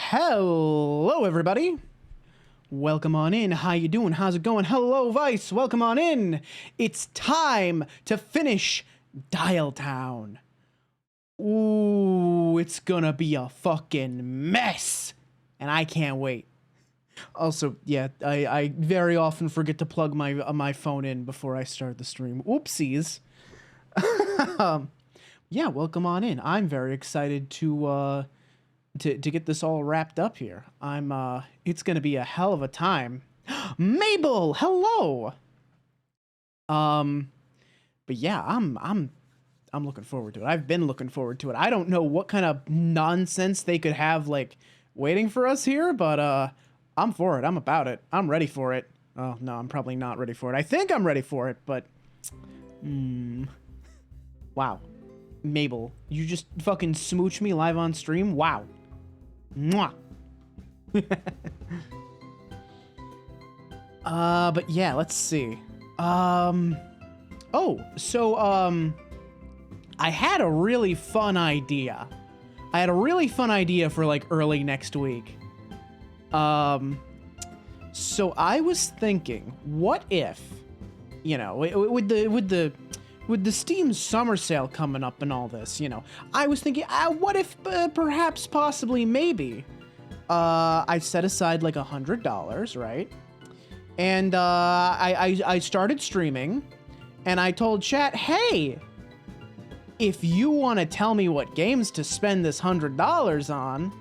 Hello, everybody. Welcome on in. How you doing? How's it going? Hello, Vice. Welcome on in. It's time to finish Dialtown. Ooh, it's gonna be a fucking mess. And I can't wait. Also, yeah, I very often forget to plug my phone in before I start the stream. Oopsies. Yeah, welcome on in. I'm very excited to get this all wrapped up here. It's gonna be a hell of a time. Mabel, hello. But yeah, I'm looking forward to it. I've been looking forward to it. I don't know what kind of nonsense they could have like waiting for us here, but I'm for it. I'm about it. I'm ready for it. Oh no, I'm probably not ready for it. I think I'm ready for it, but wow. Mabel, you just fucking smooch me live on stream? Wow. Mwah. But yeah, let's see. Oh, so, I had a really fun idea. I had a really fun idea for, like, early next week. So I was thinking, what if, you know, with the Steam summer sale coming up and all this, you know, I was thinking, what if perhaps, possibly, maybe, I set aside like $100, right? And I started streaming, and I told chat, hey, if you want to tell me what games to spend this $100 on,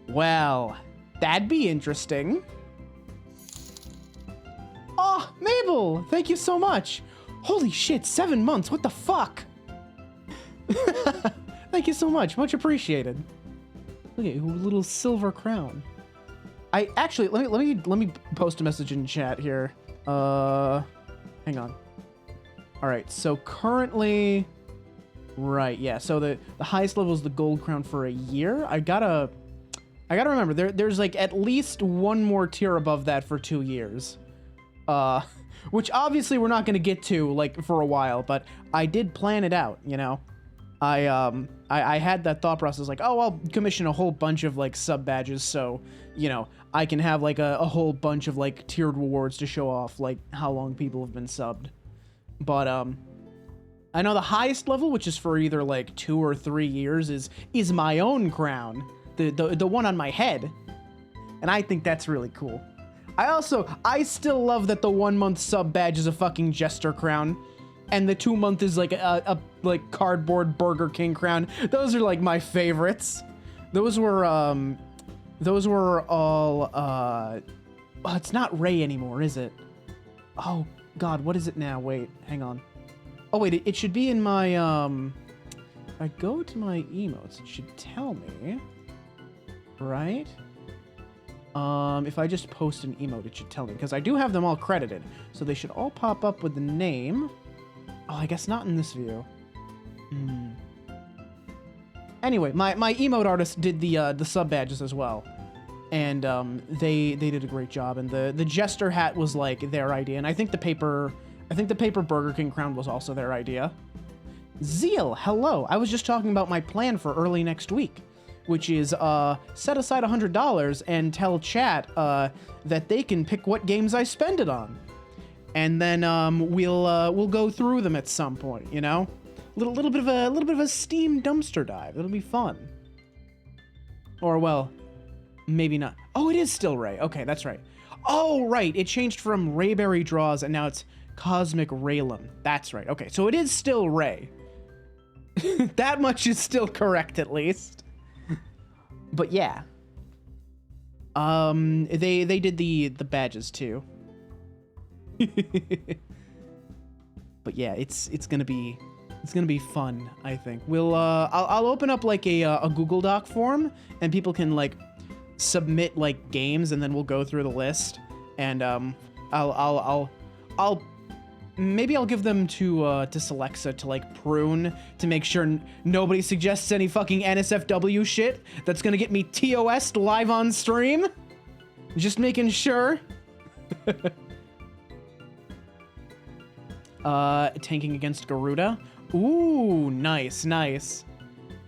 well, that'd be interesting. Oh, Mabel, thank you so much. Holy shit, 7 months, what the fuck? Thank you so much, much appreciated. Look at you, little silver crown. I actually, let me post a message in chat here. Hang on. All right, so currently, right, yeah, so the highest level is the gold crown for a year. I gotta remember, there's like at least one more tier above that for 2 years. Which obviously we're not going to get to, like, for a while, but I did plan it out, you know? I had that thought process, like, oh, I'll commission a whole bunch of, like, sub badges, so, you know, I can have, like, a whole bunch of, like, tiered rewards to show off, like, how long people have been subbed. But, I know the highest level, which is for either, like, 2 or 3 years, is my own crown, the one on my head, and I think that's really cool. I still love that the 1 month sub badge is a fucking jester crown, and the 2 month is like a like cardboard Burger King crown. Those are like my favorites. Those were all oh, it's not Ray anymore, is it? Oh god, what is it now? Wait, hang on. Oh wait, it should be in my if I go to my emotes, it should tell me, right? If I just post an emote, it should tell me, because I do have them all credited, so they should all pop up with the name. Oh, I guess not in this view. Anyway, my emote artist did the sub badges as well, and they did a great job. And the jester hat was like their idea, and I think the paper Burger King crown was also their idea. Zeal, hello. I was just talking about my plan for early next week, which is set aside $100 and tell chat that they can pick what games I spend it on, and then we'll go through them at some point. You know, little bit of a Steam dumpster dive. It'll be fun. Or well, maybe not. Oh, it is still Ray. Okay, that's right. Oh, right. It changed from Rayberry Draws and now it's Cosmic Raylum. That's right. Okay, so it is still Ray. That much is still correct, at least. But yeah, they did the badges too. But yeah, it's gonna be fun. I think I'll open up like a Google Doc form, and people can like submit like games, and then we'll go through the list, and maybe I'll give them to Celexa to like prune to make sure nobody suggests any fucking NSFW shit that's gonna get me TOS'd live on stream. Just making sure. Tanking against Garuda. Ooh, nice.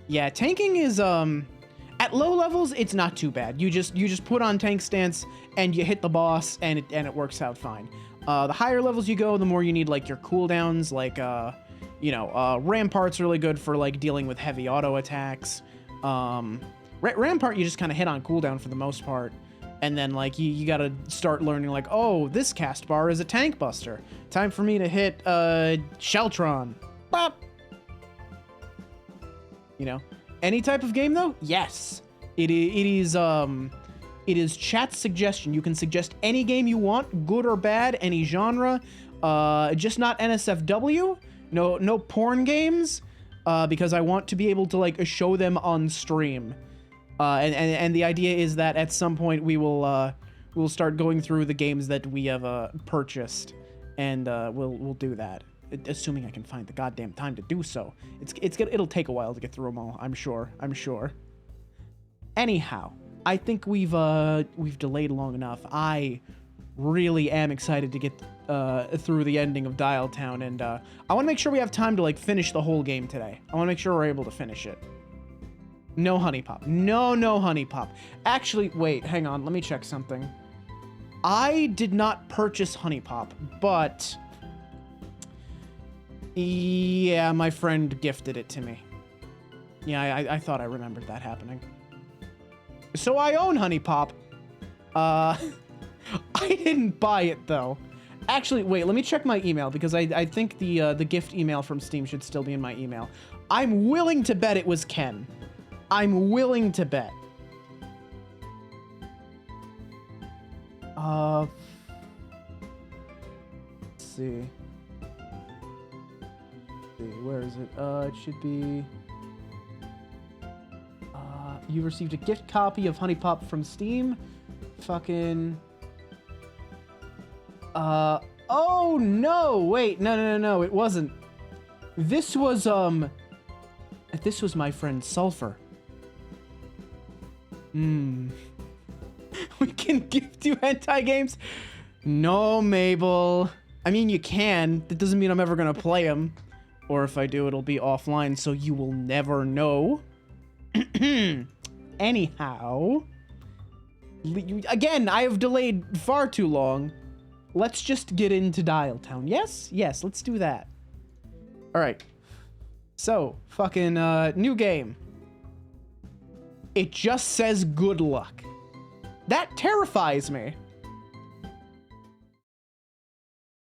Yeah, tanking is at At low levels, it's not too bad. You just put on tank stance and you hit the boss, and it works out fine. The higher levels you go, the more you need like your cooldowns. Like Rampart's really good for like dealing with heavy auto attacks. Rampart you just kind of hit on cooldown for the most part, and then like you gotta start learning like, oh, this cast bar is a tank buster. Time for me to hit Sheltron. Bop. You know. Any type of game, though? Yes. It is chat's suggestion. You can suggest any game you want, good or bad, any genre. Just not NSFW. No porn games, because I want to be able to like show them on stream. And the idea is that at some point we'll start going through the games that we have purchased, and we'll do that. Assuming I can find the goddamn time to do so. It'll take a while to get through them all, I'm sure. Anyhow, I think we've delayed long enough. I really am excited to get through the ending of Dialtown, and I want to make sure we have time to like finish the whole game today. I want to make sure we're able to finish it. No honey pop. No honey pop. Actually, wait, hang on. Let me check something. I did not purchase honey pop, but yeah, my friend gifted it to me. Yeah, I thought I remembered that happening. So I own honey pop. I didn't buy it though. Actually, wait, let me check my email, because I think the gift email from Steam should still be in my email. I'm willing to bet it was Ken. I'm willing to bet. Let's see. Where is it? It should be... you received a gift copy of Honey Pop from Steam. Fucking... oh, no! Wait, no, it wasn't. This was my friend Sulfur. We can gift you hentai games? No, Mabel. I mean, you can. That doesn't mean I'm ever gonna play them. Or if I do, it'll be offline, so you will never know. Anyhow. Again, I have delayed far too long. Let's just get into Dialtown. Yes? Yes, let's do that. Alright. So, fucking, new game. It just says good luck. That terrifies me.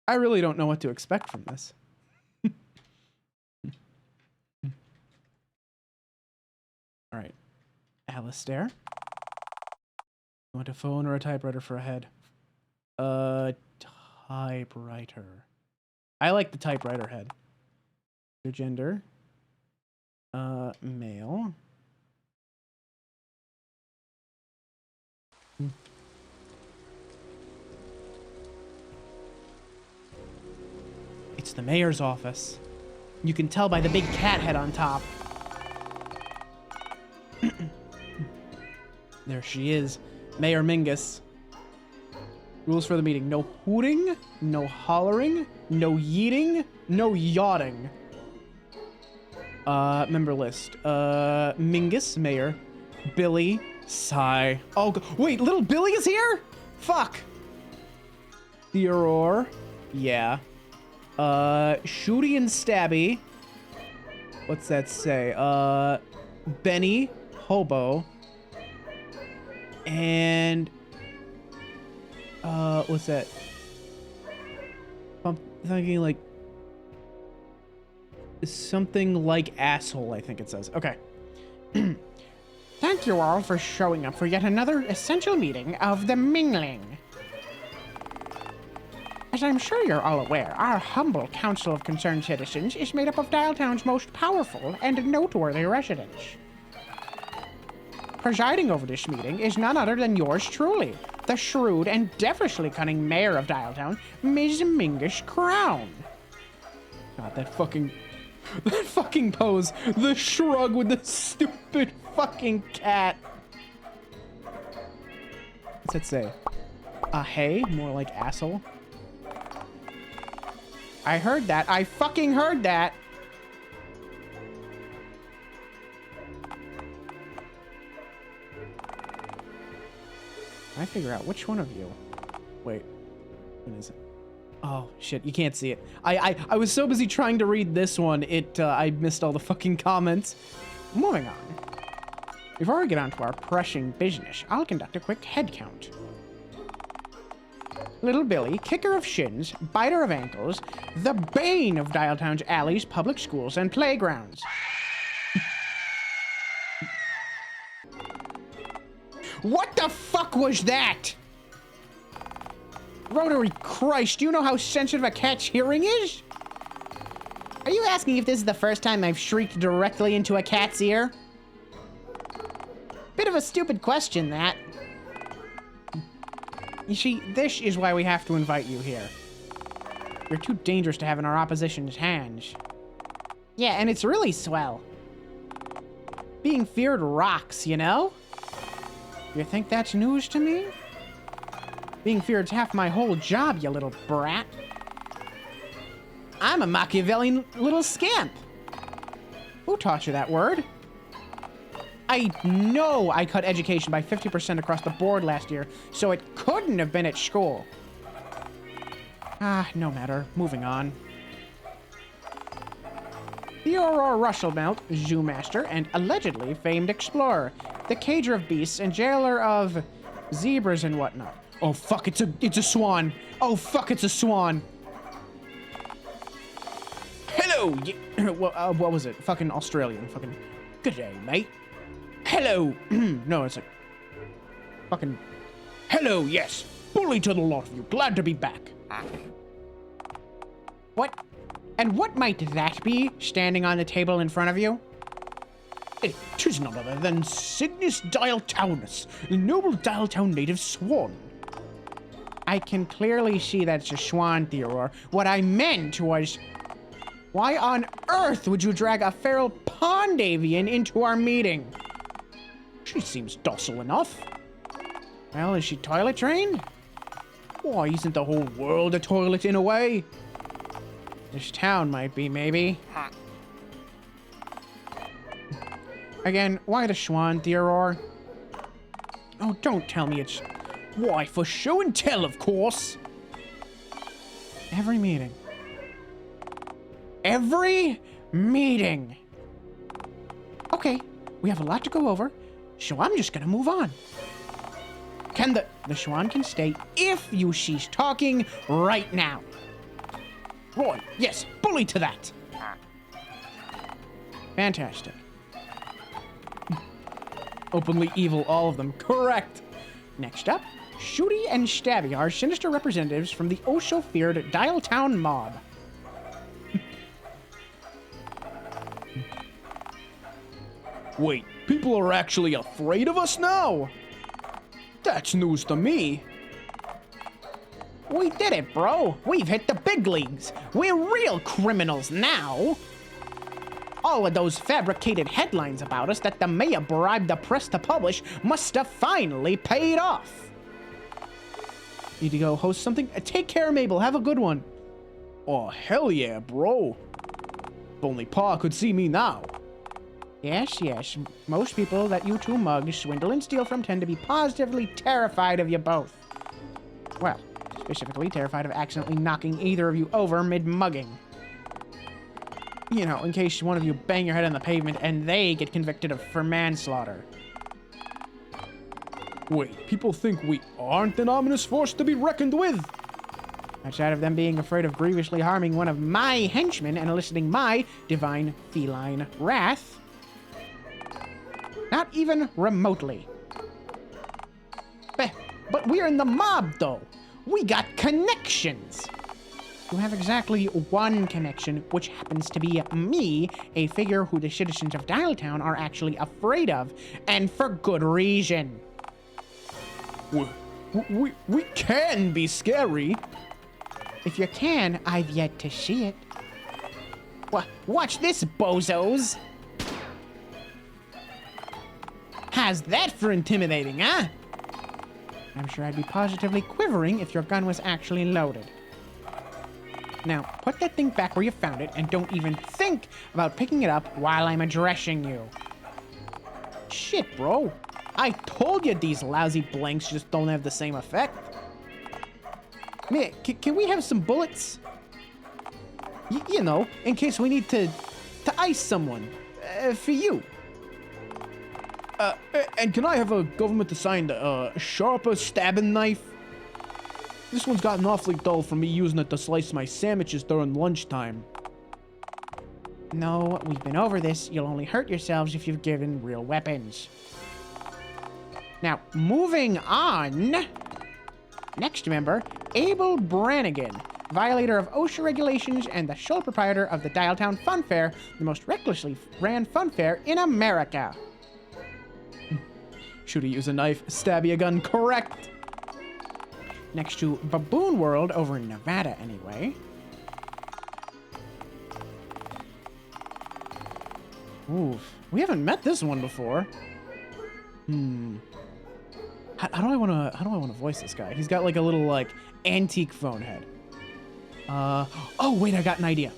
I really don't know what to expect from this. Alright. Alistair. You want a phone or a typewriter for a head? Typewriter. I like the typewriter head. Your gender. Male. It's the mayor's office. You can tell by the big cat head on top. There she is. Mayor Mingus. Rules for the meeting. No hooting, no hollering, no yeeting, no yachting. Member list. Mingus, mayor. Billy, sigh. Oh, wait, little Billy is here? Fuck. Theodore, yeah. Shooty and Stabby. What's that say? Benny, Hobo. And what's that? I'm thinking like something like asshole, I think it says. Okay. Thank you all for showing up for yet another essential meeting of the Mingling. As I'm sure you're all aware, our humble Council of Concerned Citizens is made up of Dialtown's most powerful and noteworthy residents. Presiding over this meeting is none other than yours truly, the shrewd and devilishly cunning mayor of Dialtown, Ms. Mingus Crown. God, that fucking pose. The shrug with the stupid fucking cat. What's that say? Hey, more like asshole. I heard that. I fucking heard that. I figure out which one of you. Wait, what is it? Oh shit, you can't see it. I was so busy trying to read this one, I missed all the fucking comments. Moving on. Before we get on to our pressing business, I'll conduct a quick head count. Little Billy, kicker of shins, biter of ankles, the bane of Dialtown's alleys, public schools, and playgrounds. What the fuck was that? Rotary Christ, do you know how sensitive a cat's hearing is? Are you asking if this is the first time I've shrieked directly into a cat's ear? Bit of a stupid question, that. You see, this is why we have to invite you here. You're too dangerous to have in our opposition's hands. Yeah, and it's really swell. Being feared rocks, you know? You think that's news to me? Being feared's half my whole job, you little brat. I'm a Machiavellian little scamp. Who taught you that word? I know I cut education by 50% across the board last year, so it couldn't have been at school. Ah, no matter. Moving on. Theodore Russellmelt, zoo master and allegedly famed explorer, the cager of beasts and jailer of zebras and whatnot. Oh fuck, it's a swan. Oh fuck, it's a swan. Hello, what was it? Fucking Australian. Fucking good day, mate. Hello. No, it's like fucking hello, yes. Bully to the lot of you. Glad to be back. What? And what might that be standing on the table in front of you? It is none other than Cygnus Dialtownus, the noble Dialtown native swan. I can clearly see that's a swan, Theodore. What I meant was, why on earth would you drag a feral pond avian into our meeting? She seems docile enough. Well, is she toilet trained? Why, isn't the whole world a toilet in a way? This town might be, maybe. Again, why the swan, Theodore? Oh, don't tell me it's... Why, for show and tell, of course. Every meeting. Every meeting. Okay, we have a lot to go over, so I'm just gonna move on. Can the swan can stay if you cease talking right now. Roy, yes, bully to that. Fantastic. Openly evil, all of them. Correct. Next up, Shooty and Stabby are sinister representatives from the oh-so-feared Dialtown mob. Wait, people are actually afraid of us now? That's news to me. We did it, bro. We've hit the big leagues. We're real criminals now. All of those fabricated headlines about us that the mayor bribed the press to publish must have finally paid off. Need to go host something? Take care, Mabel. Have a good one. Oh, hell yeah, bro. If only Pa could see me now. Yes, yes. Most people that you two mug, swindle, and steal from tend to be positively terrified of you both. Well, specifically terrified of accidentally knocking either of you over mid-mugging. You know, in case one of you bang your head on the pavement and they get convicted for manslaughter. Wait, people think we aren't an ominous force to be reckoned with? Outside of them being afraid of grievously harming one of my henchmen and eliciting my divine feline wrath. Not even remotely. But we're in the mob, though. We got connections. You have exactly one connection, which happens to be me, a figure who the citizens of Dialtown are actually afraid of, and for good reason. We can be scary. If you can, I've yet to see it. Watch this, bozos. How's that for intimidating, huh? I'm sure I'd be positively quivering if your gun was actually loaded. Now, put that thing back where you found it, and don't even think about picking it up while I'm addressing you. Shit, bro. I told you these lousy blanks just don't have the same effect. Man, can we have some bullets? You know, in case we need to ice someone. For you. And can I have a government-assigned, sharper stabbing knife? This one's gotten awfully dull from me using it to slice my sandwiches during lunchtime. No, we've been over this. You'll only hurt yourselves if you've given real weapons. Now, moving on. Next member, Abel Brannigan, violator of OSHA regulations and the sole proprietor of the Dialtown Fun Fair, the most recklessly ran fun fair in America. Should he use a knife? Stab you a gun. Correct. Next to Baboon World over in Nevada, anyway. Oof. We haven't met this one before. How do I want to voice this guy? He's got like a little like antique phone head. Oh wait, I got an idea.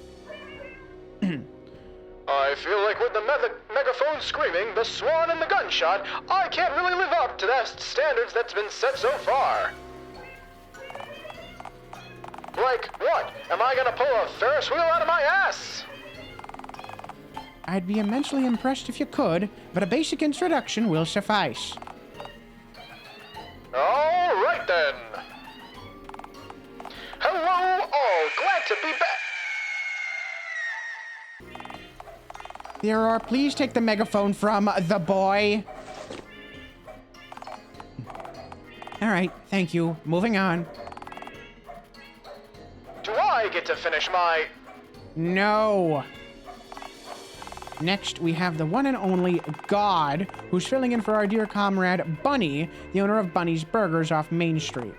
I feel like with the megaphone screaming, the swan and the gunshot, I can't really live up to the standards that's been set so far. Like what? Am I gonna pull a Ferris wheel out of my ass? I'd be immensely impressed if you could, but a basic introduction will suffice. All right then. Hello all, glad to be back. Theodore, please take the megaphone from the boy. All right, thank you. Moving on. Do I get to finish my... No. Next, we have the one and only God, who's filling in for our dear comrade, Bunny, the owner of Bunny's Burgers off Main Street.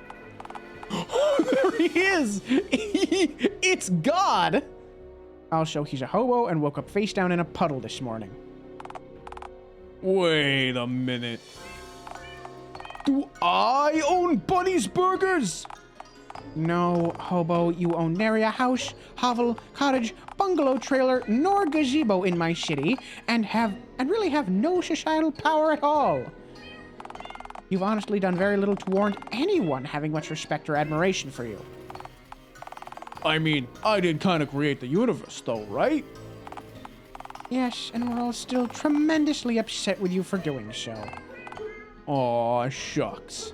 Oh, there he is! It's God! I'll show he's a hobo and woke up face down in a puddle this morning. Wait a minute. Do I own Bunny's Burgers? No, hobo, you own nary a house, hovel, cottage, bungalow trailer, nor gazebo in my city, and really have no societal power at all. You've honestly done very little to warrant anyone having much respect or admiration for you. I mean, I did kind of create the universe, though, right? Yes, and we're all still tremendously upset with you for doing so. Aw, shucks.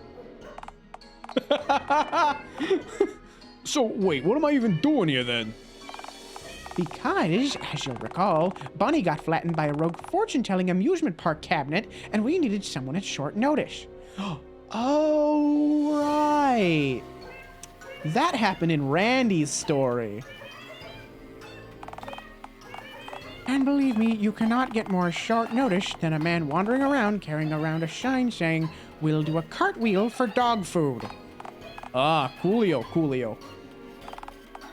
So, wait, what am I even doing here, then? Because, as you'll recall, Bunny got flattened by a rogue fortune-telling amusement park cabinet, and we needed someone at short notice. Oh, right. That happened in Randy's story. And believe me, you cannot get more short notice than a man wandering around carrying around a sign saying, "We'll do a cartwheel for dog food." Ah, coolio, coolio.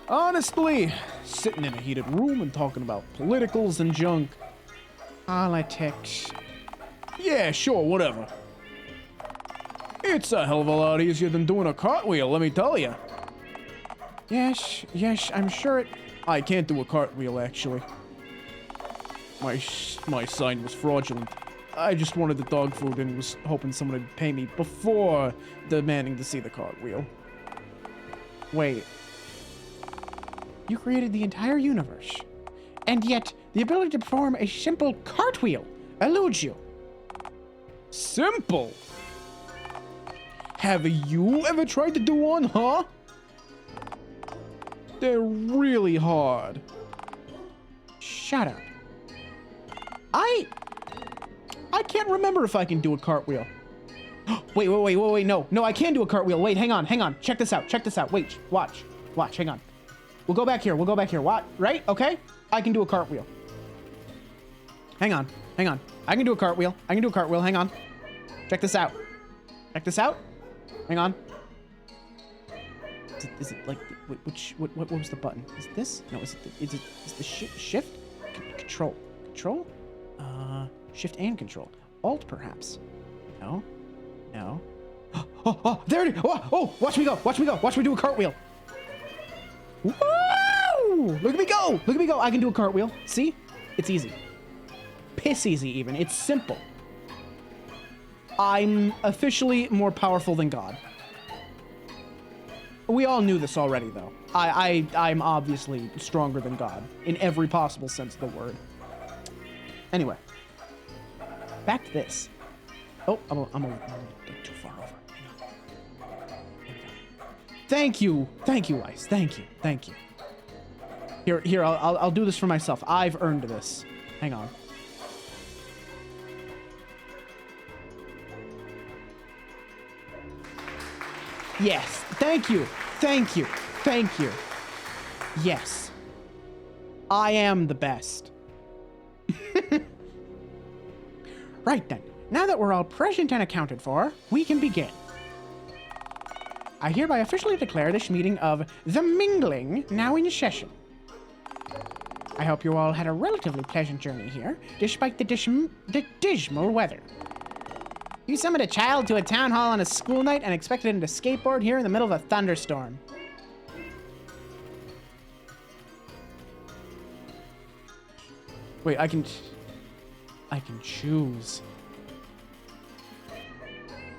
Honestly, sitting in a heated room and talking about politicals and junk. Politics. Yeah, sure, whatever. It's a hell of a lot easier than doing a cartwheel, let me tell you. Yes, I'm sure it... I can't do a cartwheel, actually. My sign was fraudulent. I just wanted the dog food and was hoping someone would pay me before demanding to see the cartwheel. Wait. You created the entire universe, and yet the ability to perform a simple cartwheel eludes you. Simple? Have you ever tried to do one, huh? They're really hard. Shut up. I can't remember if I can do a cartwheel. Wait, no, I can do a cartwheel. Wait, hang on. Check this out. Wait, watch, hang on. We'll go back here. What? Right? Okay? I can do a cartwheel. Hang on. I can do a cartwheel. Hang on. Check this out. Hang on. Is it like, what was the button? Is it this? No, is the shift? Control. Shift and control. Alt, perhaps. No. Oh, there it is. Oh, watch me go. Watch me do a cartwheel. Woo! Look at me go. I can do a cartwheel. See? It's easy. Piss easy, even. It's simple. I'm officially more powerful than God. We all knew this already, though. I'm obviously stronger than God in every possible sense of the word. Anyway, back to this. Oh, I'm a little too far over. Hang on. Thank you, Ice. Thank you. Here, I'll do this for myself. I've earned this. Hang on. Yes, thank you. Yes. I am the best. Right then, now that we're all present and accounted for, we can begin. I hereby officially declare this meeting of The Mingling now in session. I hope you all had a relatively pleasant journey here, despite the dismal weather. You summoned a child to a town hall on a school night and expected him to skateboard here in the middle of a thunderstorm. Wait, I can choose.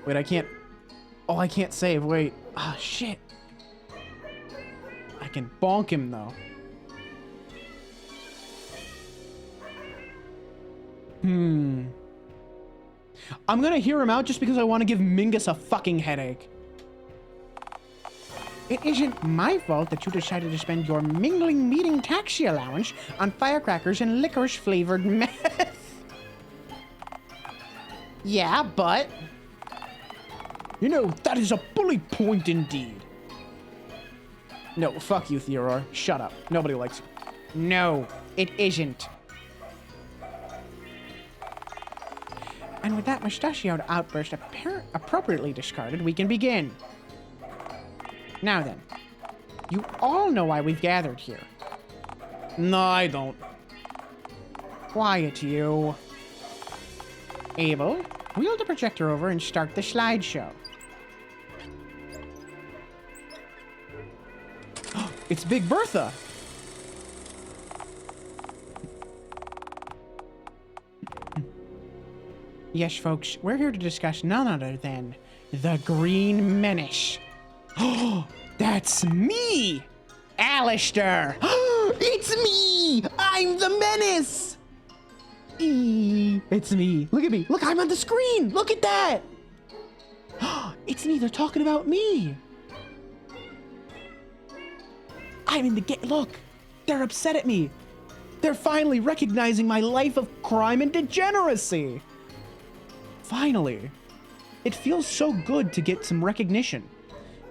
Wait, I can't. Oh, I can't save. Wait. Ah, shit. I can bonk him, though. I'm gonna hear him out just because I want to give Mingus a fucking headache. It isn't my fault that you decided to spend your mingling meeting taxi allowance on firecrackers and licorice-flavored meth. Yeah, but... You know, that is a bully point indeed. No, fuck you, Theodore. Shut up. Nobody likes you. No, it isn't. And with that mustachioed outburst appropriately discarded, we can begin. Now then, you all know why we've gathered here. No, I don't. Quiet, you. Abel, wheel the projector over and start the slideshow. It's Big Bertha. Yes, folks, we're here to discuss none other than the Green Menace. Oh, that's me! Alistair! It's me! I'm the menace! It's me. Look at me. Look, I'm on the screen. Look at that. It's me. They're talking about me. I'm in the game. Look, they're upset at me. They're finally recognizing my life of crime and degeneracy. Finally. It feels so good to get some recognition.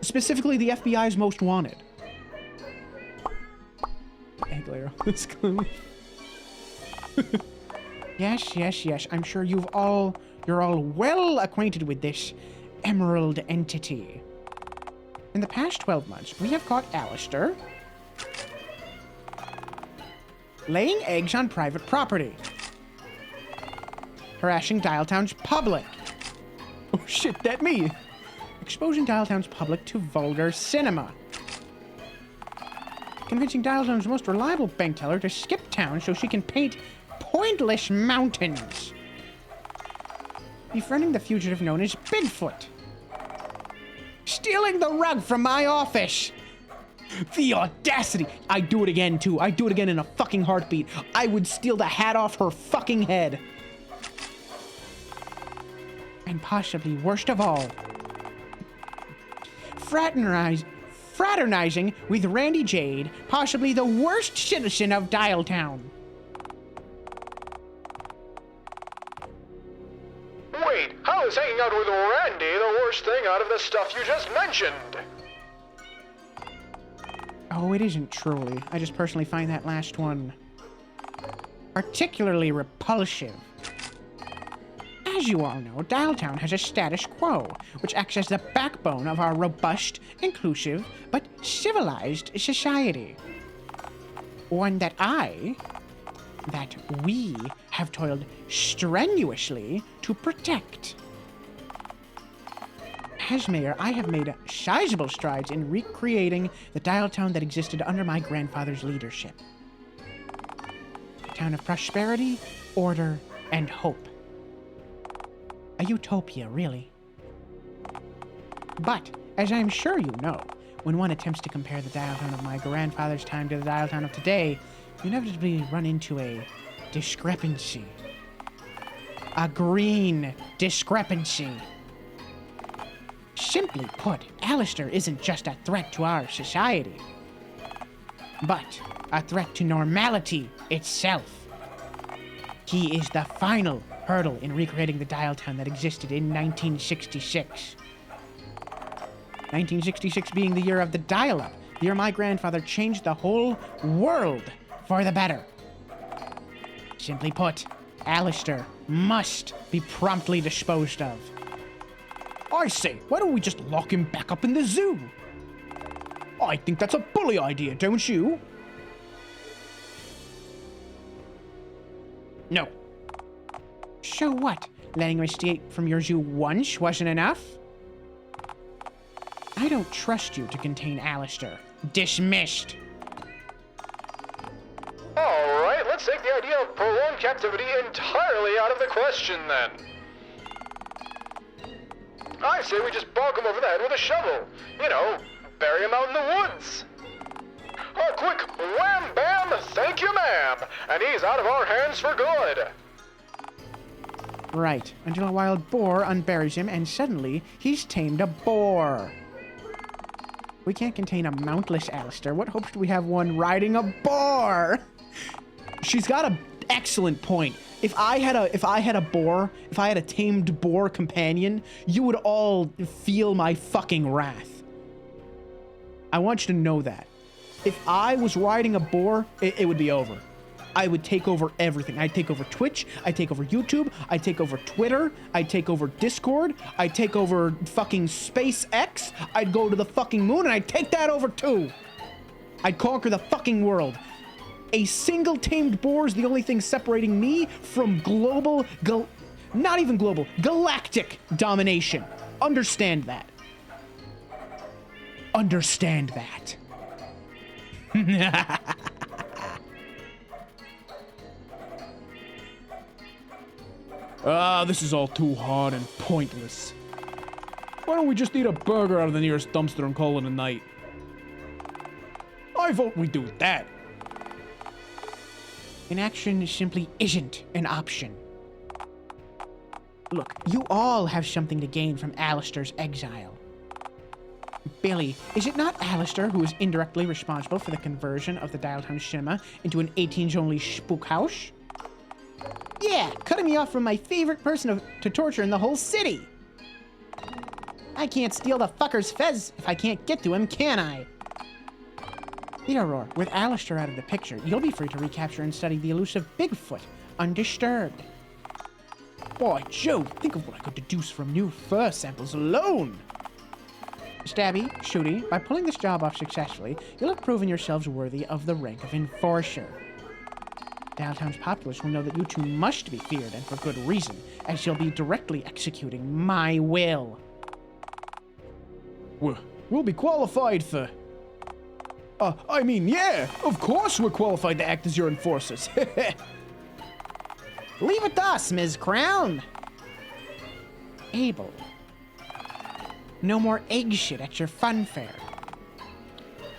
Specifically, the FBI's most wanted. Egg layer on this glue. Yes. I'm sure you're all well acquainted with this emerald entity. In the past 12 months, we have caught Alistair laying eggs on private property, harassing Dialtown's public. Oh shit, that me! Exposing Dialtown's public to vulgar cinema. Convincing Dialtown's most reliable bank teller to skip town so she can paint pointless mountains. Befriending the fugitive known as Bigfoot. Stealing the rug from my office. The audacity! I'd do it again, too. I'd do it again in a fucking heartbeat. I would steal the hat off her fucking head. And possibly worst of all, fraternizing with Randy Jade, possibly the worst citizen of Dialtown. Wait, how is hanging out with Randy the worst thing out of the stuff you just mentioned? Oh, it isn't truly. I just personally find that last one particularly repulsive. As you all know, Dialtown has a status quo, which acts as the backbone of our robust, inclusive, but civilized society. One that we have toiled strenuously to protect. As mayor, I have made sizable strides in recreating the Dialtown that existed under my grandfather's leadership. A town of prosperity, order, and hope. A utopia, really. But, as I'm sure you know, when one attempts to compare the Dialtown of my grandfather's time to the Dialtown of today, you inevitably run into a discrepancy. A green discrepancy. Simply put, Alistair isn't just a threat to our society, but a threat to normality itself. He is the final hurdle in recreating the Dialtown that existed in 1966. 1966 being the year of the dial-up, the year my grandfather changed the whole world for the better. Simply put, Alistair must be promptly disposed of. I say, why don't we just lock him back up in the zoo? I think that's a bully idea, don't you? No. So what? Letting him escape from your zoo once wasn't enough? I don't trust you to contain Alistair. Dismissed. Alright, let's take the idea of prolonged captivity entirely out of the question then. I say we just bonk him over the head with a shovel. You know, bury him out in the woods. A quick wham bam, thank you ma'am, and he's out of our hands for good. Right, until a wild boar unburies him and suddenly he's tamed a boar. We can't contain a mountless Alistair. What hopes do we have one riding a boar? She's got an excellent point. If I had a tamed boar companion, you would all feel my fucking wrath. I want you to know that. If I was riding a boar, it would be over. I would take over everything. I'd take over Twitch. I'd take over YouTube. I'd take over Twitter. I'd take over Discord. I'd take over fucking SpaceX. I'd go to the fucking moon and I'd take that over too. I'd conquer the fucking world. A single tamed boar is the only thing separating me from not even global, galactic domination. Understand that. Understand that. This is all too hard and pointless. Why don't we just eat a burger out of the nearest dumpster and call it a night? I vote we do that. Inaction simply isn't an option. Look, you all have something to gain from Alistair's exile. Billy, is it not Alistair who is indirectly responsible for the conversion of the Dialtown cinema into an 18s-only spook house? Yeah, cutting me off from my favorite person to torture in the whole city. I can't steal the fucker's fez if I can't get to him, can I? Theodore, with Alistair out of the picture, you'll be free to recapture and study the elusive Bigfoot, undisturbed. Boy, Joe, think of what I could deduce from new fur samples alone. Stabby, Shooty, by pulling this job off successfully, you'll have proven yourselves worthy of the rank of Enforcer. Dialtown's populace will know that you two must be feared, and for good reason, as you'll be directly executing my will. We'll be qualified for... yeah, of course we're qualified to act as your enforcers. Leave it to us, Ms. Crown. Abel. No more egg shit at your fun fair.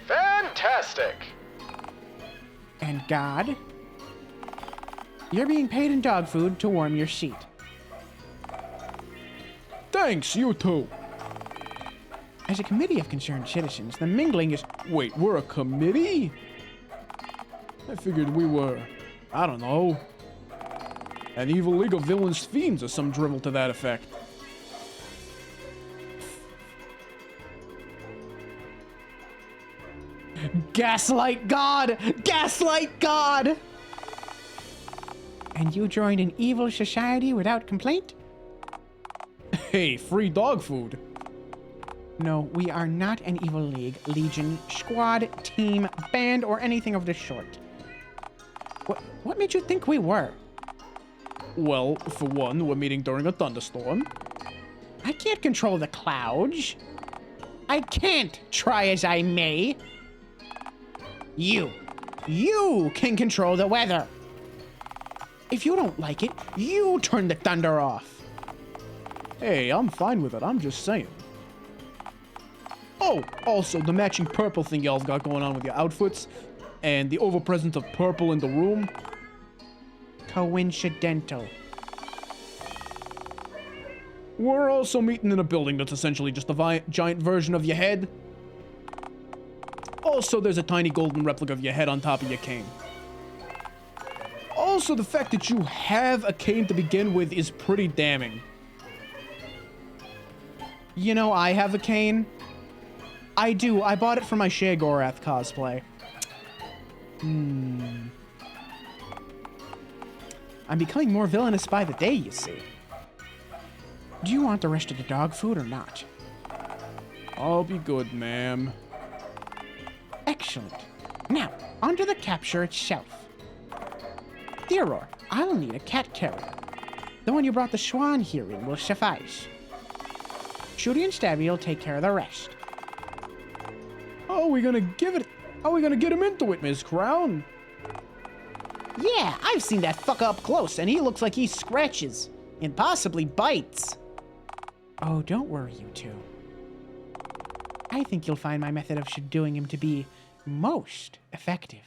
Fantastic. And God, you're being paid in dog food to warm your seat. Thanks, you too. As a committee of concerned citizens, the mingling is... Wait, we're a committee? I figured we were, I don't know, an evil league of villains fiends or some drivel to that effect. Gaslight God! Gaslight God! And you joined an evil society without complaint? Hey, free dog food. No, we are not an evil league, legion, squad, team, band, or anything of the sort. What made you think we were? Well, for one, we're meeting during a thunderstorm. I can't control the clouds. I can't, try as I may. You can control the weather. If you don't like it, you turn the thunder off. Hey, I'm fine with it. I'm just saying. Oh, also, the matching purple thing y'all got going on with your outfits and the overpresence of purple in the room. Coincidental. We're also meeting in a building that's essentially just a giant version of your head. Also, there's a tiny golden replica of your head on top of your cane. Also, the fact that you have a cane to begin with is pretty damning. You know, I have a cane. I do. I bought it for my Shagorath cosplay. I'm becoming more villainous by the day, you see. Do you want the rest of the dog food or not? I'll be good, ma'am. Excellent. Now, onto the capture itself. Theodore, I'll need a cat carrier. The one you brought the Schwan here in will suffice. Shooty and Stabby will take care of the rest. How are we gonna get him into it, Miss Crown? Yeah, I've seen that fucker up close, and he looks like he scratches. And possibly bites. Oh, don't worry, you two. I think you'll find my method of subduing him to be most effective.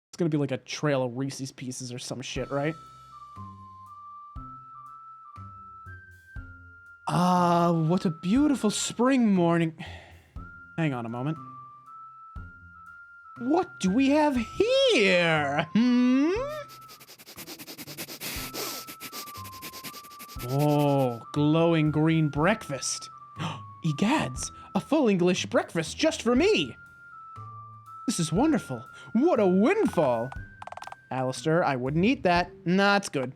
It's gonna be like a trail of Reese's Pieces or some shit, right? Ah, what a beautiful spring morning. Hang on a moment. What do we have here? Oh, glowing green breakfast. Egads, a full English breakfast just for me. This is wonderful. What a windfall. Alistair, I wouldn't eat that. Nah, it's good.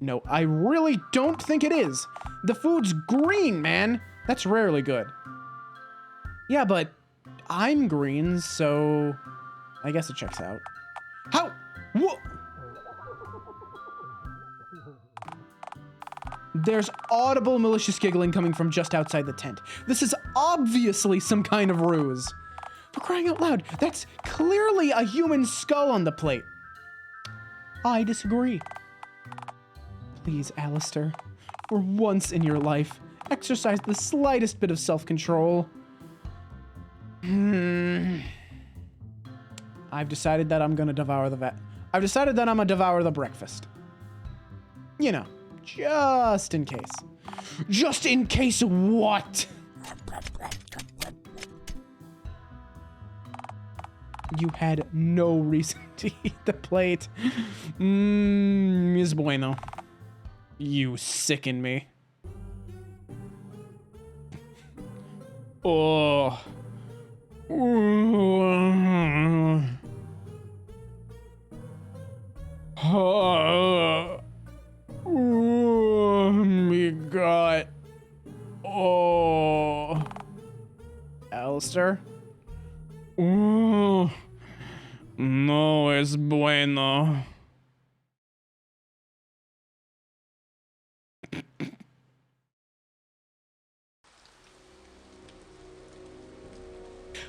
No, I really don't think it is. The food's green, man. That's rarely good. Yeah, but I'm green, so I guess it checks out. How? What? There's audible malicious giggling coming from just outside the tent. This is obviously some kind of ruse. For crying out loud, that's clearly a human skull on the plate. I disagree. Please, Alistair, for once in your life, exercise the slightest bit of self-control. I've decided that I'm gonna devour I've decided that I'm gonna devour the breakfast. You know, just in case. Just in case what? You had no reason to eat the plate. Es bueno. You sicken me. Oh. Me gut. Oh. Alistair? No es bueno.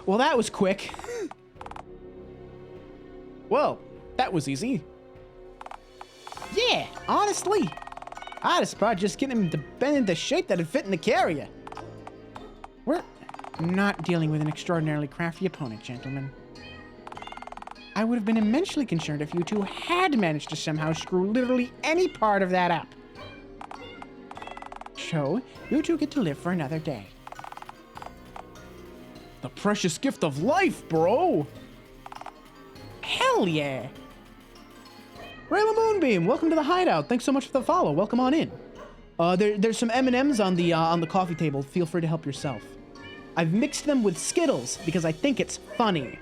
Well, that was quick. Well, that was easy. Yeah, honestly. I'd have probably just getting him to bend into shape that'd fit in the carrier. We're not dealing with an extraordinarily crafty opponent, gentlemen. I would have been immensely concerned if you two had managed to somehow screw literally any part of that up. So, you two get to live for another day. The precious gift of life, bro! Hell yeah! Rayla Moonbeam, welcome to the hideout. Thanks so much for the follow. Welcome on in. There's some M&Ms on the coffee table. Feel free to help yourself. I've mixed them with Skittles because I think it's funny.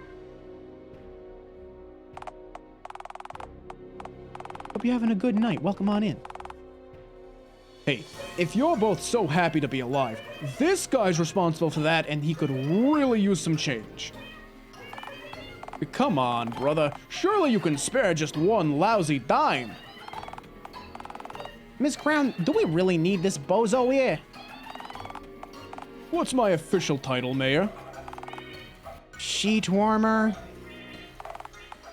Hope you're having a good night. Welcome on in. Hey, if you're both so happy to be alive, this guy's responsible for that and he could really use some change. Come on, brother. Surely you can spare just one lousy dime. Miss Crown, do we really need this bozo here? What's my official title, Mayor? Sheet warmer.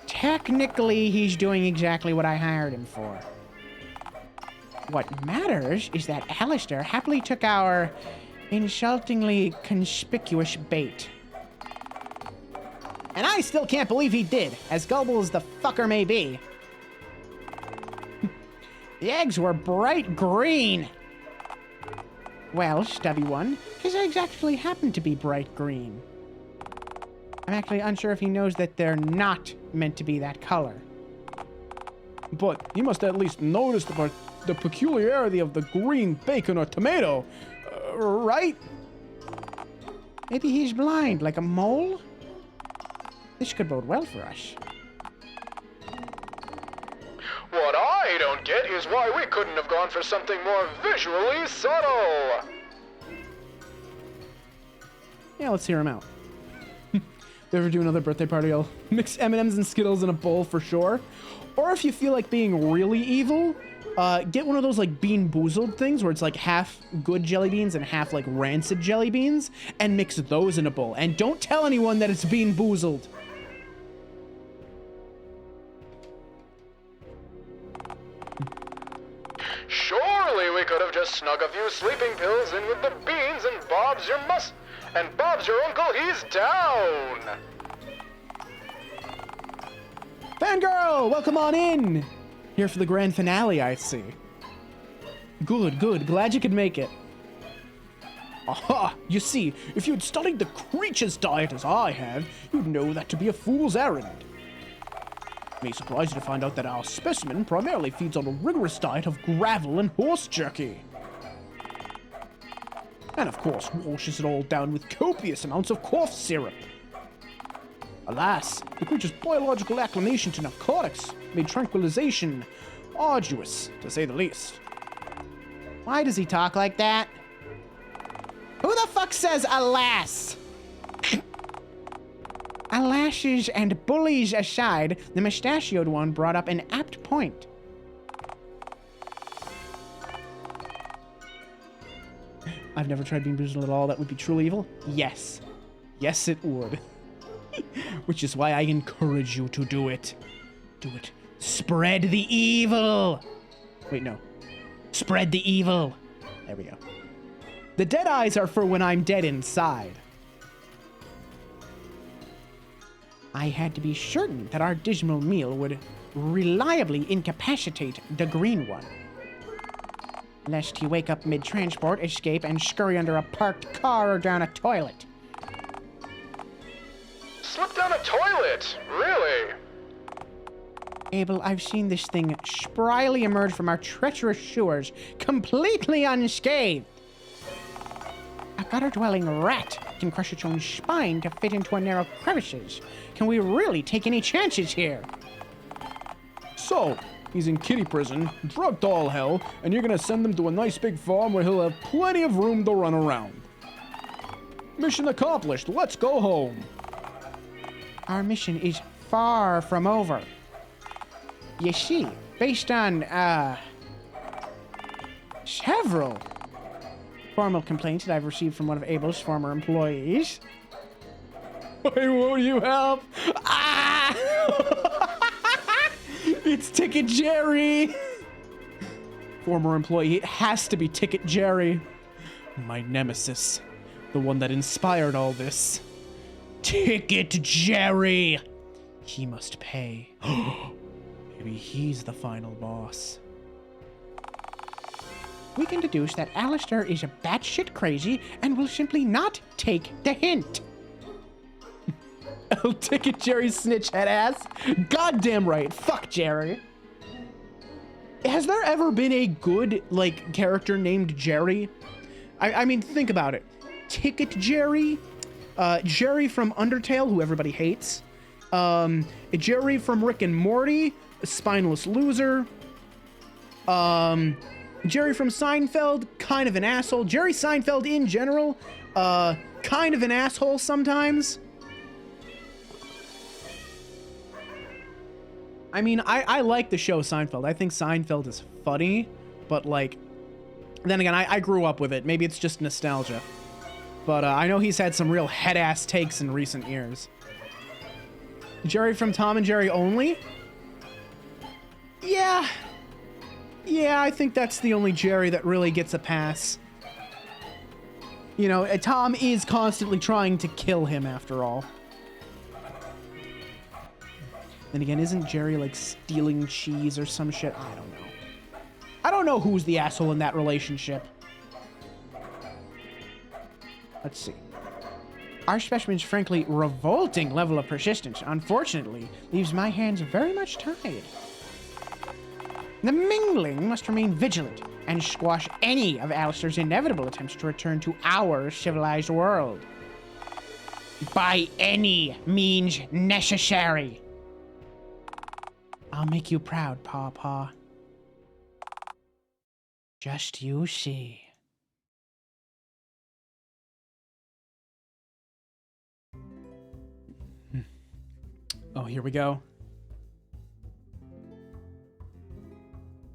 Technically, he's doing exactly what I hired him for. What matters is that Alistair happily took our insultingly conspicuous bait. And I still can't believe he did, as gullible as the fucker may be. The eggs were bright green. Well, stubby one, his eggs actually happen to be bright green. I'm actually unsure if he knows that they're not meant to be that color. But he must at least notice the peculiarity of the green bacon or tomato, right? Maybe he's blind, like a mole? This could bode well for us. What I don't get is why we couldn't have gone for something more visually subtle. Yeah, let's hear him out. If you ever do another birthday party, I'll mix M&Ms and Skittles in a bowl for sure. Or if you feel like being really evil, get one of those like Bean Boozled things where it's like half good jelly beans and half like rancid jelly beans, and mix those in a bowl. And don't tell anyone that it's Bean Boozled. Surely we could have just snuck a few sleeping pills in with the beans, and Bob's your uncle, he's down. Fangirl, welcome on in. Here for the grand finale, I see. Good, good. Glad you could make it. Aha! You see, if you'd studied the creature's diet as I have, you'd know that to be a fool's errand. It may surprise you to find out that our specimen primarily feeds on a rigorous diet of gravel and horse jerky. And of course, washes it all down with copious amounts of cough syrup. Alas, the creature's biological acclimation to narcotics made tranquilization arduous, to say the least. Why does he talk like that? Who the fuck says alas? Alashes and bullies aside, the mustachioed one brought up an apt point. I've never tried Bean Boozled at all. That would be truly evil? Yes. Yes, it would. Which is why I encourage you to do it. Do it. Spread the evil. Wait, no. Spread the evil. There we go. The dead eyes are for when I'm dead inside. I had to be certain that our dismal meal would reliably incapacitate the green one. Lest he wake up mid-transport, escape, and scurry under a parked car or down a toilet. Slip down a toilet? Really? Abel, I've seen this thing spryly emerge from our treacherous sewers, completely unscathed. A gutter-dwelling rat can crush its own spine to fit into a narrow crevices. Can we really take any chances here? So, he's in kitty prison, drugged to all hell, and you're gonna send him to a nice big farm where he'll have plenty of room to run around. Mission accomplished. Let's go home. Our mission is far from over. You see, based on, several formal complaints that I've received from one of Abel's former employees. Why won't you help? Ah! It's Ticket Jerry! Former employee, it has to be Ticket Jerry. My nemesis. The one that inspired all this. Ticket Jerry! He must pay. Maybe he's the final boss. We can deduce that Alistair is a batshit crazy and will simply not take the hint. I'll Ticket Jerry's snitch head ass. Goddamn right. Fuck Jerry. Has there ever been a good, like, character named Jerry? I mean, think about it. Ticket Jerry, Jerry from Undertale, who everybody hates, Jerry from Rick and Morty, a spineless loser, Jerry from Seinfeld, kind of an asshole, Jerry Seinfeld in general, kind of an asshole sometimes. I mean, I like the show Seinfeld. I think Seinfeld is funny, but like, then again, I grew up with it. Maybe it's just nostalgia. But I know he's had some real head-ass takes in recent years. Jerry from Tom and Jerry only? Yeah. Yeah, I think that's the only Jerry that really gets a pass. You know, Tom is constantly trying to kill him after all. Then again, isn't Jerry like stealing cheese or some shit? I don't know. I don't know who's the asshole in that relationship. Let's see. Our specimen's frankly revolting level of persistence, unfortunately, leaves my hands very much tied. The Mingling must remain vigilant and squash any of Alistair's inevitable attempts to return to our civilized world. By any means necessary. I'll make you proud, Paw. Just you see. Oh, here we go.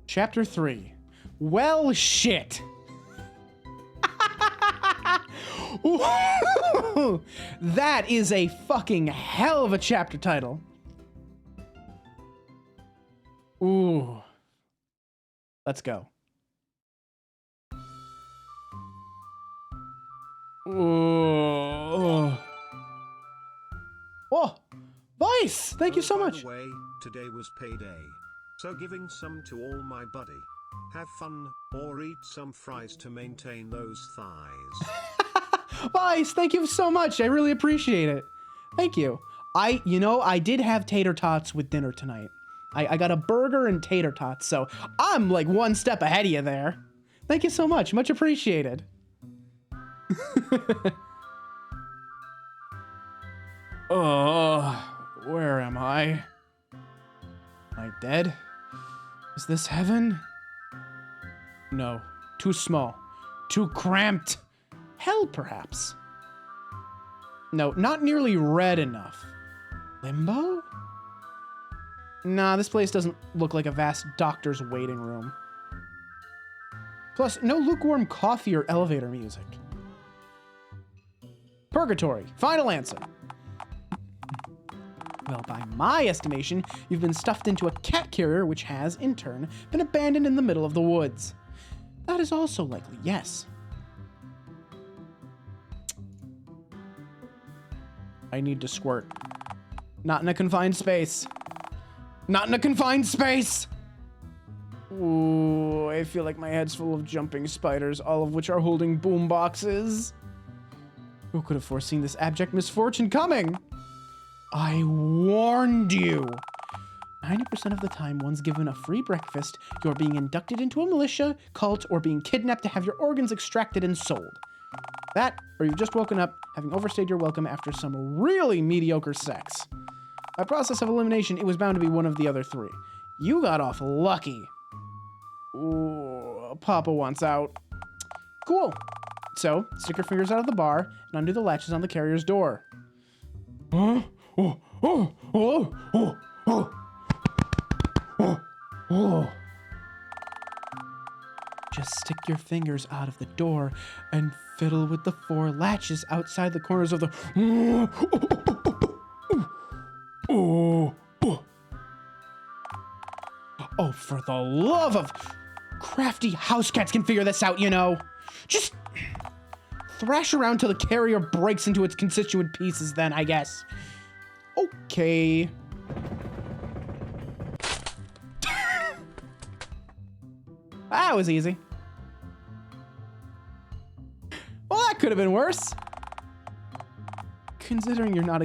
Chapter 3. Well, shit. That is a fucking hell of a chapter title. Ooh. Let's go. Ooh. Oh, Vice, thank you so much. By the way, today was payday. So giving some to all my buddy. Have fun, or eat some fries to maintain those thighs. Vice, thank you so much. I really appreciate it. Thank you. I did have tater tots with dinner tonight. I got a burger and tater tots, so I'm like one step ahead of you there. Thank you so much. Much appreciated. Oh, where am I? Am I dead? Is this heaven? No. Too small. Too cramped. Hell, perhaps. No, not nearly red enough. Limbo? Nah, this place doesn't look like a vast doctor's waiting room. Plus, no lukewarm coffee or elevator music. Purgatory. Final answer. Well, by my estimation, you've been stuffed into a cat carrier which has, in turn, been abandoned in the middle of the woods. That is also likely, yes. I need to squirt. Not in a confined space. Not in a confined space! Ooh, I feel like my head's full of jumping spiders, all of which are holding boom boxes. Who could have foreseen this abject misfortune coming? I warned you. 90% of the time one's given a free breakfast, you're being inducted into a militia, cult, or being kidnapped to have your organs extracted and sold. That, or you've just woken up, having overstayed your welcome after some really mediocre sex. By process of elimination, it was bound to be one of the other three. You got off lucky. Ooh, Papa wants out. Cool. So, stick your fingers out of the bar and undo the latches on the carrier's door. Huh? Oh, oh, oh, oh, oh, oh, oh. Just stick your fingers out of the door and fiddle with the 4 latches outside the corners of the... Oh, oh. Oh, for the love of... Crafty house cats can figure this out, you know. Just thrash around till the carrier breaks into its constituent pieces then, I guess. Okay. That was easy. Well, that could have been worse. Considering you're not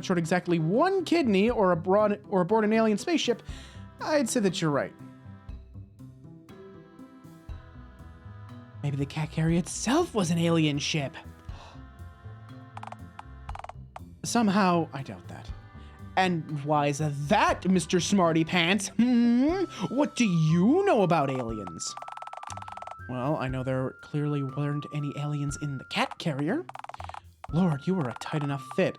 short exactly 1 kidney or aboard an alien spaceship, I'd say that you're right. Maybe the cat carrier itself was an alien ship. Somehow, I doubt that. And why is that, Mr. Smarty Pants? What do you know about aliens? Well, I know there clearly weren't any aliens in the cat carrier. Lord, you were a tight enough fit.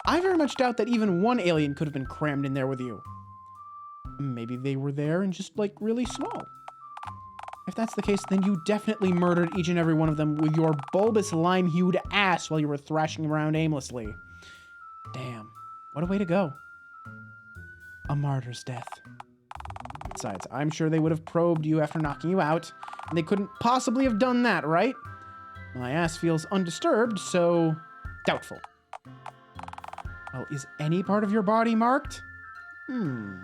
I very much doubt that even 1 alien could have been crammed in there with you. Maybe they were there and just, like, really small. If that's the case, then you definitely murdered each and every one of them with your bulbous lime-hued ass while you were thrashing around aimlessly. Damn. What a way to go. A martyr's death. Besides, I'm sure they would have probed you after knocking you out, and they couldn't possibly have done that, right? My ass feels undisturbed, so doubtful. Well, is any part of your body marked? No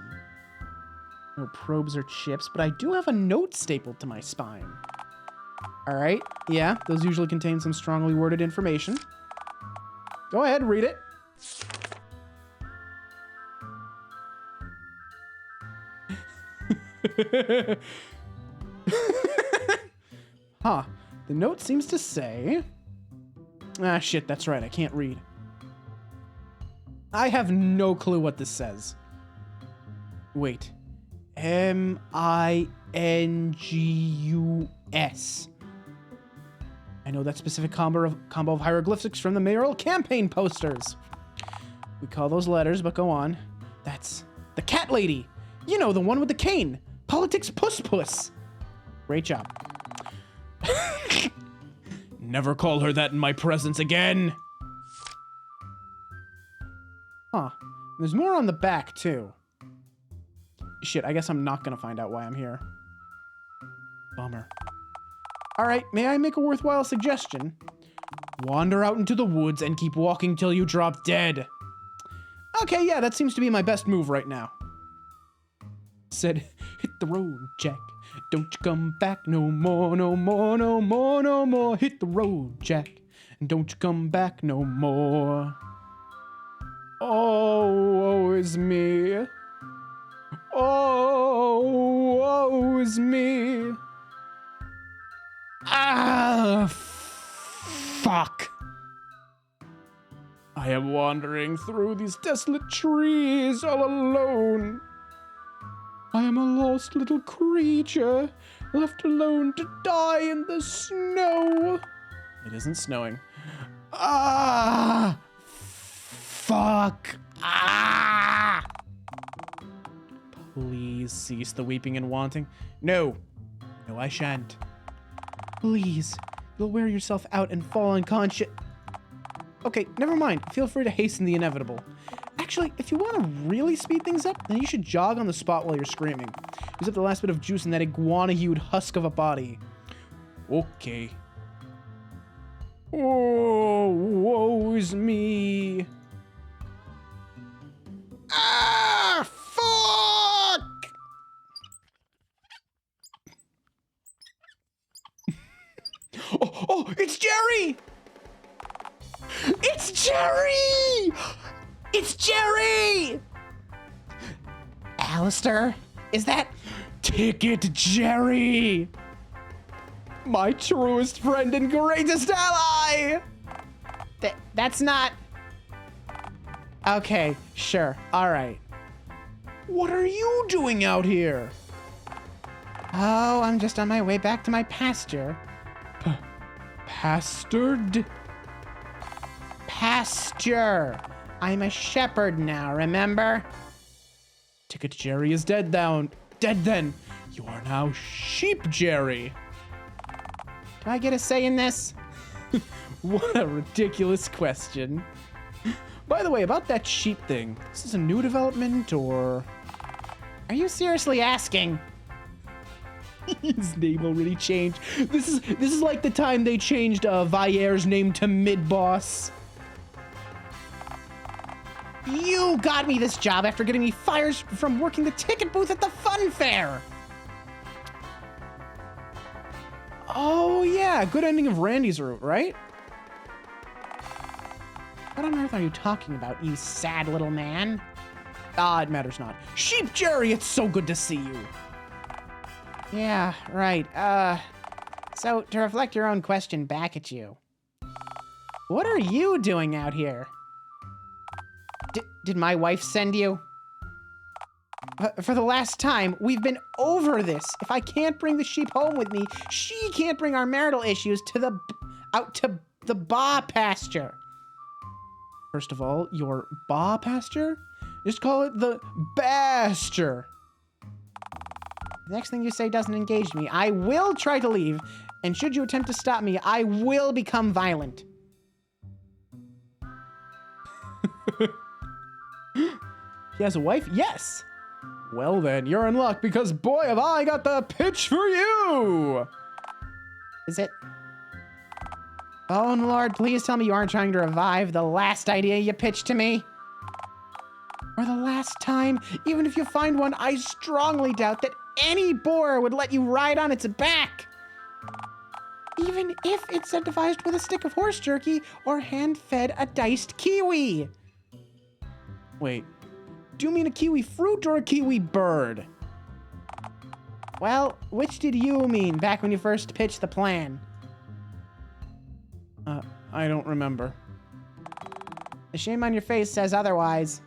probes or chips, but I do have a note stapled to my spine. All right, yeah, those usually contain some strongly worded information. Go ahead, read it. Huh. The note seems to say... Ah, shit, that's right, I can't read. I have no clue what this says. Wait. M-I-N-G-U-S. I know that specific combo of hieroglyphics from the mayoral campaign posters. We call those letters, but go on. That's the cat lady. You know, the one with the cane. Politics puss puss. Great job. Never call her that in my presence again. Huh. There's more on the back, too. Shit, I guess I'm not gonna find out why I'm here. Bummer. Alright, may I make a worthwhile suggestion? Wander out into the woods and keep walking till you drop dead. Okay, yeah, that seems to be my best move right now. Said, hit the road, Jack. Don't you come back no more, no more, no more, no more. Hit the road, Jack. And don't you come back no more. Oh, woe is me. Oh, woe is me. Ah, fuck. I am wandering through these desolate trees all alone. I am a lost little creature, left alone to die in the snow. It isn't snowing. Ah, fuck. Ah. Please cease the weeping and wanting. No. No, I shan't. Please, you'll wear yourself out and fall unconscious. Okay, never mind. Feel free to hasten the inevitable. Actually, if you want to really speed things up, then you should jog on the spot while you're screaming. Use up the last bit of juice in that iguana-hued husk of a body. Okay. Oh, woe is me. Ah, fuck! Oh, it's Jerry! It's Jerry! It's Jerry! Alistair, is that Ticket Jerry? My truest friend and greatest ally! That's not... Okay, sure, alright. What are you doing out here? Oh, I'm just on my way back to my pasture. Pastured? Pasture. I'm a shepherd now, remember? Ticket Jerry is dead then. You are now Sheep Jerry. Do I get a say in this? What a ridiculous question. By the way, about that sheep thing, is this a new development or... Are you seriously asking? His name already changed. This is like the time they changed Vaille's name to Mid-Boss. You got me this job after getting me fired from working the ticket booth at the fun fair. Oh yeah, good ending of Randy's route, right? What on earth are you talking about, you sad little man? Ah, it matters not. Sheep Jerry, it's so good to see you. Yeah, right. So to reflect your own question back at you. What are you doing out here? Did my wife send you? For the last time, we've been over this. If I can't bring the sheep home with me, she can't bring our marital issues out to the baa pasture. First of all, your baa pasture? Just call it the basture. The next thing you say doesn't engage me. I will try to leave, and should you attempt to stop me, I will become violent. He has a wife? Yes. Well then, you're in luck because boy have I got the pitch for you! Is it? Oh Lord, please tell me you aren't trying to revive the last idea you pitched to me. Or the last time, even if you find one, I strongly doubt that any boar would let you ride on its back. Even if incentivized with a stick of horse jerky or hand-fed a diced kiwi. Wait, do you mean a kiwi fruit or a kiwi bird? Well, which did you mean back when you first pitched the plan? I don't remember. The shame on your face says otherwise.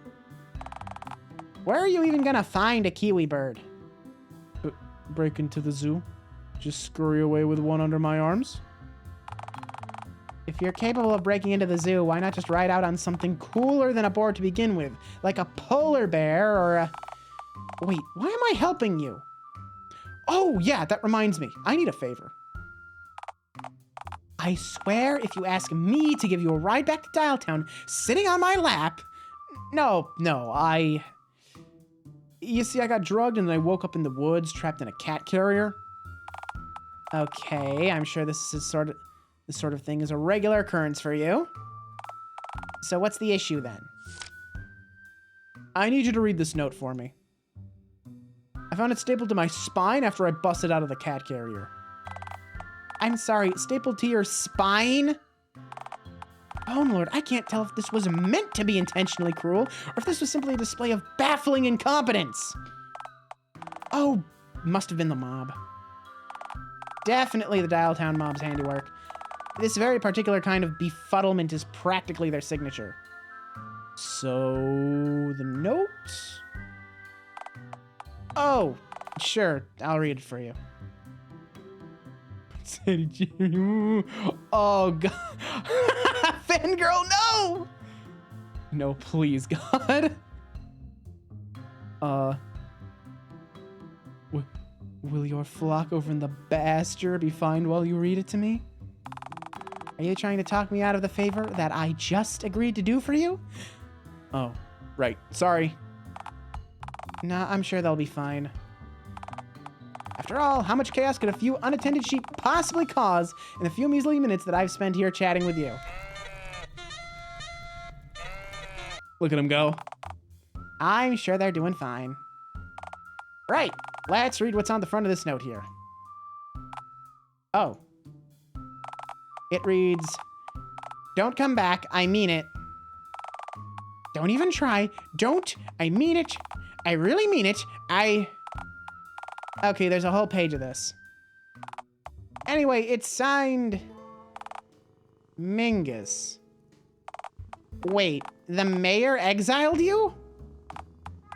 Where are you even gonna find a kiwi bird? Break into the zoo. Just scurry away with one under my arms. If you're capable of breaking into the zoo, why not just ride out on something cooler than a boar to begin with? Like a polar bear or a... Wait, why am I helping you? Oh, yeah, that reminds me. I need a favor. I swear if you ask me to give you a ride back to Dialtown sitting on my lap... No, You see, I got drugged and then I woke up in the woods trapped in a cat carrier. Okay, I'm sure this sort of thing is a regular occurrence for you. So what's the issue then? I need you to read this note for me. I found it stapled to my spine after I busted out of the cat carrier. I'm sorry, stapled to your spine? Oh, Lord, I can't tell if this was meant to be intentionally cruel or if this was simply a display of baffling incompetence. Oh, must have been the mob. Definitely the Dialtown mob's handiwork. This very particular kind of befuddlement is practically their signature. So, the note? Oh, sure, I'll read it for you. Oh, God. Fangirl, no! No, please, God. Will your flock over in the pasture be fine while you read it to me? Are you trying to talk me out of the favor that I just agreed to do for you? Oh, right. Sorry. Nah, I'm sure they'll be fine. After all, how much chaos could a few unattended sheep possibly cause in the few measly minutes that I've spent here chatting with you? Look at him go. I'm sure they're doing fine. Right, let's read what's on the front of this note here. Oh. It reads, "Don't come back, I mean it. Don't even try. Don't, I mean it. I really mean it. Okay, there's a whole page of this. Anyway, it's signed... Mingus. Wait, the mayor exiled you?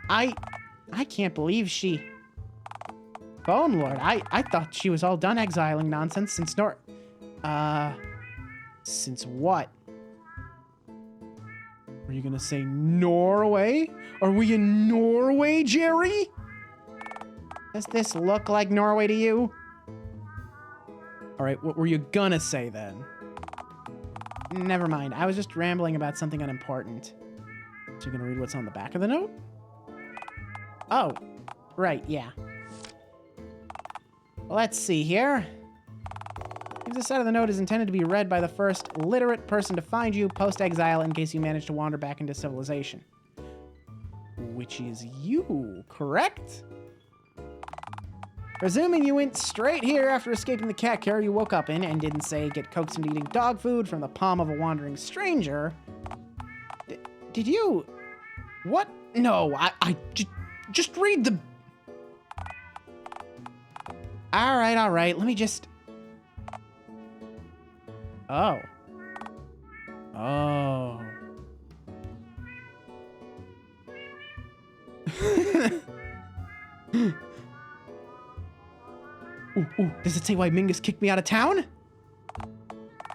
I can't believe she... Bone Lord, I thought she was all done exiling nonsense since since what? Are you gonna say Norway? Are we in Norway, Jerry? Does this look like Norway to you? All right, what were you gonna say then? Never mind, I was just rambling about something unimportant. So you're gonna read what's on the back of the note? Oh, right, yeah. Let's see here. If this side of the note is intended to be read by the first literate person to find you post-exile in case you manage to wander back into civilization. Which is you, correct? Presuming you went straight here after escaping the cat carrier you woke up in and didn't, say, get coaxed into eating dog food from the palm of a wandering stranger. Did you... What? No, just read the... All right, let me just... Oh. Oh. Ooh, does it say why Mingus kicked me out of town?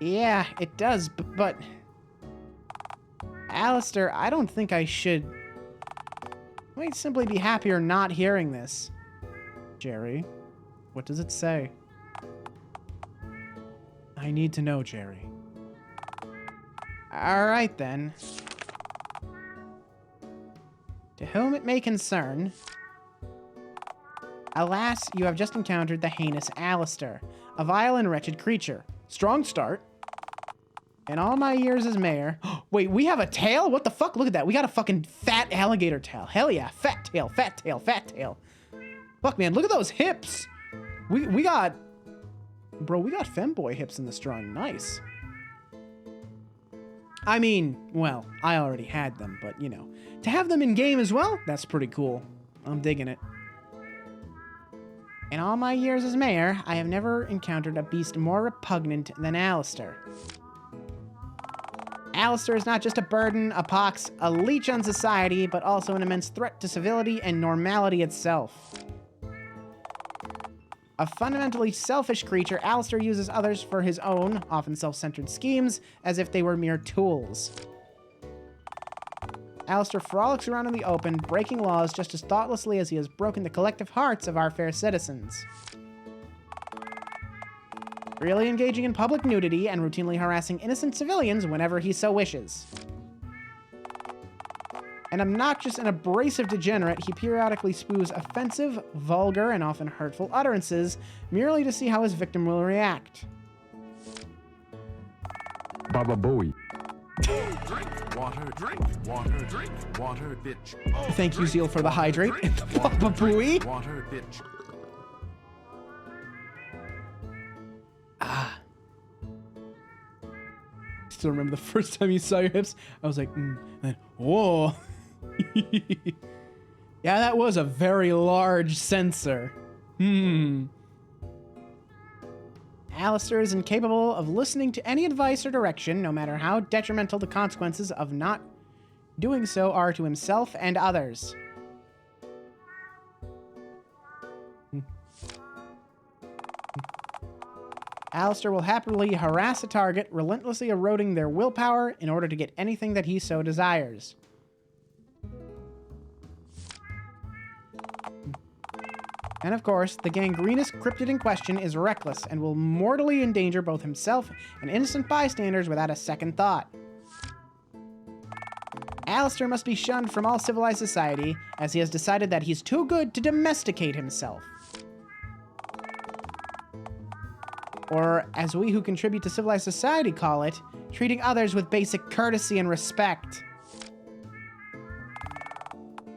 Yeah, it does, but... Alistair, I don't think I should... I might simply be happier not hearing this. Jerry, what does it say? I need to know, Jerry. All right, then. To whom it may concern, Alas, you have just encountered the heinous Alistair, a vile and wretched creature. Strong start. In all my years as mayor... Wait, we have a tail? What the fuck? Look at that. We got a fucking fat alligator tail. Hell yeah. Fat tail, fat tail, fat tail. Fuck, man. Look at those hips. We got... Bro, we got femboy hips in this drawing. Nice. I mean, well, I already had them, but, you know. To have them in game as well, that's pretty cool. I'm digging it. In all my years as mayor, I have never encountered a beast more repugnant than Alistair. Alistair is not just a burden, a pox, a leech on society, but also an immense threat to civility and normality itself. A fundamentally selfish creature, Alistair uses others for his own, often self-centered schemes, as if they were mere tools. Alistair frolics around in the open, breaking laws just as thoughtlessly as he has broken the collective hearts of our fair citizens. Really engaging in public nudity and routinely harassing innocent civilians whenever he so wishes. An obnoxious and abrasive degenerate, he periodically spews offensive, vulgar, and often hurtful utterances merely to see how his victim will react. Baba Booey. Drink water, bitch. Oh, Thank you, Zeal, for the hydrate and the Baba Booey. Water, bitch. Still remember the first time you saw your hips? I was like, then, whoa. Yeah, that was a very large sensor. Alistair is incapable of listening to any advice or direction, no matter how detrimental the consequences of not doing so are to himself and others. Alistair will happily harass a target, relentlessly eroding their willpower in order to get anything that he so desires. And of course, the gangrenous cryptid in question is reckless and will mortally endanger both himself and innocent bystanders without a second thought. Alistair must be shunned from all civilized society, as he has decided that he's too good to domesticate himself. Or, as we who contribute to civilized society call it, treating others with basic courtesy and respect.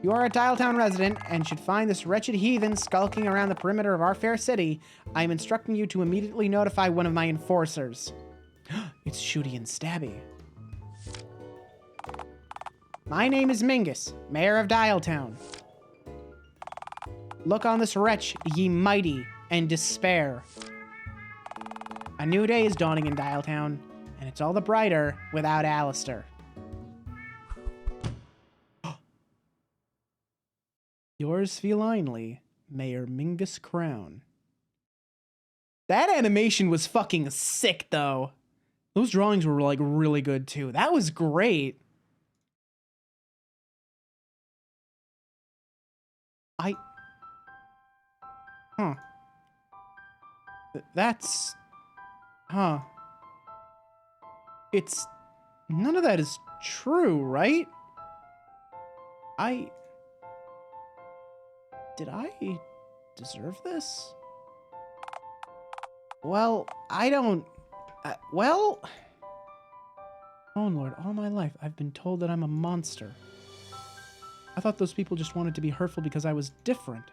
You are a Dialtown resident and should find this wretched heathen skulking around the perimeter of our fair city. I am instructing you to immediately notify one of my enforcers. It's Shooty and Stabby. My name is Mingus, Mayor of Dialtown. Look on this wretch, ye mighty, and despair. A new day is dawning in Dialtown, and it's all the brighter without Alistair. Yours felinely, Mayor Mingus Crown. That animation was fucking sick, though. Those drawings were, like, really good, too. That was great. That's... Huh. It's... None of that is true, right? Did I deserve this? Well, I don't... well... Oh, Lord, all my life I've been told that I'm a monster. I thought those people just wanted to be hurtful because I was different.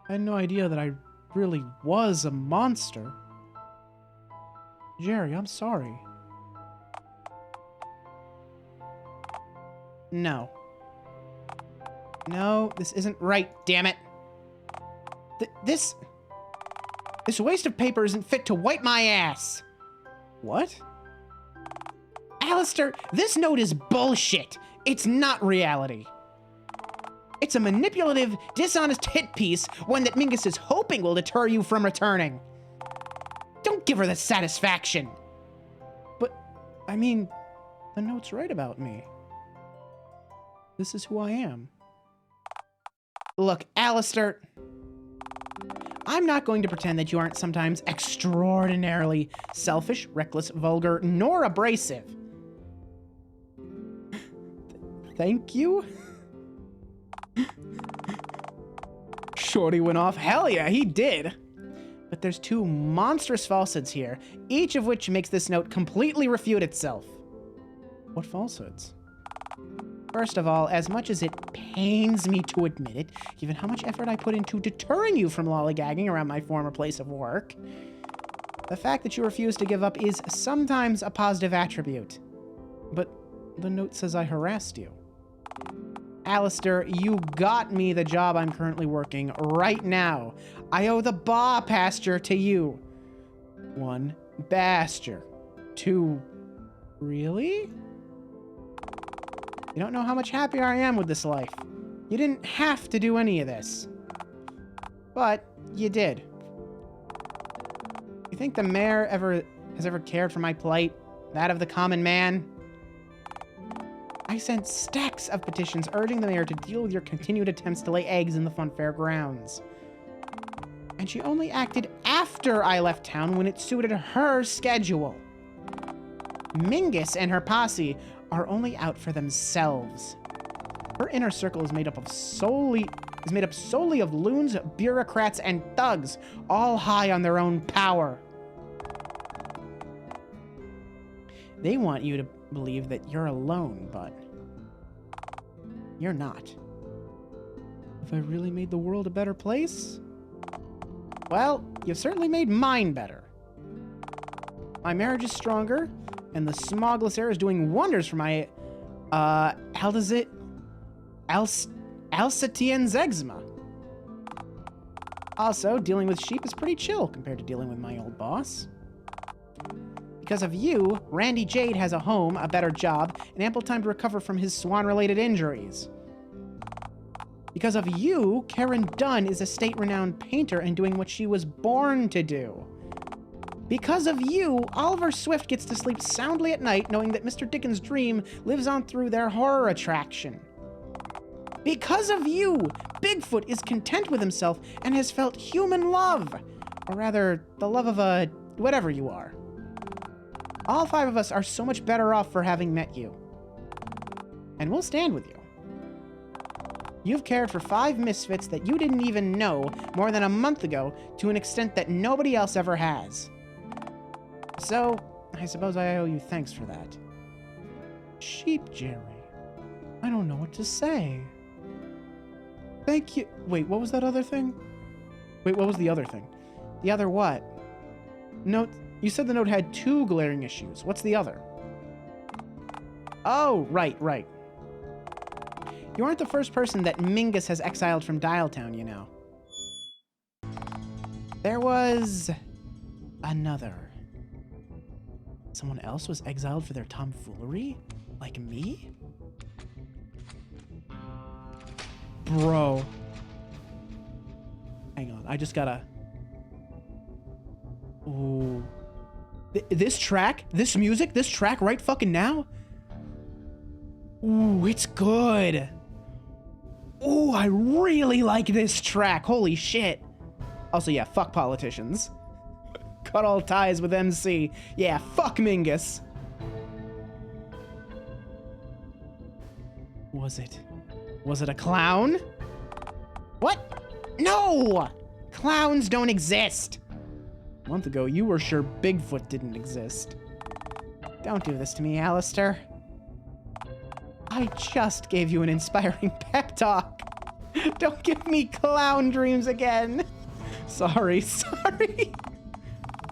I had no idea that I really was a monster. Jerry, I'm sorry. No. No, this isn't right, damn it. This waste of paper isn't fit to wipe my ass. What? Alistair, this note is bullshit. It's not reality. It's a manipulative, dishonest hit piece, one that Mingus is hoping will deter you from returning. Don't give her the satisfaction. But, I mean, the note's right about me. This is who I am. Look, Alistair, I'm not going to pretend that you aren't sometimes extraordinarily selfish, reckless, vulgar, nor abrasive. Thank you? Shorty went off. Hell yeah, he did. But there's two monstrous falsehoods here, each of which makes this note completely refute itself. What falsehoods? First of all, as much as it pains me to admit it, given how much effort I put into deterring you from lollygagging around my former place of work, the fact that you refuse to give up is sometimes a positive attribute. But the note says I harassed you. Alistair, you got me the job I'm currently working right now. I owe the Baw pasture to you. 1. Pasture. 2. Really? You don't know how much happier I am with this life. You didn't have to do any of this. But you did. You think the mayor has ever cared for my plight? That of the common man? I sent stacks of petitions urging the mayor to deal with your continued attempts to lay eggs in the funfair grounds. And she only acted after I left town when it suited her schedule. Mingus and her posse are only out for themselves. Her inner circle is made up solely of loons, bureaucrats, and thugs, all high on their own power. They want you to believe that you're alone, but you're not. Have I really made the world a better place? Well, you've certainly made mine better. My marriage is stronger, and the smogless air is doing wonders for my, Alsatian's eczema. Also, dealing with sheep is pretty chill compared to dealing with my old boss. Because of you, Randy Jade has a home, a better job, and ample time to recover from his swan-related injuries. Because of you, Karen Dunn is a state-renowned painter and doing what she was born to do. Because of you, Oliver Swift gets to sleep soundly at night knowing that Mr. Dickens' dream lives on through their horror attraction. Because of you, Bigfoot is content with himself and has felt human love. Or rather, the love of a whatever you are. All 5 of us are so much better off for having met you. And we'll stand with you. You've cared for 5 misfits that you didn't even know more than a month ago to an extent that nobody else ever has. So, I suppose I owe you thanks for that. Sheep Jerry. I don't know what to say. Thank you. Wait, what was that other thing? Wait, what was the other thing? The other what? Note, you said the note had 2 glaring issues. What's the other? Oh, right. You aren't the first person that Mingus has exiled from Dialtown, you know. There was another. Someone else was exiled for their tomfoolery? Like me? Bro. Hang on, I just gotta... Ooh. This track? This music? This track right fucking now? Ooh, it's good. Ooh, I really like this track. Holy shit. Also, yeah, fuck politicians. Cut all ties with MC. Yeah, fuck Mingus. Was it a clown? What? No! Clowns don't exist. A month ago, you were sure Bigfoot didn't exist. Don't do this to me, Alistair. I just gave you an inspiring pep talk. Don't give me clown dreams again. Sorry.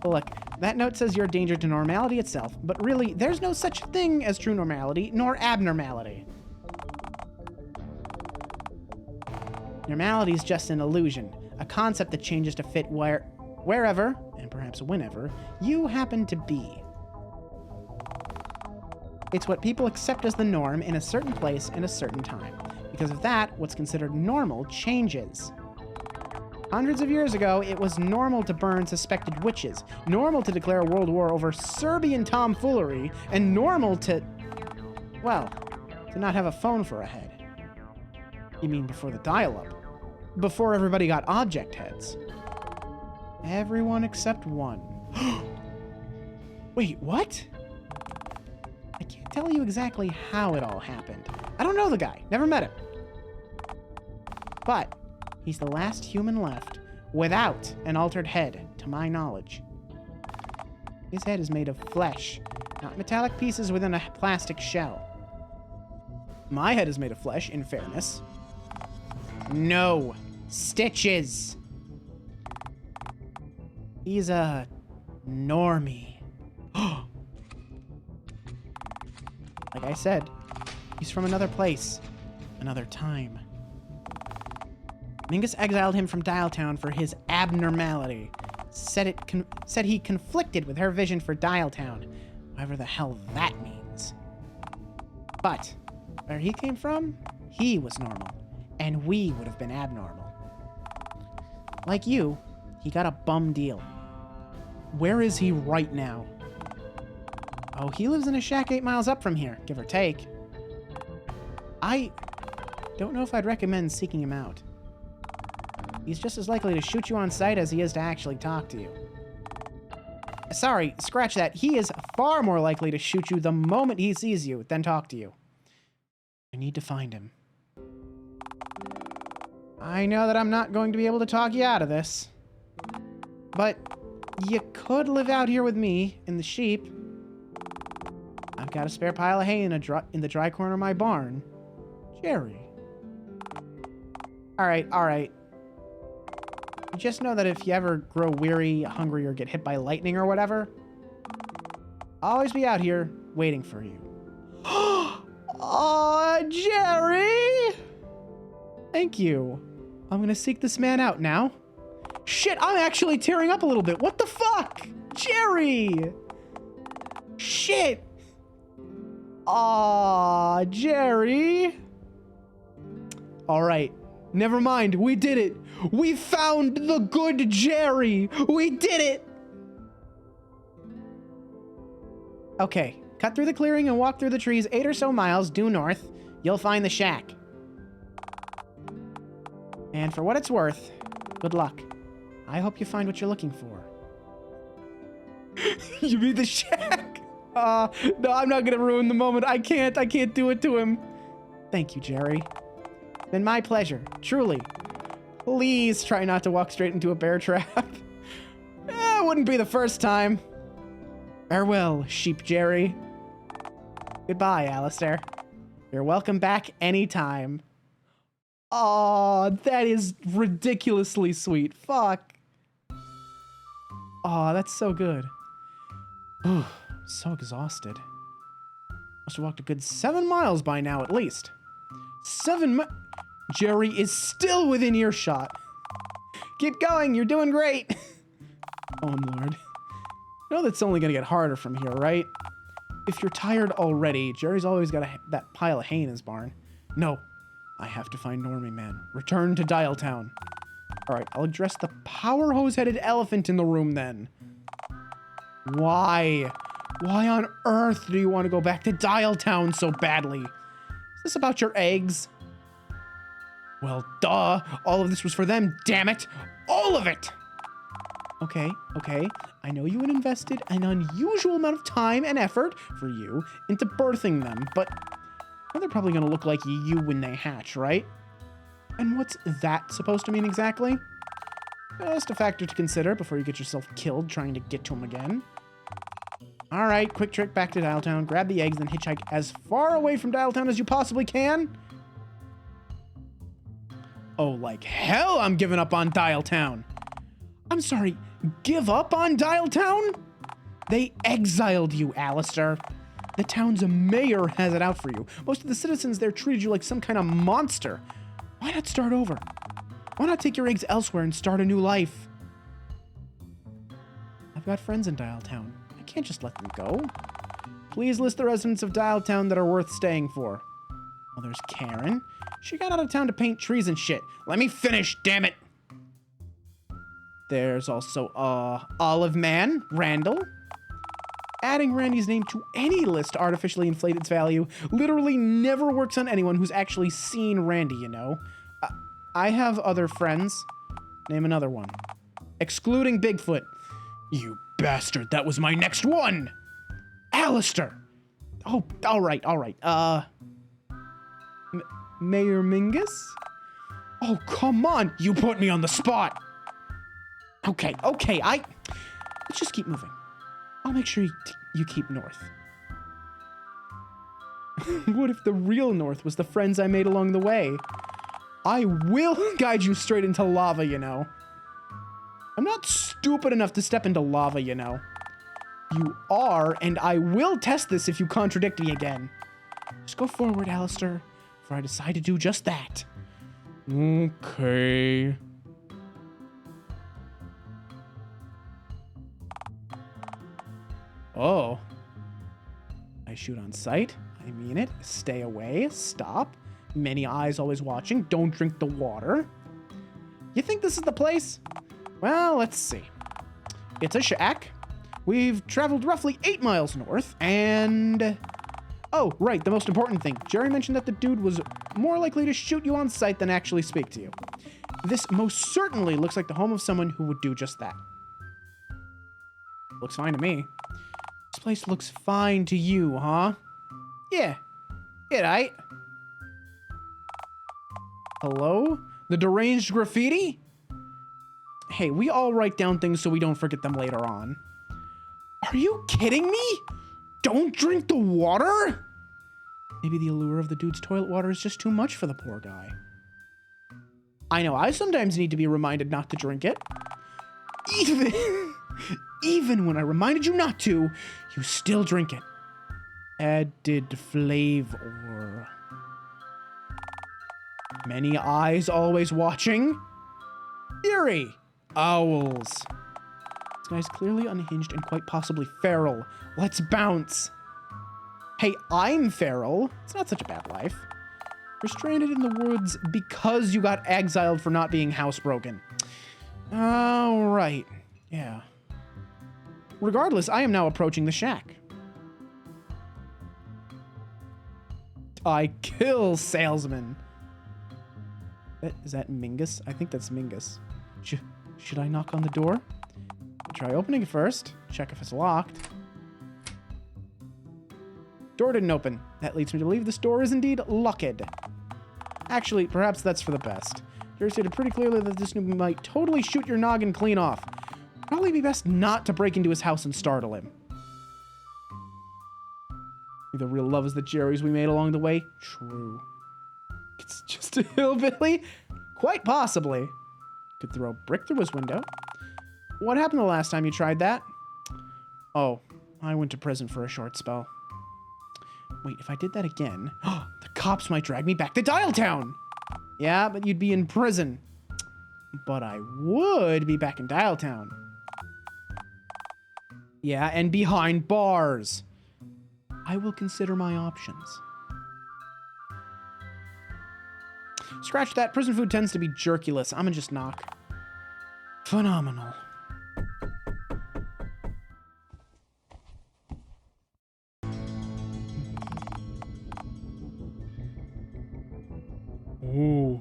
Look, that note says you're a danger to normality itself, but really, there's no such thing as true normality, nor abnormality. Normality is just an illusion, a concept that changes to fit wherever, and perhaps whenever, you happen to be. It's what people accept as the norm in a certain place in a certain time. Because of that, what's considered normal changes. Hundreds of years ago, it was normal to burn suspected witches, normal to declare a world war over Serbian tomfoolery, and normal to, well, to not have a phone for a head. You mean before the dial-up? Before everybody got object heads. Everyone except one. Wait, what? I can't tell you exactly how it all happened. I don't know the guy. Never met him. But He's the last human left without an altered head, to my knowledge. His head is made of flesh, not metallic pieces within a plastic shell. My head is made of flesh, in fairness. No. Stitches. He's a normie. Like I said, he's from another place, another time. Mingus exiled him from Dialtown for his abnormality. Said he conflicted with her vision for Dialtown, whatever the hell that means. But where he came from, he was normal, and we would have been abnormal. Like you, he got a bum deal. Where is he right now? Oh, he lives in a shack 8 miles up from here, give or take. I don't know if I'd recommend seeking him out. He's just as likely to shoot you on sight as he is to actually talk to you. Sorry, scratch that. He is far more likely to shoot you the moment he sees you than talk to you. I need to find him. I know that I'm not going to be able to talk you out of this. But you could live out here with me in the sheep. I've got a spare pile of hay in the dry corner of my barn. Jerry. All right. Just know that if you ever grow weary, hungry, or get hit by lightning or whatever, I'll always be out here waiting for you. Aw, Jerry! Thank you. I'm gonna seek this man out now. Shit, I'm actually tearing up a little bit. What the fuck? Jerry! Shit! Aw, Jerry! Alright, never mind. We did it. We found the good Jerry. We did it! Okay, cut through the clearing and walk through the trees 8 or so miles due north. You'll find the shack. And for what it's worth, good luck. I hope you find what you're looking for. You mean the shack? No, I'm not gonna ruin the moment. I can't do it to him. Thank you, Jerry. It's been my pleasure, truly. Please try not to walk straight into a bear trap. It wouldn't be the first time. Farewell, Sheep Jerry. Goodbye, Alistair. You're welcome back anytime. Aw, that is ridiculously sweet. Fuck. Aw, that's so good. Ooh, so exhausted. Must have walked a good 7 miles by now, at least. 7 mi- Jerry is still within earshot. Keep going, you're doing great. Oh, Lord. You know that's only gonna get harder from here, right? If you're tired already, Jerry's always got that pile of hay in his barn. No. I have to find Normie Man. Return to Dialtown. Alright, I'll address the power hose-headed elephant in the room then. Why? Why on earth do you want to go back to Dialtown so badly? Is this about your eggs? Well, duh. All of this was for them, damn it. All of it! Okay. I know you had invested an unusual amount of time and effort for you into birthing them, but they're probably going to look like you when they hatch, right? And what's that supposed to mean exactly? Just a factor to consider before you get yourself killed trying to get to them again. Alright, quick trip back to Dialtown, grab the eggs, then hitchhike as far away from Dialtown as you possibly can. Oh, like hell I'm giving up on Dialtown. I'm sorry, give up on Dialtown? They exiled you, Alistair. The town's mayor has it out for you. Most of the citizens there treated you like some kind of monster. Why not start over? Why not take your eggs elsewhere and start a new life? I've got friends in Dialtown. I can't just let them go. Please list the residents of Dialtown that are worth staying for. Well, there's Karen. She got out of town to paint trees and shit. Let me finish, damn it. There's also, Olive Man, Randall. Adding Randy's name to any list to artificially inflate its value literally never works on anyone who's actually seen Randy, you know. I have other friends. Name another one. Excluding Bigfoot. You bastard, that was my next one! Alistair! Oh, alright. Mayor Mingus? Oh, come on. You put me on the spot. Okay, let's just keep moving. I'll make sure you keep north. What if the real north was the friends I made along the way? I will guide you straight into lava, you know. I'm not stupid enough to step into lava, you know. You are, and I will test this if you contradict me again. Just go forward, Alistair, for I decide to do just that. Okay. Oh. I shoot on sight. I mean it. Stay away. Stop. Many eyes always watching. Don't drink the water. You think this is the place? Well, let's see. It's a shack. We've traveled roughly 8 miles north, and... Oh, right, the most important thing. Jerry mentioned that the dude was more likely to shoot you on sight than actually speak to you. This most certainly looks like the home of someone who would do just that. Looks fine to me. This place looks fine to you, huh? Yeah. Yeah, right. Hello? The deranged graffiti? Hey, we all write down things so we don't forget them later on. Are you kidding me? Don't drink the water? Maybe the allure of the dude's toilet water is just too much for the poor guy. I know, I sometimes need to be reminded not to drink it. Even when I reminded you not to, you still drink it. Added flavor. Many eyes always watching. Eerie. Owls. This guy's clearly unhinged and quite possibly feral. Let's bounce. Hey, I'm feral. It's not such a bad life. You're stranded in the woods because you got exiled for not being housebroken. All right. Yeah. Regardless, I am now approaching the shack. I kill salesman. Is that Mingus? I think that's Mingus. Should I knock on the door? Try opening it first. Check if it's locked. Door didn't open. That leads me to believe this door is indeed locked. Actually, perhaps that's for the best. Jerry stated pretty clearly that this noob might totally shoot your noggin clean off. Probably be best not to break into his house and startle him. The real love is the Jerry's we made along the way? True. It's just a hillbilly? Quite possibly. Could throw a brick through his window. What happened the last time you tried that? Oh, I went to prison for a short spell. Wait, if I did that again, the cops might drag me back to Dialtown. Yeah, but you'd be in prison. But I would be back in Dialtown. Yeah, and behind bars. I will consider my options. Scratch that. Prison food tends to be jerkulous. I'm gonna just knock. Phenomenal. Ooh.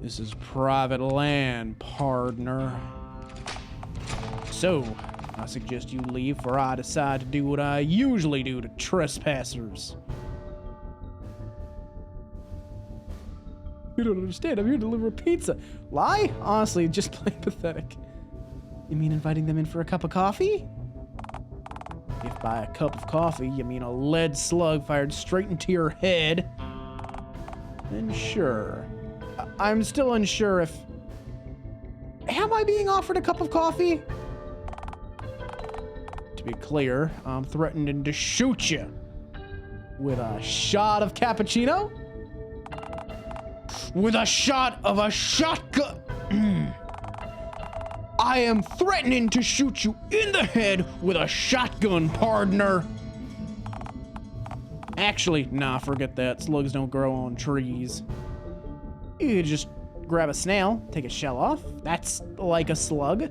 This is private land, partner. So, I suggest you leave before I decide to do what I usually do to trespassers. You don't understand. I'm here to deliver a pizza. Lie? Honestly, just plain pathetic. You mean inviting them in for a cup of coffee? If by a cup of coffee you mean a lead slug fired straight into your head, then sure. I'm still unsure if... Am I being offered a cup of coffee? To be clear, I'm threatening to shoot you. With a shot of cappuccino? With a shot of a shotgun. I am threatening to shoot you in the head with a shotgun, partner. Actually, nah, forget that. Slugs don't grow on trees. You just grab a snail, take a shell off. That's like a slug.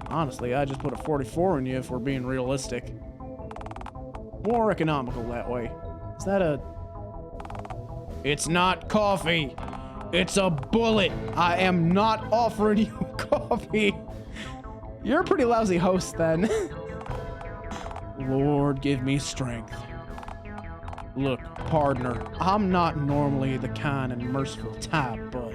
Honestly, I just put a 44 in you if we're being realistic. More economical that way. Is that a... It's not coffee. It's a bullet. I am not offering you coffee. You're a pretty lousy host then. Lord, give me strength. Look, partner, I'm not normally the kind and merciful type, but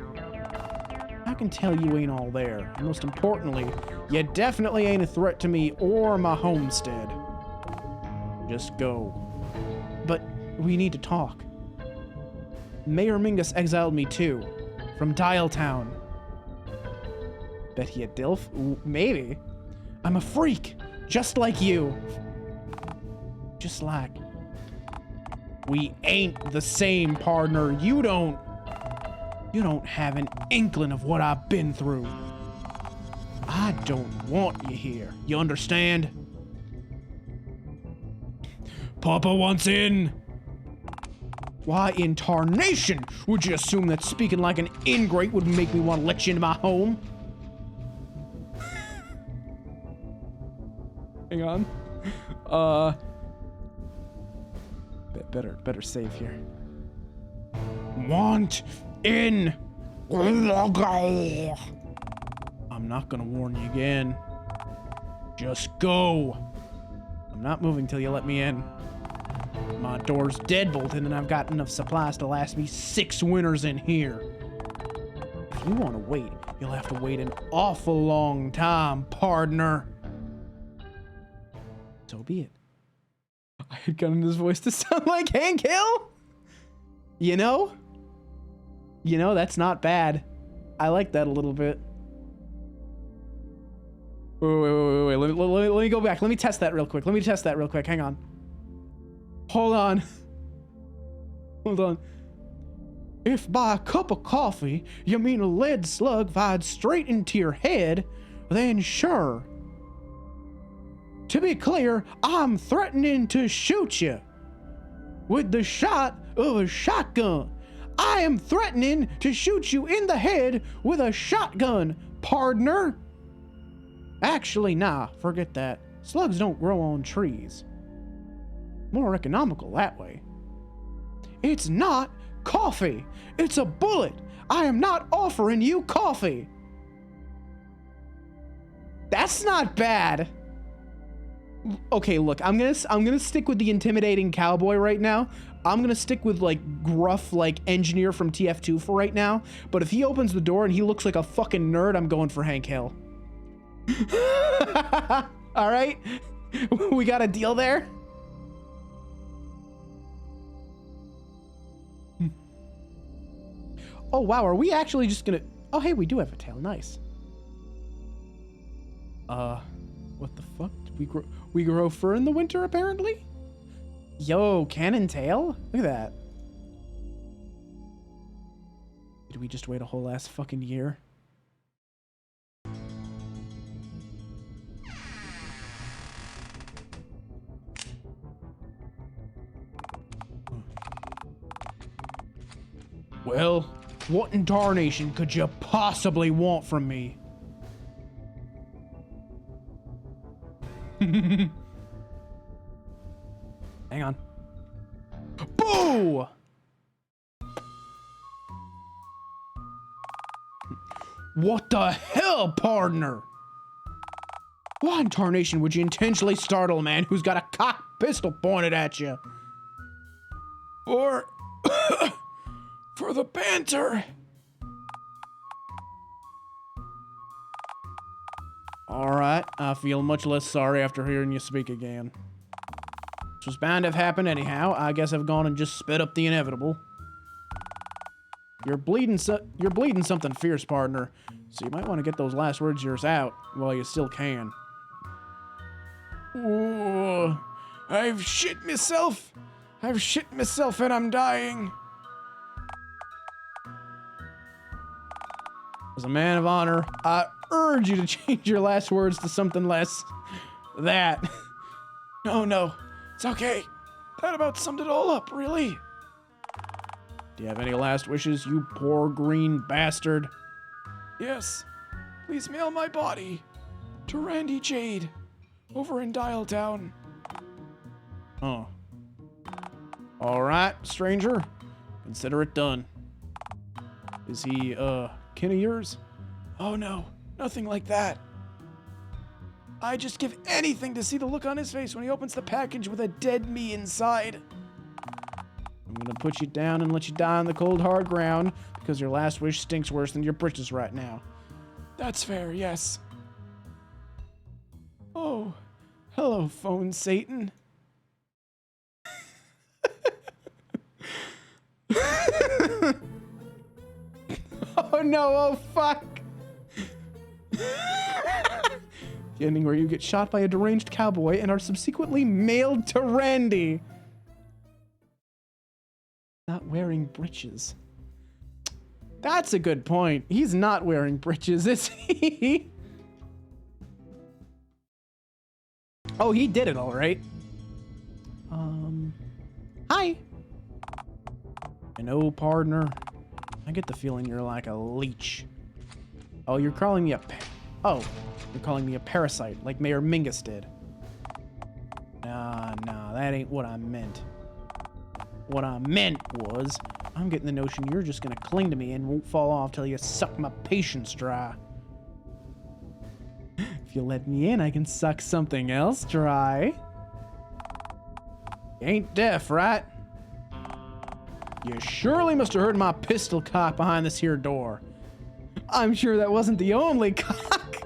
I can tell you ain't all there. And most importantly, you definitely ain't a threat to me or my homestead. Just go. But we need to talk. Mayor Mingus exiled me too, from Dialtown. Bet he a dilf? Ooh, maybe. I'm a freak, just like you. Just like. We ain't the same, partner. You don't have an inkling of what I've been through. I don't want you here. You understand? Papa wants in. Why in tarnation would you assume that speaking like an ingrate would make me want to let you into my home? Hang on. Better save here. Want in. I'm not gonna warn you again. Just go. I'm not moving till you let me in. My door's deadbolted and I've got enough supplies to last me 6 winters in here. If you want to wait, you'll have to wait an awful long time, partner. So be it. I had gotten his voice to sound like Hank Hill. You know, that's not bad. I like that a little bit. Wait. Let me go back. Let me test that real quick. Hang on. Hold on. If by a cup of coffee you mean a lead slug fired straight into your head, then sure. To be clear, I'm threatening to shoot you with the shot of a shotgun. I am threatening to shoot you in the head with a shotgun, partner. Actually, nah, forget that. Slugs don't grow on trees. More economical that way. It's not coffee. It's a bullet. I am not offering you coffee. That's not bad. Okay, look, I'm gonna stick with the intimidating cowboy right now. I'm gonna stick with like gruff like engineer from TF2 for right now. But if he opens the door and he looks like a fucking nerd, I'm going for Hank Hill. All right, we got a deal there. Oh wow, are we actually just gonna? Oh hey, we do have a tail. Nice. What the fuck? Did we grow fur in the winter apparently? Yo, cannon tail? Look at that. Did we just wait a whole ass fucking year? Well, what in tarnation could you possibly want from me? Hang on. Boo! What the hell, partner? Why in tarnation would you intentionally startle a man who's got a cocked pistol pointed at you? Or... for the banter. Alright, I feel much less sorry after hearing you speak again. This was bound to have happened anyhow. I guess I've gone and just sped up the inevitable. You're bleeding something fierce, partner. So you might want to get those last words of yours out while you still can. Ooh, I've shit myself and I'm dying. As a man of honor, I urge you to change your last words to something less that. No, it's okay. That about summed it all up, really. Do you have any last wishes, you poor green bastard? Yes. Please mail my body to Randy Jade over in Dialtown. Oh. Alright, stranger. Consider it done. Is he, kin of yours? Oh no, nothing like that. I just give anything to see the look on his face when he opens the package with a dead me inside. I'm gonna put you down and let you die on the cold, hard ground because your last wish stinks worse than your britches right now. That's fair, yes. Oh, hello, phone Satan. Oh no, oh fuck. The ending where you get shot by a deranged cowboy and are subsequently mailed to Randy. Not wearing breeches. That's a good point. He's not wearing breeches, is he? Oh, he did it all right. Hi. You know, partner, I get the feeling you're like a leech. Oh, you're calling me a you're calling me a parasite, like Mayor Mingus did. Nah, that ain't what I meant. What I meant was, I'm getting the notion you're just gonna cling to me and won't fall off till you suck my patience dry. If you let me in, I can suck something else dry. You ain't deaf, right? You surely must have heard my pistol cock behind this here door. I'm sure that wasn't the only cock.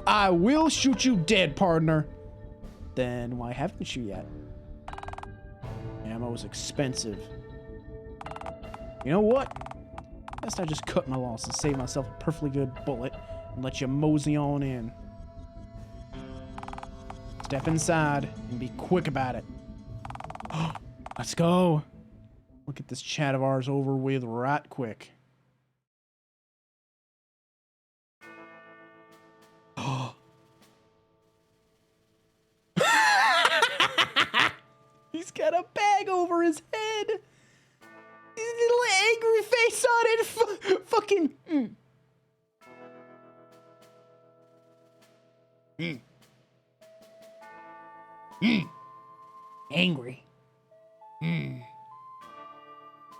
I will shoot you dead, partner. Then why haven't you yet? Ammo's expensive. You know what? Best I just cut my losses, save myself a perfectly good bullet, and let you mosey on in. Step inside and be quick about it. Let's go. We'll get this chat of ours over with right quick. He's got a bag over his head. His little angry face on it. Fucking. Angry.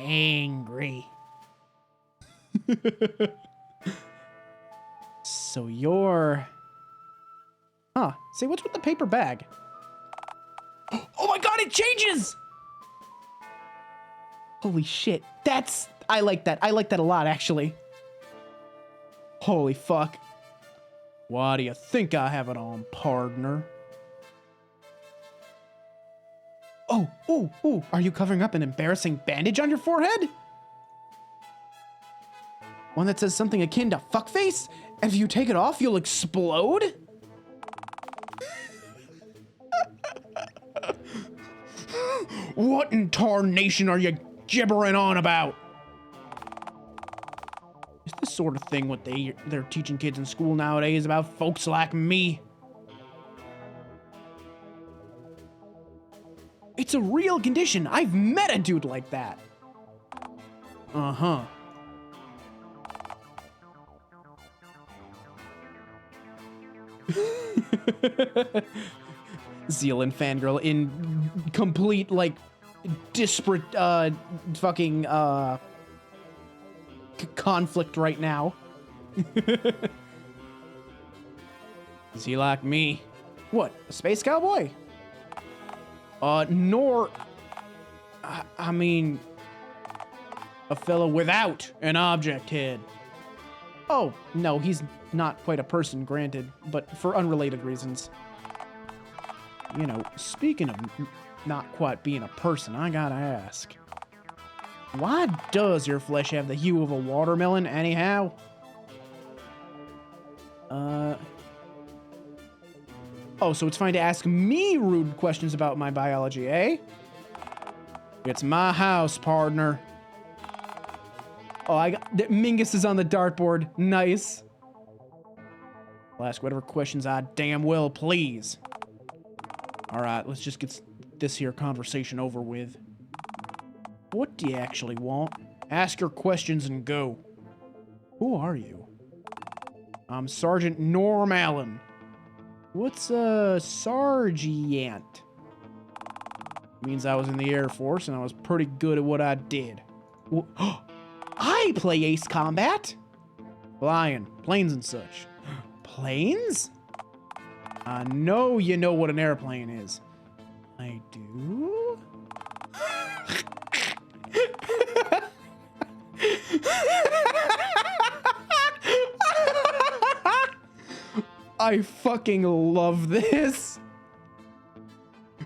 Angry. So you're... Huh. Say, what's with the paper bag? Oh my god, it changes! Holy shit. That's... I like that. I like that a lot, actually. Holy fuck. Why do you think I have it on, partner? Oh, are you covering up an embarrassing bandage on your forehead? One that says something akin to fuckface? And if you take it off, you'll explode? What in tarnation are you gibbering on about? Is this sort of thing what they're teaching kids in school nowadays about folks like me? It's a real condition. I've met a dude like that. Uh-huh. Zeal and Fangirl in complete, like, disparate, fucking, conflict right now. Is he like me? What, a space cowboy? I mean, a fellow without an object head. Oh, no, he's not quite a person, granted, but for unrelated reasons. You know, speaking of not quite being a person, I gotta ask. Why does your flesh have the hue of a watermelon, anyhow? Oh, so it's fine to ask me rude questions about my biology, eh? It's my house, partner. Oh, Mingus is on the dartboard. Nice. I'll ask whatever questions I damn well please. All right, let's just get this here conversation over with. What do you actually want? Ask your questions and go. Who are you? I'm Sergeant Norm Allen. What's a sergeant? Means I was in the Air Force and I was pretty good at what I did. I play Ace Combat. Flying, planes and such. Planes? I know you know what an airplane is. I do? I fucking love this.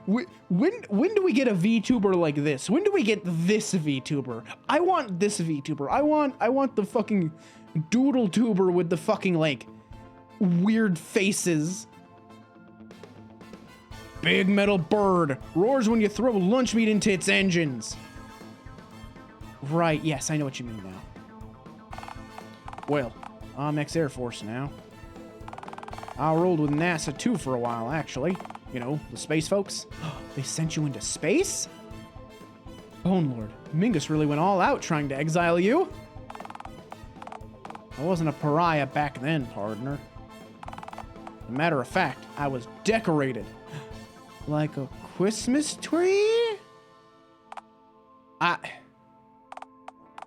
When do we get a VTuber like this? When do we get this VTuber? I want this VTuber. I want the fucking doodle tuber with the fucking like weird faces. Big metal bird roars when you throw lunch meat into its engines. Right, yes, I know what you mean now. Well, I'm ex-Air Force now. I rolled with NASA too for a while, actually. You know, the space folks. They sent you into space? Bone Lord, Mingus really went all out trying to exile you. I wasn't a pariah back then, partner. As a matter of fact, I was decorated. Like a Christmas tree?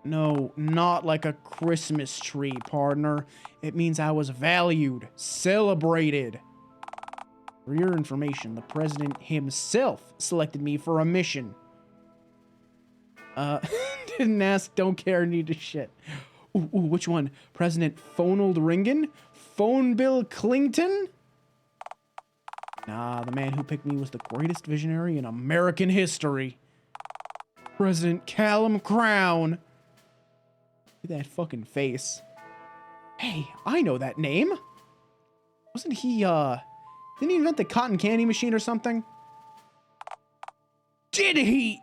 No, not like a Christmas tree, partner. It means I was valued, celebrated. For your information, the president himself selected me for a mission. Didn't ask, don't care, need to shit. Ooh, which one? President Phonald Ringen? Phone Bill Clinton? Nah, the man who picked me was the greatest visionary in American history. President Callum Crown. Look at that fucking face. Hey, I know that name. Wasn't he, didn't he invent the cotton candy machine or something? Did he?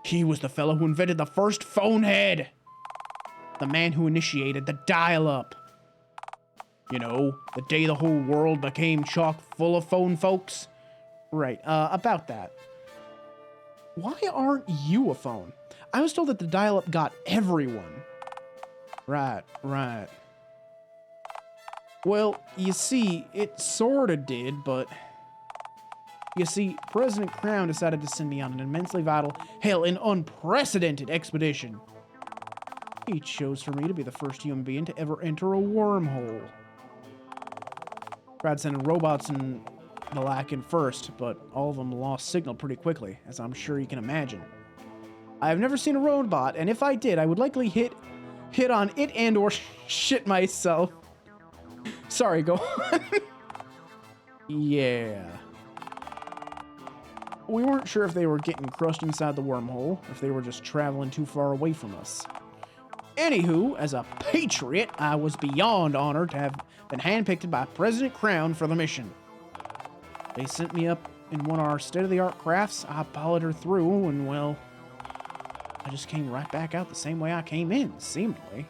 He was the fellow who invented the first phone head. The man who initiated the dial-up. You know, the day the whole world became chock full of phone folks. Right, about that. Why aren't you a phone? I was told that the dial-up got everyone. Right. Well, you see, it sorta did, but... You see, President Crown decided to send me on an immensely vital, hell, an unprecedented expedition. He chose for me to be the first human being to ever enter a wormhole. Tried sending robots and the like in first, but all of them lost signal pretty quickly, as I'm sure you can imagine. I have never seen a robot, and if I did, I would likely hit on it and or shit myself. Sorry, go on. Yeah. We weren't sure if they were getting crushed inside the wormhole, if they were just traveling too far away from us. Anywho, as a patriot, I was beyond honored to have been handpicked by President Crown for the mission. They sent me up in one of our state-of-the-art crafts. I piloted her through, and well, I just came right back out the same way I came in, seemingly.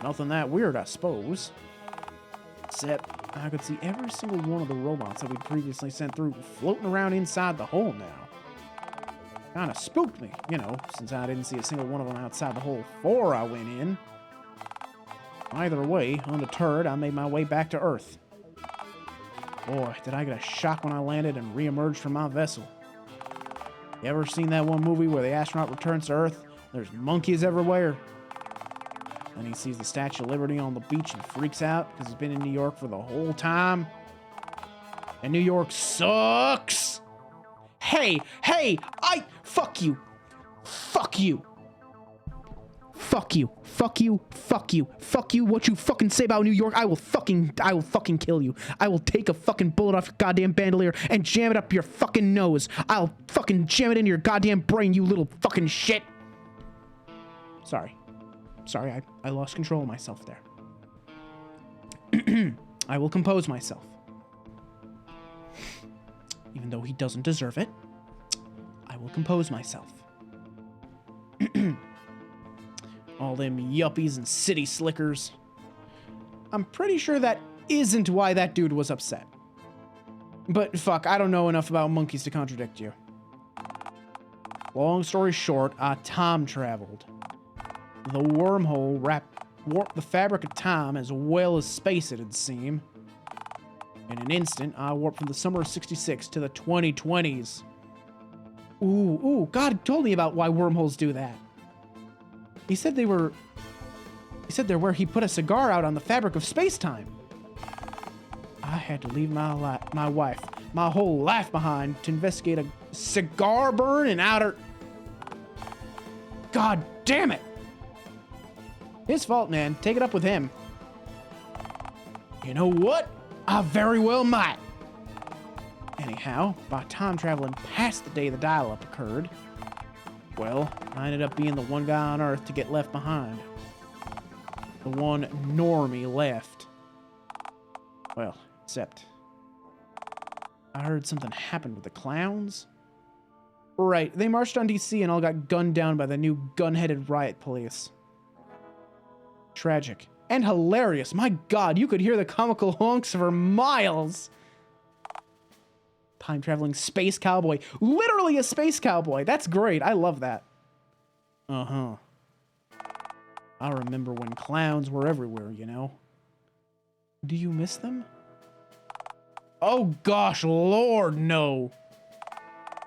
Nothing that weird, I suppose. Except I could see every single one of the robots that we'd previously sent through floating around inside the hole now. Kinda spooked me, you know, since I didn't see a single one of them outside the hole before I went in. Either way, undeterred, I made my way back to Earth. Boy, did I get a shock when I landed and re-emerged from my vessel. You ever seen that one movie where the astronaut returns to Earth? There's monkeys everywhere. Then he sees the Statue of Liberty on the beach and freaks out because he's been in New York for the whole time. And New York sucks! Hey! Fuck you! Fuck you! Fuck you! Fuck you! Fuck you! Fuck you! What you fucking say about New York, I will fucking kill you. I will take a fucking bullet off your goddamn bandolier and jam it up your fucking nose. I'll fucking jam it into your goddamn brain, you little fucking shit. Sorry, I lost control of myself there. I will compose myself. Even though he doesn't deserve it, I will compose myself. All them yuppies and city slickers. I'm pretty sure that isn't why that dude was upset. But fuck, I don't know enough about monkeys to contradict you. Long story short, I time traveled. The wormhole warped the fabric of time as well as space, it'd seem. In an instant, I warped from the summer of '66 to the 2020s. Ooh, God told me about why wormholes do that. He said they're where he put a cigar out on the fabric of space-time. I had to leave my wife, my whole life behind to investigate a cigar burn in outer... God damn it! His fault, man. Take it up with him. You know what? I very well might. Anyhow, by time traveling past the day the dial-up occurred, well, I ended up being the one guy on Earth to get left behind. The one normie left. Well, except I heard something happened with the clowns. Right, they marched on DC and all got gunned down by the new gun-headed riot police. Tragic. And hilarious. My God, you could hear the comical honks for miles. Time-traveling space cowboy. Literally a space cowboy. That's great. I love that. Uh-huh. I remember when clowns were everywhere, you know. Do you miss them? Oh gosh, Lord, no.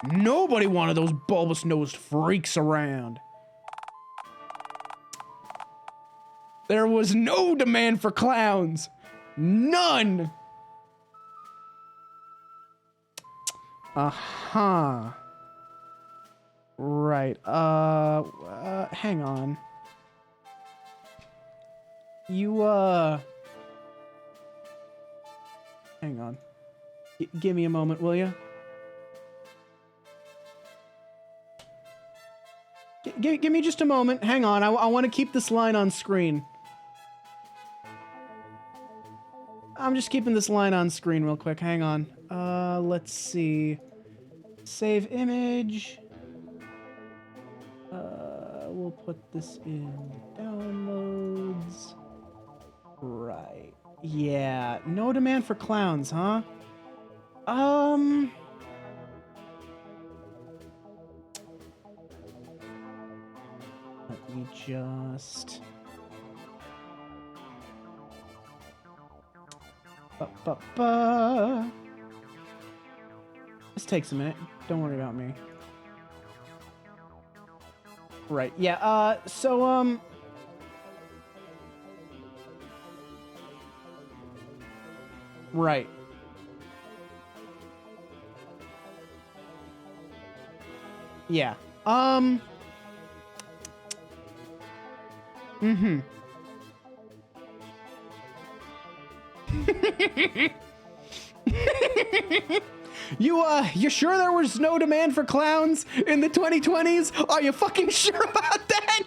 Nobody wanted those bulbous-nosed freaks around. There was no demand for clowns. None. Uh-huh. Right. Hang on. You, hang on. Give me a moment, will you? Give me just a moment. Hang on. I want to keep this line on screen. I'm just keeping this line on screen real quick. Hang on. Let's see. Save image. We'll put this in downloads. Right. Yeah. No demand for clowns, huh? Let me just... This takes a minute. Don't worry about me. Right. Yeah. Right. Yeah. Mm-hmm. You sure there was no demand for clowns in the 2020s? Are you fucking sure about that?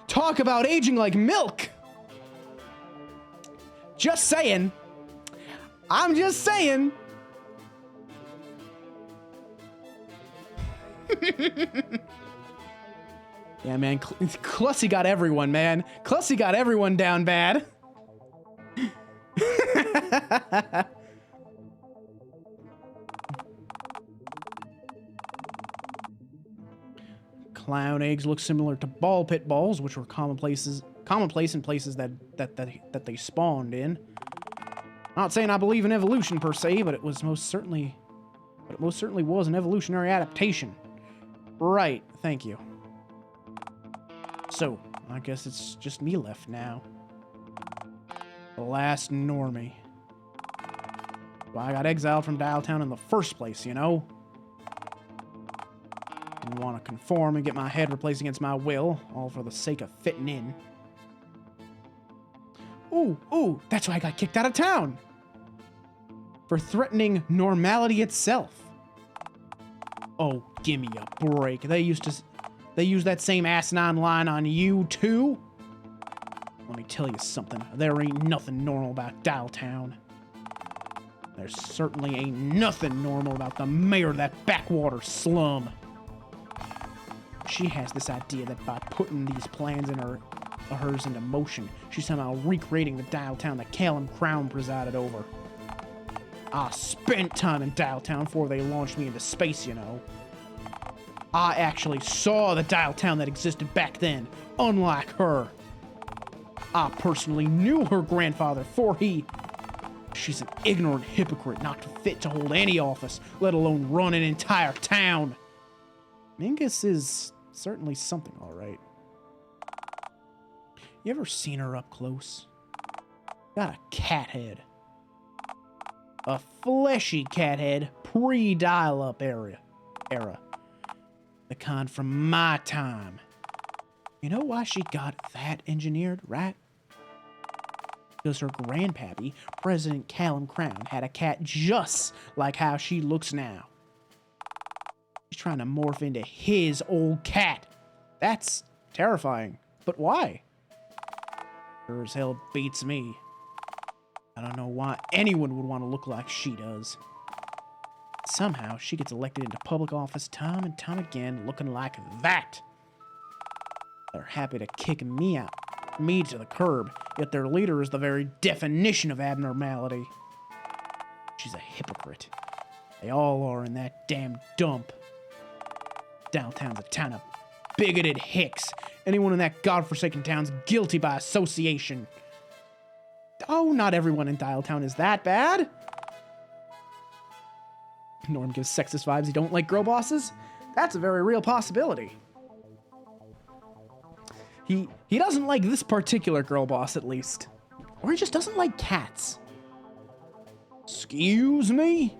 Talk about aging like milk. Just saying. I'm just saying. Yeah, man. Clussy got everyone, man. Clussy got everyone down bad. Clown eggs look similar to ball pit balls, which were commonplace in places that they spawned in. Not saying I believe in evolution per se, but it most certainly was an evolutionary adaptation. Right, thank you. So, I guess it's just me left now. The last normie. Well, I got exiled from Dialtown in the first place, you know? Didn't want to conform and get my head replaced against my will, all for the sake of fitting in. Ooh, that's why I got kicked out of town! For threatening normality itself. Oh, gimme a break. They used that same asinine line on you, too? Let me tell you something. There ain't nothing normal about Dialtown. There certainly ain't nothing normal about the mayor of that backwater slum. She has this idea that by putting these plans of hers into motion, she's somehow recreating the Dialtown that Callum Crown presided over. I spent time in Dialtown before they launched me into space, you know. I actually saw the Dialtown that existed back then, unlike her. I personally knew her grandfather before She's an ignorant hypocrite not fit to hold any office, let alone run an entire town. Mingus is certainly something, all right. You ever seen her up close? Got a cat head. A fleshy cat head pre-dial-up era. The kind from my time. You know why she got that engineered, right? Because her grandpappy, President Callum Crown, had a cat just like how she looks now. She's trying to morph into his old cat. That's terrifying. But why? Sure as hell beats me. I don't know why anyone would want to look like she does. Somehow, she gets elected into public office time and time again looking like that. They're happy to kick me to the curb, yet their leader is the very definition of abnormality. She's a hypocrite. They all are in that damn dump. Dialtown's a town of bigoted hicks. Anyone in that godforsaken town's guilty by association. Oh, not everyone in Dialtown is that bad. Norm gives sexist vibes. You don't like girl bosses? That's a very real possibility. He doesn't like this particular girl boss, at least. Or he just doesn't like cats. Excuse me?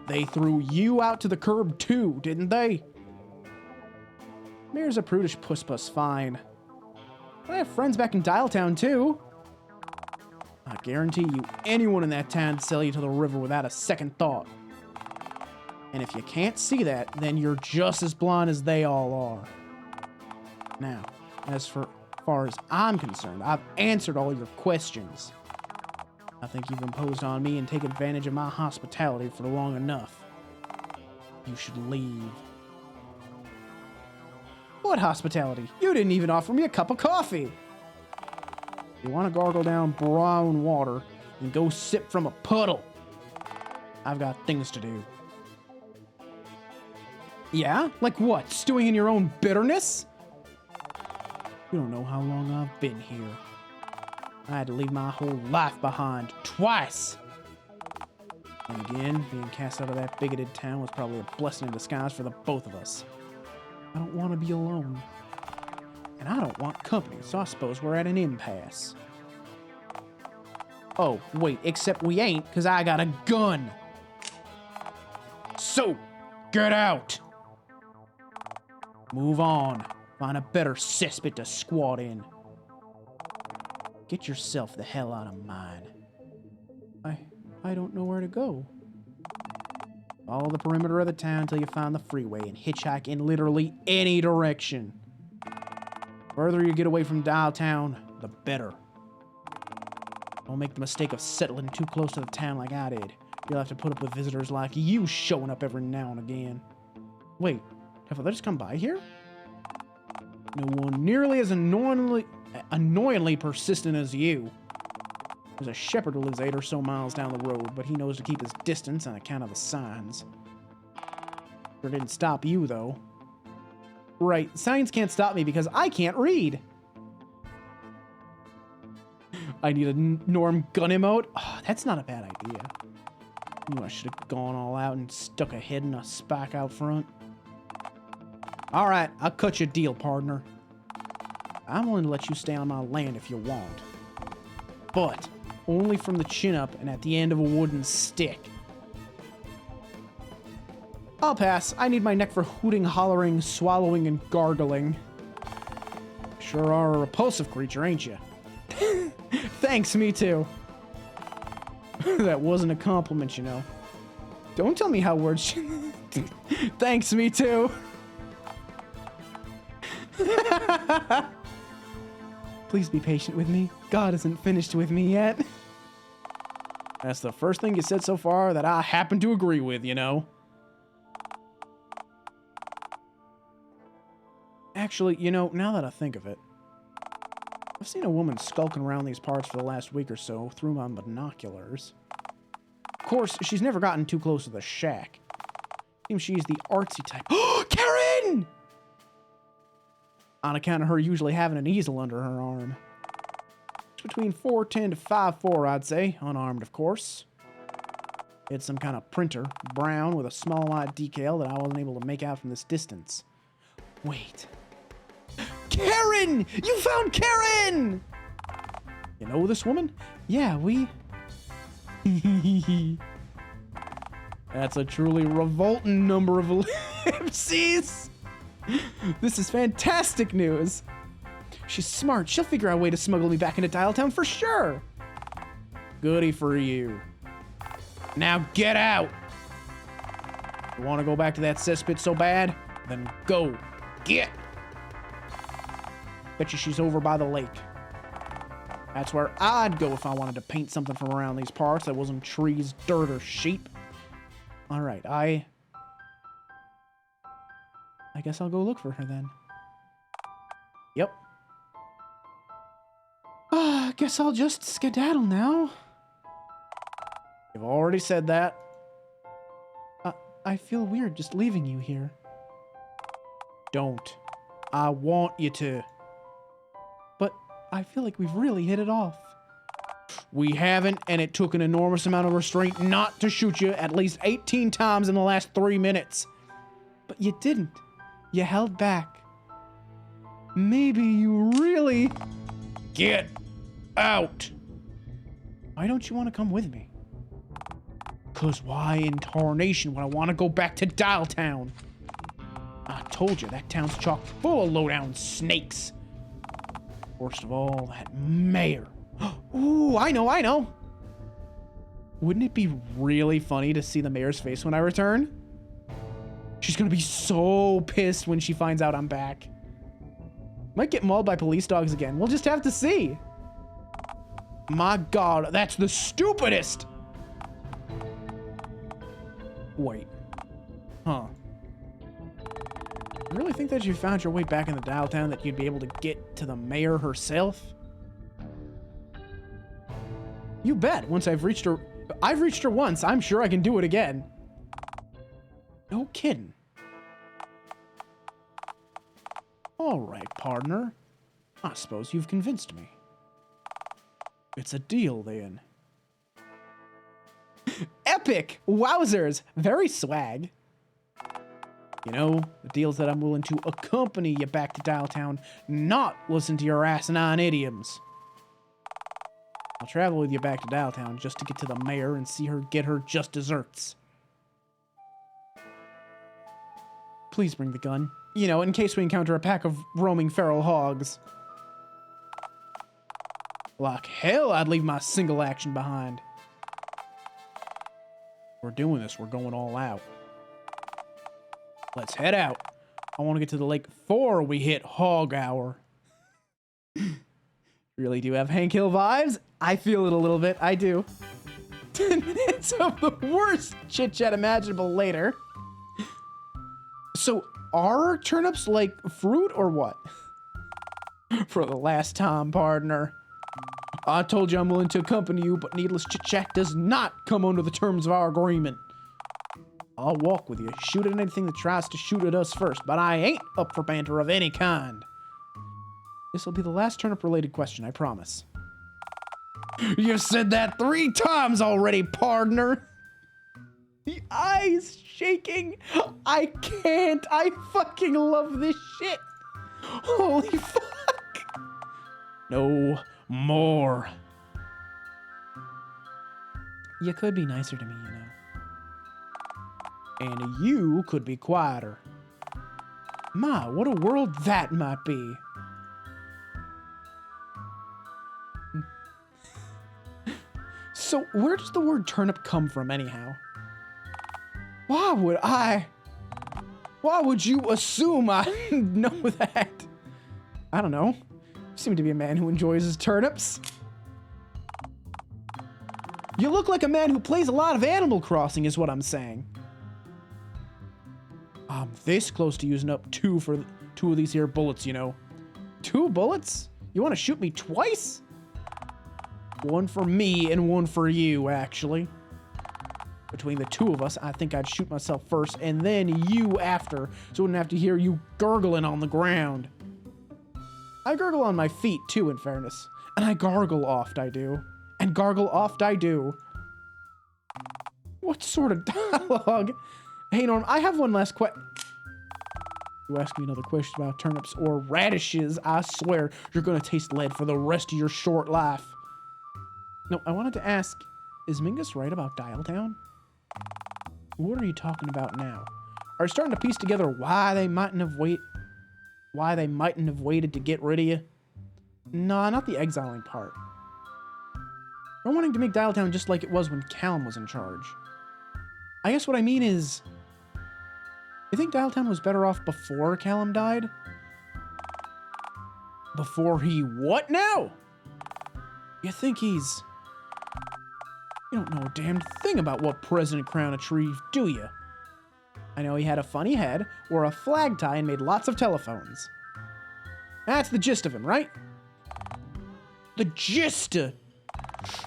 They threw you out to the curb too, didn't they? Mayor's a prudish puss, fine. But I have friends back in Dialtown too. I guarantee you, anyone in that town would sell you to the river without a second thought. And if you can't see that, then you're just as blind as they all are. Now, as far as I'm concerned, I've answered all your questions. I think you've imposed on me and taken advantage of my hospitality for long enough. You should leave. What hospitality? You didn't even offer me a cup of coffee. You want to gargle down brown water and go sip from a puddle. I've got things to do. Yeah? Like what? Stewing in your own bitterness? You don't know how long I've been here. I had to leave my whole life behind twice. And again, being cast out of that bigoted town was probably a blessing in disguise for the both of us. I don't want to be alone. And I don't want company, so I suppose we're at an impasse. Oh, wait, except we ain't, because I got a gun. So, get out. Move on. Find a better cesspit to squat in. Get yourself the hell out of mine. I don't know where to go. Follow the perimeter of the town until you find the freeway and hitchhike in literally any direction. The further you get away from Dialtown, the better. Don't make the mistake of settling too close to the town like I did. You'll have to put up with visitors like you showing up every now and again. Wait, have others come by here? No one nearly as annoyingly persistent as you. There's a shepherd who lives 8 or so miles down the road, but he knows to keep his distance on account of the signs. Sure didn't stop you, though. Right, signs can't stop me because I can't read. I need a Norm gun emote. Oh, that's not a bad idea. I should have gone all out and stuck a head in a spike out front. Alright, I'll cut you a deal, partner. I'm willing to let you stay on my land if you want. But only from the chin up and at the end of a wooden stick. I'll pass. I need my neck for hooting, hollering, swallowing, and gargling. Sure are a repulsive creature, ain't you? Thanks, me too. That wasn't a compliment, you know. Don't tell me how words... Thanks, me too. Please be patient with me. God isn't finished with me yet. That's the first thing you said so far that I happen to agree with, you know. Actually, you know, now that I think of it, I've seen a woman skulking around these parts for the last week or so through my binoculars. Of course, she's never gotten too close to the shack. Seems she's the artsy type. Oh, Karen! On account of her usually having an easel under her arm. It's between 4'10" to 5'4", I'd say. Unarmed, of course. It's some kind of printer, brown, with a small white decal that I wasn't able to make out from this distance. Wait. Karen! You found Karen! You know this woman? Yeah, we... That's a truly revolting number of ellipses. This is fantastic news. She's smart. She'll figure out a way to smuggle me back into Dialtown for sure. Goody for you. Now get out. You want to go back to that cesspit so bad? Then go. Get. Bet you she's over by the lake. That's where I'd go if I wanted to paint something from around these parts that wasn't trees, dirt, or sheep. All right, I guess I'll go look for her then. Yep. Guess I'll just skedaddle now. You've already said that. I feel weird just leaving you here. Don't. I want you to. But I feel like we've really hit it off. We haven't, and it took an enormous amount of restraint not to shoot you at least 18 times in the last 3 minutes. But you didn't. You held back. Maybe you really... Get out! Why don't you want to come with me? 'Cause why in tarnation would I want to go back to Dialtown? I told you, that town's chock full of low-down snakes. Worst of all, that mayor. Ooh, I know. Wouldn't it be really funny to see the mayor's face when I return? She's gonna be so pissed when she finds out I'm back. Might get mauled by police dogs again. We'll just have to see. My God, that's the stupidest. Wait. Huh. You really think that you found your way back in the Dialtown that you'd be able to get to the mayor herself? You bet. Once I've reached her once. I'm sure I can do it again. No kidding. All right, partner. I suppose you've convinced me. It's a deal, then. Epic! Wowzers! Very swag. You know, the deal's that I'm willing to accompany you back to Dialtown, not listen to your asinine idioms. I'll travel with you back to Dialtown just to get to the mayor and see her get her just desserts. Please bring the gun. You know, in case we encounter a pack of roaming feral hogs. Like hell, I'd leave my single action behind. We're doing this. We're going all out. Let's head out. I want to get to the lake before we hit hog hour. Really do have Hank Hill vibes. I feel it a little bit. I do. 10 minutes of the worst chit-chat imaginable later. So, are turnips like fruit or what? For the last time, partner. I told you I'm willing to accompany you, but needless chit-chat does not come under the terms of our agreement. I'll walk with you, shoot at anything that tries to shoot at us first, but I ain't up for banter of any kind. This will be the last turnip-related question, I promise. You've said that 3 times already, partner. The eyes shaking. I can't. I fucking love this shit. Holy fuck. No more. You could be nicer to me, you know. And you could be quieter. My, what a world that might be. So, where does the word turnip come from, anyhow? Why would you assume I know that? I don't know. You seem to be a man who enjoys his turnips. You look like a man who plays a lot of Animal Crossing, is what I'm saying. I'm this close to using up 2 of these here bullets, you know. 2 bullets? You want to shoot me twice? 1 for me and 1 for you, actually. Between the 2 of us, I think I'd shoot myself first and then you after, so I wouldn't have to hear you gurgling on the ground. I gurgle on my feet, too, in fairness. And I gargle oft, I do. And gargle oft, I do. What sort of dialogue? Hey, Norm, I have one last question. You ask me another question about turnips or radishes, I swear you're gonna taste lead for the rest of your short life. No, I wanted to ask, is Mingus right about Dialtown? What are you talking about now? Are you starting to piece together why they mightn't have why they mightn't have waited to get rid of you? Nah, not the exiling part. They're wanting to make Dialtown just like it was when Callum was in charge. I guess what I mean is, you think Dialtown was better off before Callum died? Before he what now? You think he's... You don't know a damn thing about what President Crown achieved, do you? I know he had a funny head, wore a flag tie, and made lots of telephones. That's the gist of him, right? The gist!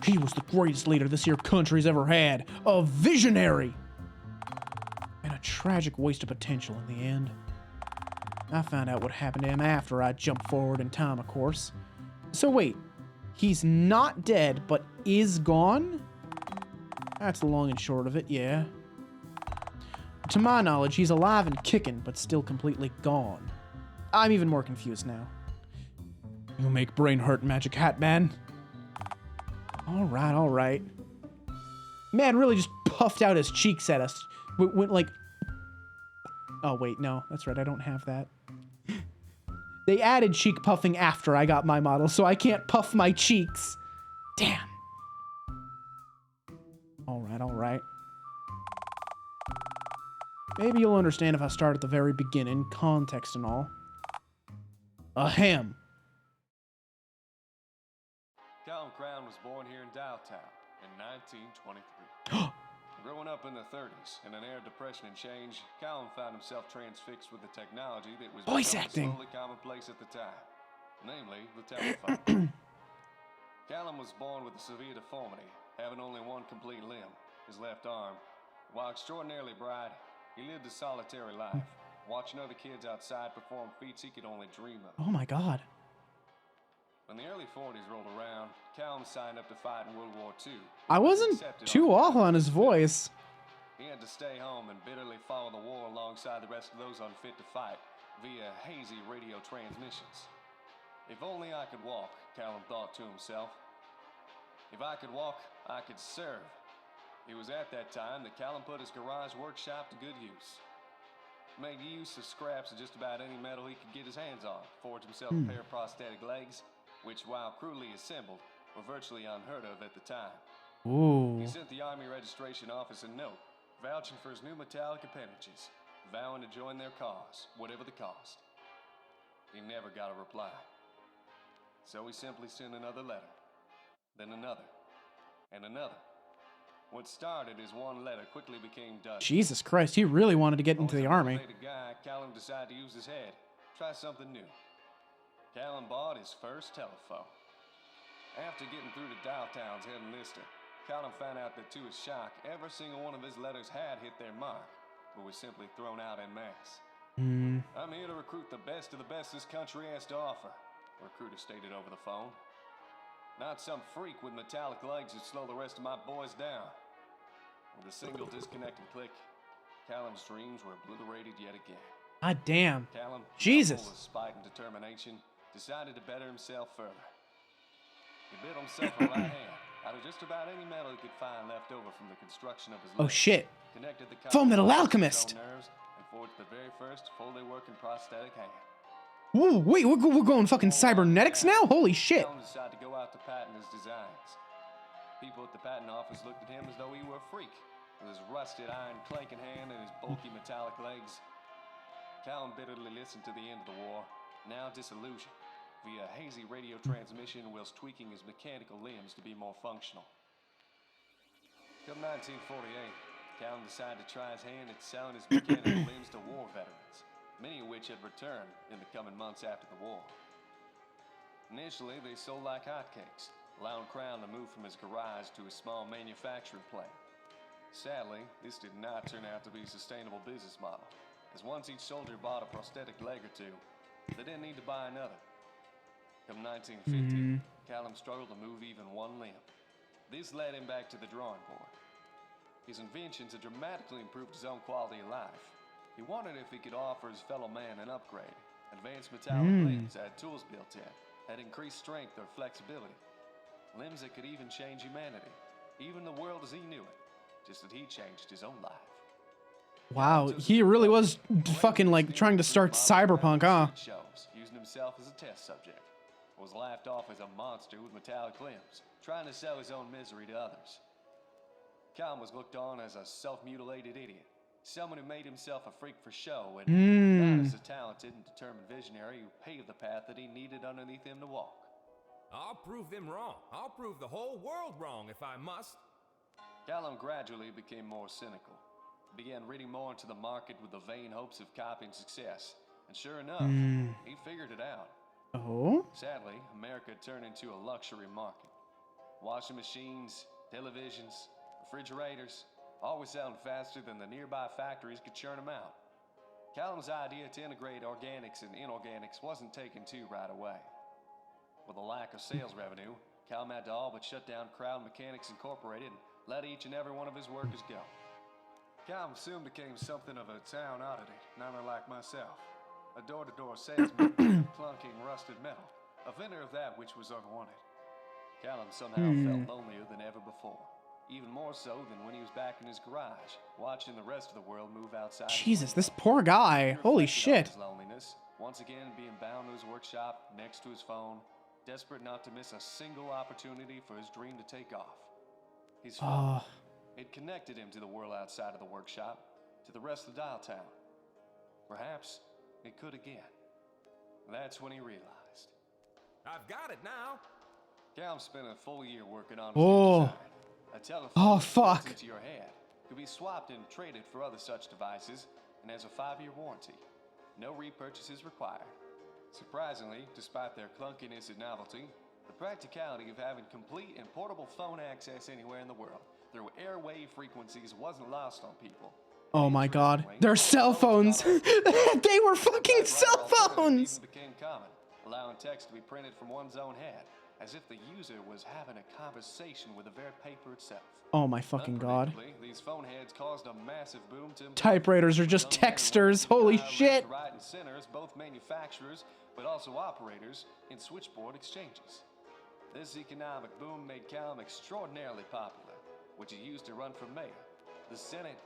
He was the greatest leader this here country's ever had. A visionary! And a tragic waste of potential in the end. I found out what happened to him after I jumped forward in time, of course. So wait, he's not dead, but is gone? That's the long and short of it, yeah. To my knowledge, he's alive and kicking, but still completely gone. I'm even more confused now. You make brain hurt, Magic Hat Man. All right. Man really just puffed out his cheeks at us. Went like... Oh, wait, no. That's right, I don't have that. They added cheek puffing after I got my model, so I can't puff my cheeks. Damn. All right. Maybe you'll understand if I start at the very beginning, context and all. Ahem. Callum Crown was born here in Dialtown in 1923. Growing up in the 30s, in an era of depression and change, Callum found himself transfixed with the technology that was Voice becoming acting. slowly commonplace at the time, namely the telephone. Callum was born with a severe deformity, having only one complete limb, his left arm. While extraordinarily bright, he lived a solitary life, watching other kids outside perform feats he could only dream of. Oh my god. When the early 40s rolled around, Callum signed up to fight in World War II. I wasn't too off on his voice. He had to stay home and bitterly follow the war alongside the rest of those unfit to fight via hazy radio transmissions. If only I could walk, Callum thought to himself. If I could walk, I could serve. It was at that time that Callum put his garage workshop to good use. Made use of scraps of just about any metal he could get his hands on, forged himself a pair of prosthetic legs, which, while crudely assembled, were virtually unheard of at the time. Ooh. He sent the Army Registration Office a note, vouching for his new metallic appendages, vowing to join their cause, whatever the cost. He never got a reply. So he simply sent another letter, then another, and another. What started as one letter quickly became dozens. Jesus Christ, he really wanted to get into the army. Guy, Callum decided to use his head, try something new. Callum bought his first telephone. After getting through to Dialtown's head enlister, Callum found out that to his shock, every single one of his letters had hit their mark, but was simply thrown out en masse. I'm here to recruit the best of the best this country has to offer, the recruiter stated over the phone. Not some freak with metallic legs who'd slow the rest of my boys down. With a single disconnected click, Callum's dreams were obliterated yet again. God damn. Callum, Jesus. full of spite and determination, decided to better himself further. He built himself a right hand out of just about any metal he could find left over from the construction of his Oh legs. shit. Connected the Full Metal copper Alchemist. to his own nerves and forged the very first fully working prosthetic hand. Ooh, wait, we're going fucking cybernetics now? Holy shit. Callum decided to go out to patent his designs. People at the patent office looked at him as though he were a freak, with his rusted iron clanking hand and his bulky metallic legs. Callum bitterly listened to the end of the war, now disillusioned, via hazy radio transmission whilst tweaking his mechanical limbs to be more functional. Come 1948, Callum decided to try his hand at selling his mechanical limbs to war veterans, many of which had returned in the coming months after the war. Initially, they sold like hotcakes, allowing Crown to move from his garage to his small manufacturing plant. Sadly, this did not turn out to be a sustainable business model, as once each soldier bought a prosthetic leg or two, they didn't need to buy another. Come 1950, Callum struggled to move even one limb. This led him back to the drawing board. His inventions had dramatically improved his own quality of life. He wondered if he could offer his fellow man an upgrade. Advanced metallic limbs had tools built in, had increased strength or flexibility. Limbs that could even change humanity, even the world as he knew it, just that he changed his own life. Wow, he really was fucking like trying to start cyberpunk, huh? Shows, using himself as a test subject. Was laughed off as a monster with metallic limbs, trying to sell his own misery to others. Calum was looked on as a self-mutilated idiot, someone who made himself a freak for show, and not as a talented and determined visionary who paved the path that he needed underneath him to walk. I'll prove them wrong. I'll prove the whole world wrong if I must. Calum gradually became more cynical. He began reading more into the market with the vain hopes of copying success. And sure enough, he figured it out. Oh? Sadly, America turned into a luxury market. Washing machines, televisions, refrigerators, always selling faster than the nearby factories could churn them out. Calum's idea to integrate organics and inorganics wasn't taken to right away. With a lack of sales revenue, Calum had to all but shut down Crown Mechanics Incorporated and let each and every one of his workers go. Calum soon became something of a town oddity, not unlike myself. A door-to-door salesman of clunking rusted metal, a vendor of that which was unwanted. Calum somehow felt lonelier than ever before, even more so than when he was back in his garage, watching the rest of the world move outside. Jesus, this poor guy. Holy shit. His loneliness, once again being bound to his workshop, next to his phone, desperate not to miss a single opportunity for his dream to take off. His phone. It connected him to the world outside of the workshop, to the rest of Dialtown. Perhaps it could again. That's when he realized. I've got it now. Calum spent a full year working on his Oh. new design. A telephone Oh, that plugs fuck. into your head could be swapped and traded for other such devices, and has a 5-year warranty. No repurchases required. Surprisingly, despite their clunkiness and novelty, the practicality of having complete and portable phone access anywhere in the world through airwave frequencies wasn't lost on people. Oh my god. They're cell phones. They were fucking cell phones. Even became common, allowing text to be printed from one's own head, as if the user was having a conversation with the very paper itself. Oh my fucking god. Unpredictably, these phone heads caused a massive boom to Typewriters are just texters. Holy shit. Right and center as both manufacturers, but also operators in switchboard exchanges. This economic boom made Calum extraordinarily popular, which he used to run for mayor, the Senate,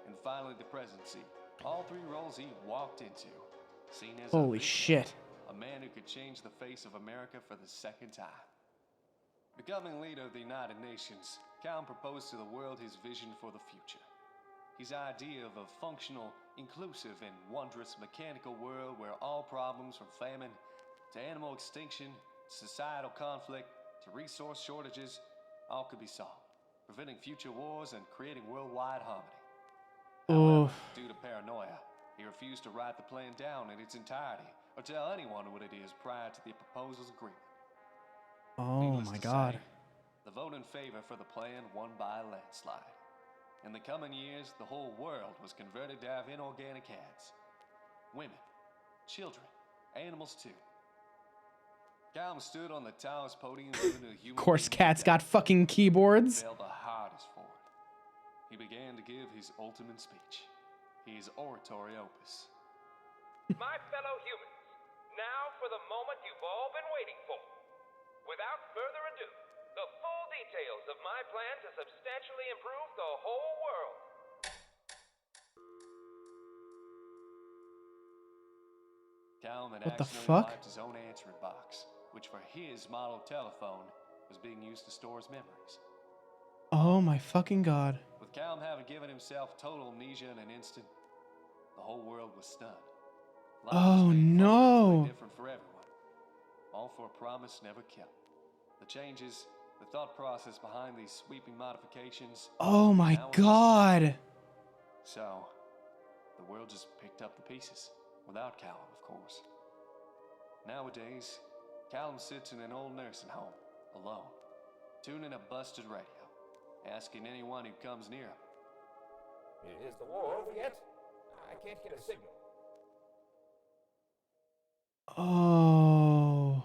and finally the presidency. All 3 roles he walked into, seen as Holy a leader, shit. a man who could change the face of America for the second time. Becoming leader of the United Nations, Calum proposed to the world his vision for the future. His idea of a functional, inclusive, and wondrous mechanical world where all problems from famine to animal extinction, societal conflict to resource shortages, all could be solved, preventing future wars and creating worldwide harmony. However, due to paranoia, he refused to write the plan down in its entirety or tell anyone what it is prior to the proposal's agreement. Oh Needless my to god. say, the vote in favor for the plan won by a landslide. In the coming years, the whole world was converted to have inorganic heads. Women, children, animals too. Calum stood on the tallest podium given to a human Of course, being cats today. got fucking keyboards. Failed the hardest for it. He began to give his ultimate speech, his oratory opus. My fellow humans, now for the moment you've all been waiting for. Without further ado, the full details of my plan to substantially improve the whole world. Calum had What the accidentally fuck? wiped his own answering box, which for his model telephone was being used to store his memories. Oh my fucking god. With Calum having given himself total amnesia in an instant, the whole world was stunned. Life Oh, was made no. fundamentally different for everyone, all for a promise never kept. The changes, the thought process behind these sweeping modifications. Oh my now was- god. So, the world just picked up the pieces, without Calum, of course. Nowadays, Calum sits in an old nursing home, alone, tuning a busted radio, asking anyone who comes near him, Is the war over yet? I can't get a signal. Oh.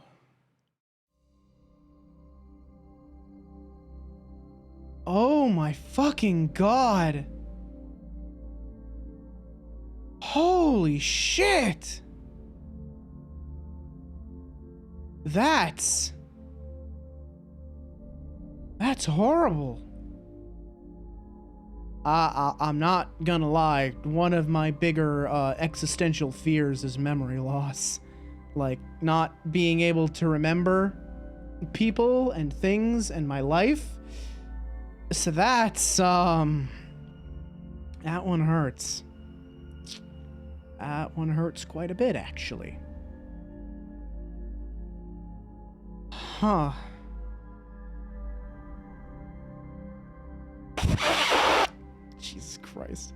Oh my fucking god. Holy shit. That's horrible. I'm not gonna lie. One of my bigger existential fears is memory loss. Like, not being able to remember people and things and my life. So that's, that one hurts. That one hurts quite a bit, actually. Huh. Jesus Christ.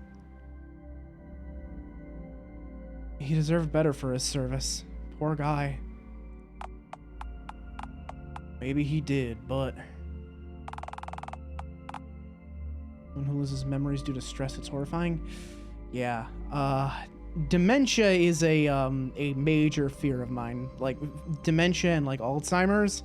He deserved better for his service. Poor guy. Maybe he did, but... One who loses memories due to stress, it's horrifying. Yeah, dementia is a major fear of mine. Like, dementia and, like, Alzheimer's.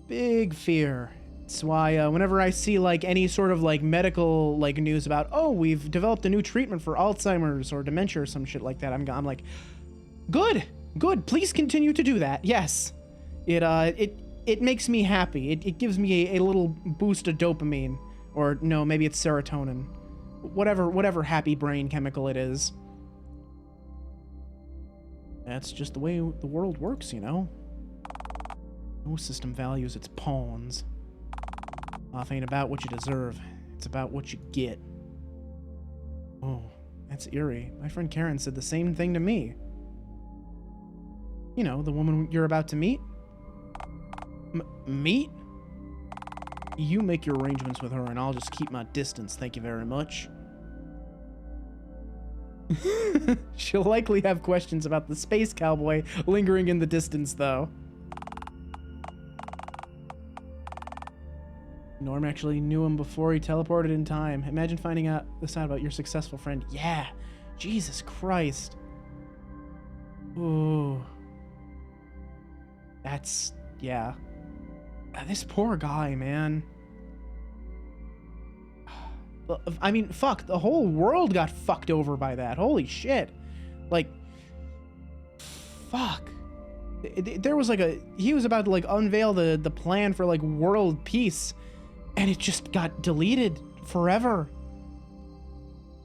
Big fear. It's why, whenever I see, like, any sort of, like, medical, like, news about, oh, we've developed a new treatment for Alzheimer's or dementia or some shit like that, I'm like, good, please continue to do that, yes. It makes me happy. It gives me a little boost of dopamine. Or, no, maybe it's serotonin. Whatever happy brain chemical it is. That's just the way the world works, you know? No system values its pawns. Life ain't about what you deserve. It's about what you get. Oh, that's eerie. My friend Karen said the same thing to me. You know, the woman you're about to meet? Meet? You make your arrangements with her, and I'll just keep my distance, thank you very much. She'll likely have questions about the space cowboy lingering in the distance, though. Norm actually knew him before he teleported in time. Imagine finding out this out about your successful friend. Yeah, Jesus Christ. Ooh. That's, yeah. This poor guy, man. I mean, fuck, the whole world got fucked over by that. Holy shit. Like, fuck. There was like he was about to like unveil the plan for like world peace, and it just got deleted forever.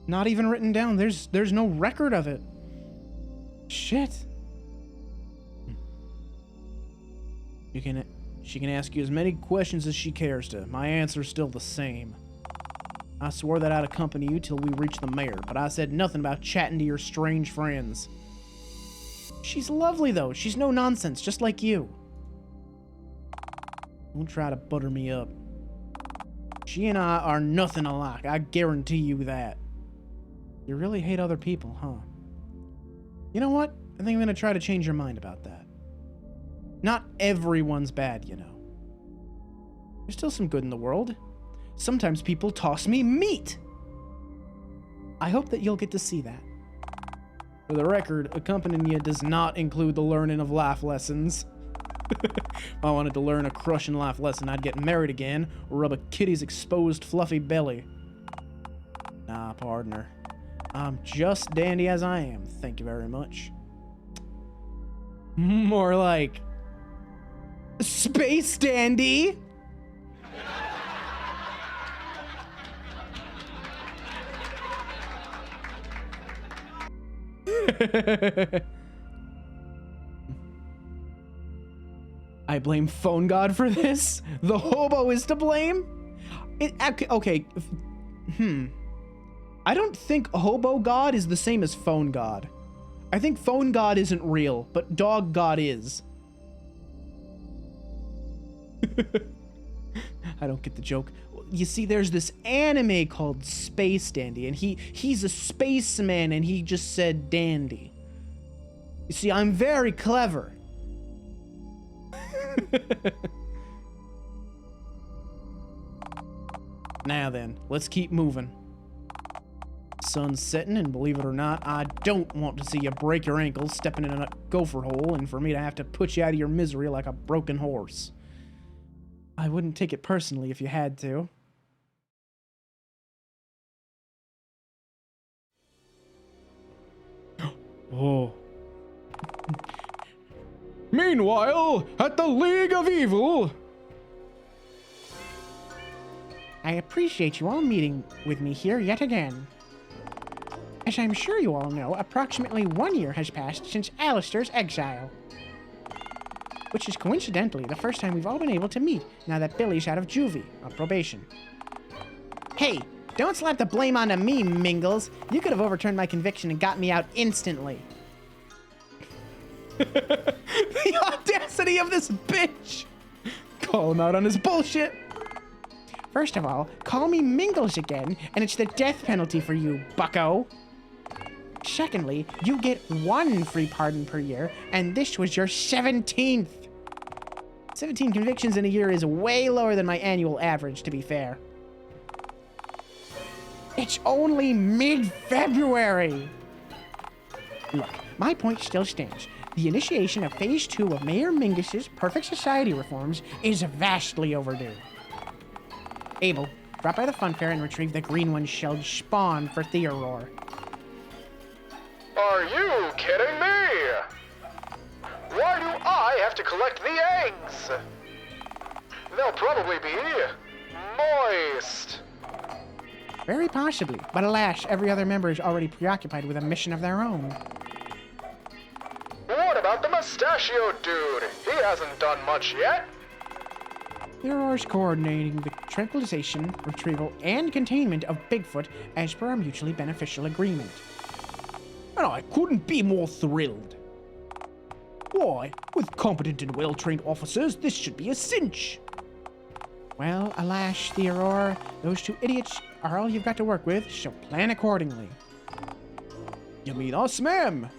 Not even written down. There's no record of it. Shit. She can ask you as many questions as she cares to. My answer's still the same. I swore that I'd accompany you till we reach the mayor, but I said nothing about chatting to your strange friends. She's lovely, though. She's no nonsense, just like you. Don't try to butter me up. She and I are nothing alike. I guarantee you that. You really hate other people, huh? You know what? I think I'm gonna try to change your mind about that. Not everyone's bad, you know. There's still some good in the world. Sometimes people toss me meat. I hope that you'll get to see that. For the record, accompanying you does not include the learning of life lessons. If I wanted to learn a crushing life lesson, I'd get married again or rub a kitty's exposed fluffy belly. Nah, partner. I'm just dandy as I am, thank you very much. More like... Space dandy! I blame Phone God for this? The hobo is to blame? Okay. I don't think Hobo God is the same as Phone God. I think Phone God isn't real, but Dog God is. I don't get the joke. You see, there's this anime called Space Dandy, and he's a spaceman, and he just said dandy. You see, I'm very clever. Now then, let's keep moving. Sun's setting, and believe it or not, I don't want to see you break your ankle stepping in a gopher hole, and for me to have to put you out of your misery like a broken horse. I wouldn't take it personally if you had to. Oh. Meanwhile, at the League of Evil... I appreciate you all meeting with me here yet again. As I'm sure you all know, approximately 1 year has passed since Alistair's exile. Which is coincidentally the first time we've all been able to meet now that Billy's out of juvie on probation. Hey, don't slap the blame onto me, Mingles. You could have overturned my conviction and got me out instantly. The audacity of this bitch! Call him out on his bullshit. First of all, call me Mingles again, and it's the death penalty for you, bucko. Secondly, you get 1 free pardon per year, and this was your 17th. 17 convictions in a year is way lower than my annual average, to be fair. It's only mid-February. Look, my point still stands. The initiation of Phase 2 of Mayor Mingus's Perfect Society reforms is vastly overdue. Abel, drop by the fun fair and retrieve the green one shelled spawn for Theorore. Are you kidding me? Why do I have to collect the eggs? They'll probably be moist. Very possibly, but alas, every other member is already preoccupied with a mission of their own. What about the mustachio dude? He hasn't done much yet. Theorore's coordinating the tranquilization, retrieval, and containment of Bigfoot as per our mutually beneficial agreement. And I couldn't be more thrilled. Why, with competent and well-trained officers, this should be a cinch. Well, alas, Theorore, those 2 idiots are all you've got to work with, so plan accordingly. You mean us, ma'am?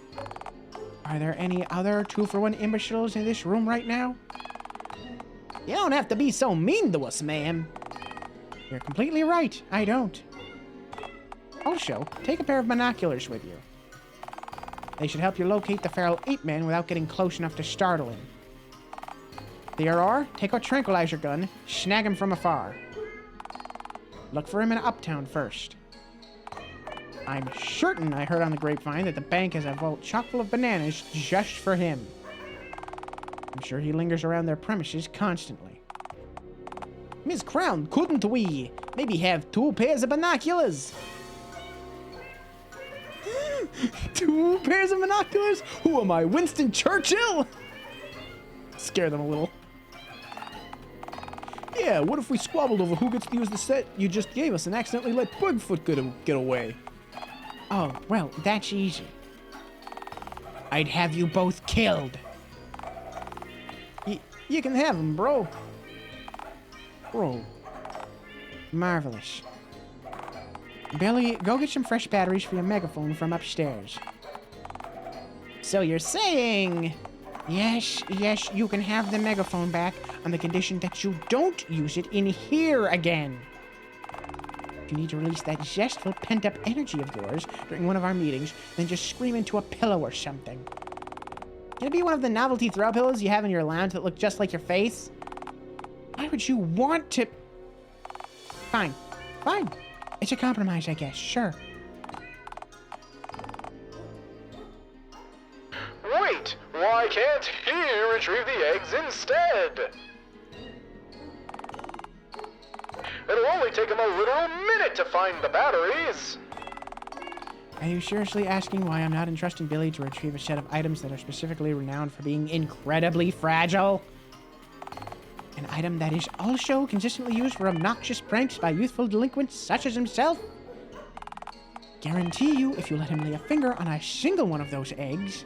Are there any other 2-for-1 imbeciles in this room right now? You don't have to be so mean to us, ma'am. You're completely right, I don't. Also, take a pair of binoculars with you. They should help you locate the feral ape-man without getting close enough to startle him. Theodore, take a tranquilizer gun, snag him from afar. Look for him in Uptown first. I'm certain I heard on the grapevine that the bank has a vault chock full of bananas just for him. I'm sure he lingers around their premises constantly. Miss Crown, couldn't we maybe have 2 pairs of binoculars? 2 pairs of binoculars? Who am I, Winston Churchill? Scare them a little. Yeah, what if we squabbled over who gets to use the set you just gave us and accidentally let Bigfoot get away? Oh, well, that's easy. I'd have you both killed. You can have him, bro. Bro. Marvelous. Billy, go get some fresh batteries for your megaphone from upstairs. So you're saying... Yes, you can have the megaphone back on the condition that you don't use it in here again. If you need to release that zestful pent-up energy of yours during one of our meetings, then just scream into a pillow or something. Can it be one of the novelty throw pillows you have in your lounge that look just like your face? Why would you want to... Fine. It's a compromise, I guess, sure. Wait, why can't he retrieve the eggs instead? It'll only take him a literal minute to find the batteries. Are you seriously asking why I'm not entrusting Billy to retrieve a set of items that are specifically renowned for being incredibly fragile? An item that is also consistently used for obnoxious pranks by youthful delinquents such as himself? Guarantee you, if you let him lay a finger on a single one of those eggs,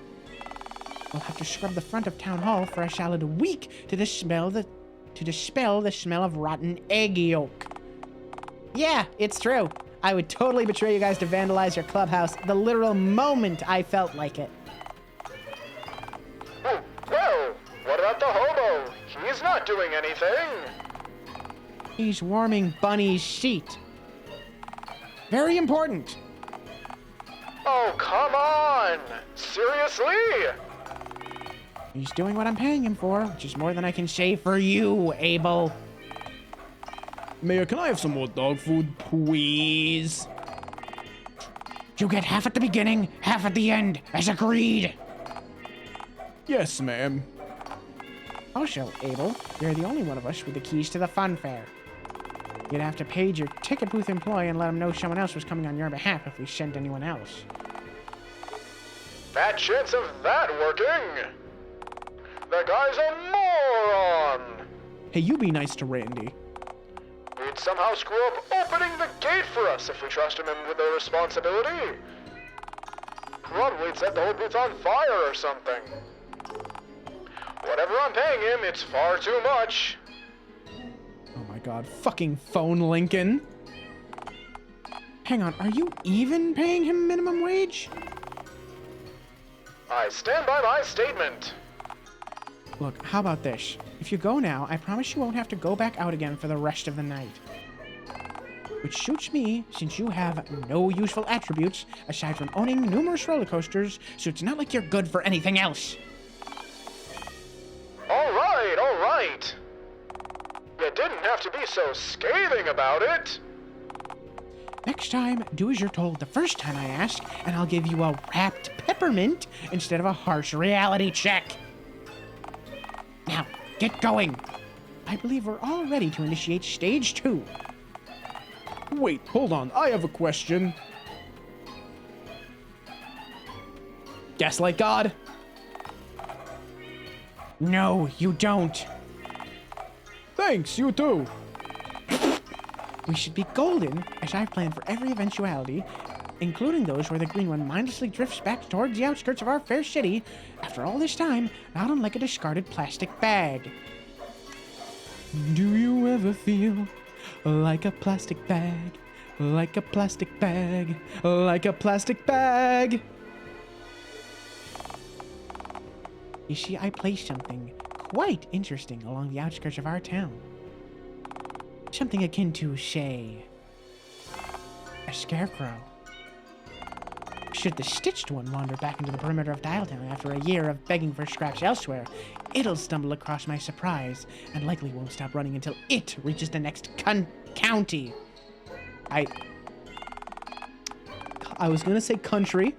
we'll have to scrub the front of Town Hall for a solid week to dispel the smell of rotten egg yolk. Yeah, it's true. I would totally betray you guys to vandalize your clubhouse the literal moment I felt like it. Well, what about the hobo? He's not doing anything. He's warming Bunny's seat. Very important. Oh, come on! Seriously? He's doing what I'm paying him for, which is more than I can say for you, Abel. Mayor, can I have some more dog food, please? You get half at the beginning, half at the end, as agreed. Yes, ma'am. Also, Abel, you're the only one of us with the keys to the fun fair. You'd have to page your ticket booth employee and let him know someone else was coming on your behalf if we sent anyone else. Fat chance of that working. The guy's a moron. Hey, you be nice to Randy. He'd somehow screw up opening the gate for us if we trusted him with the responsibility. Probably set the whole booth on fire or something. Whatever I'm paying him, it's far too much. Oh my god, fucking phone Lincoln. Hang on, are you even paying him minimum wage? I stand by my statement. Look, how about this? If you go now, I promise you won't have to go back out again for the rest of the night. Which suits me, since you have no useful attributes aside from owning numerous roller coasters, so it's not like you're good for anything else. All right. You didn't have to be so scathing about it. Next time, do as you're told the first time I ask, and I'll give you a wrapped peppermint instead of a harsh reality check. Now, get going. I believe we're all ready to initiate stage 2. Wait, hold on. I have a question. Gaslight God? No, you don't. Thanks, you too. We should be golden, as I've planned for every eventuality, including those where the green one mindlessly drifts back towards the outskirts of our fair city, after all this time, not unlike a discarded plastic bag. Do you ever feel like a plastic bag? Like a plastic bag? Like a plastic bag? You see, I placed something quite interesting along the outskirts of our town. Something akin to, say, a scarecrow. Should the stitched one wander back into the perimeter of Dialtown after a year of begging for scraps elsewhere, it'll stumble across my surprise and likely won't stop running until it reaches the next county. I was gonna say country.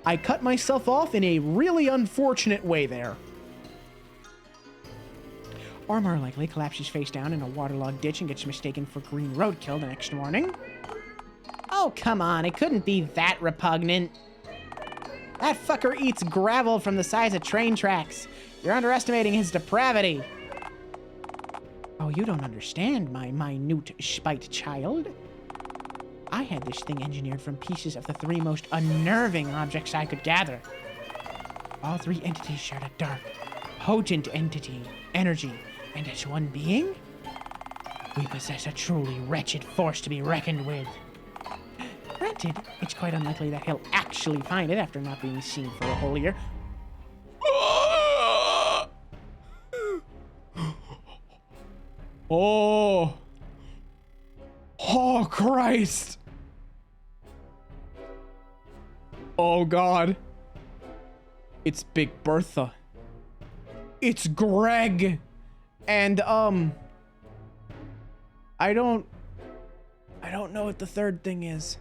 I cut myself off in a really unfortunate way there. Or more likely collapses face down in a waterlogged ditch and gets mistaken for green roadkill the next morning. Oh, come on, it couldn't be that repugnant. That fucker eats gravel from the size of train tracks. You're underestimating his depravity. Oh, you don't understand, my minute spite child. I had this thing engineered from pieces of the 3 most unnerving objects I could gather. All 3 entities shared a dark, potent energy, and as one being, we possess a truly wretched force to be reckoned with. Granted, it's quite unlikely that he'll actually find it after not being seen for a whole year. Oh. Oh, Christ. Oh, God. It's Big Bertha. It's Greg. And, I don't know what the third thing is.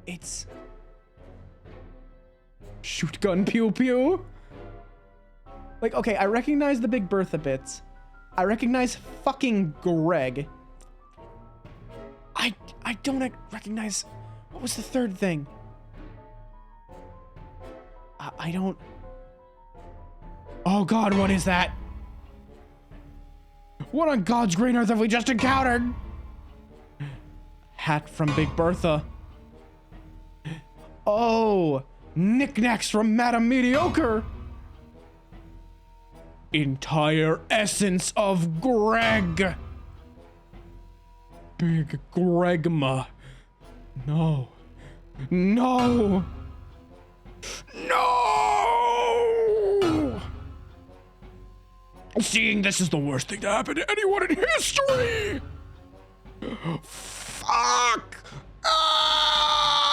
It's shoot gun pew pew. Like, okay, I recognize the Big Bertha bits. I recognize fucking Greg. I don't recognize... What was the third thing? I don't... Oh God, what is that? What on God's green earth have we just encountered? Hat from Big Bertha. Oh, knickknacks from Madame Mediocre. Entire essence of Greg. Big Gregma. No. No. No! Seeing this is the worst thing to happen to anyone in history! Fuck! Ah!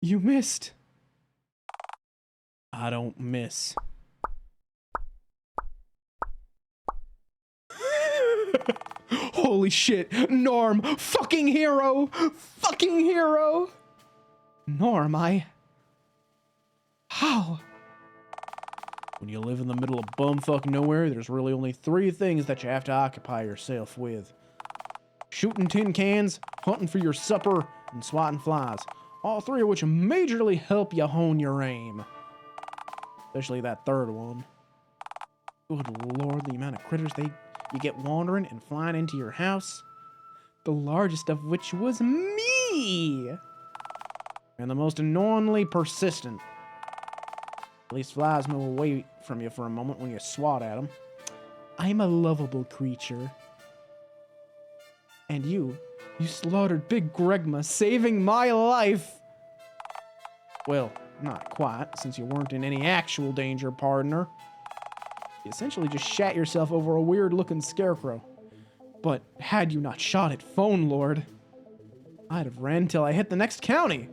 You missed. I don't miss. Holy shit. Norm, fucking hero. Fucking hero. Norm, How? When you live in the middle of bumfuck nowhere, there's really only 3 things that you have to occupy yourself with. Shooting tin cans, hunting for your supper, and swatting flies. All 3 of which majorly help you hone your aim. Especially that 3rd one. Good lord, the amount of critters you get wandering and flying into your house. The largest of which was me. And the most annoyingly persistent. At least flies move away from you for a moment when you swat at them. I'm a lovable creature. And you slaughtered Big Gregma, saving my life. Well, not quite, since you weren't in any actual danger, partner. You essentially just shat yourself over a weird-looking scarecrow. But had you not shot at Phone Lord, I'd have ran till I hit the next county.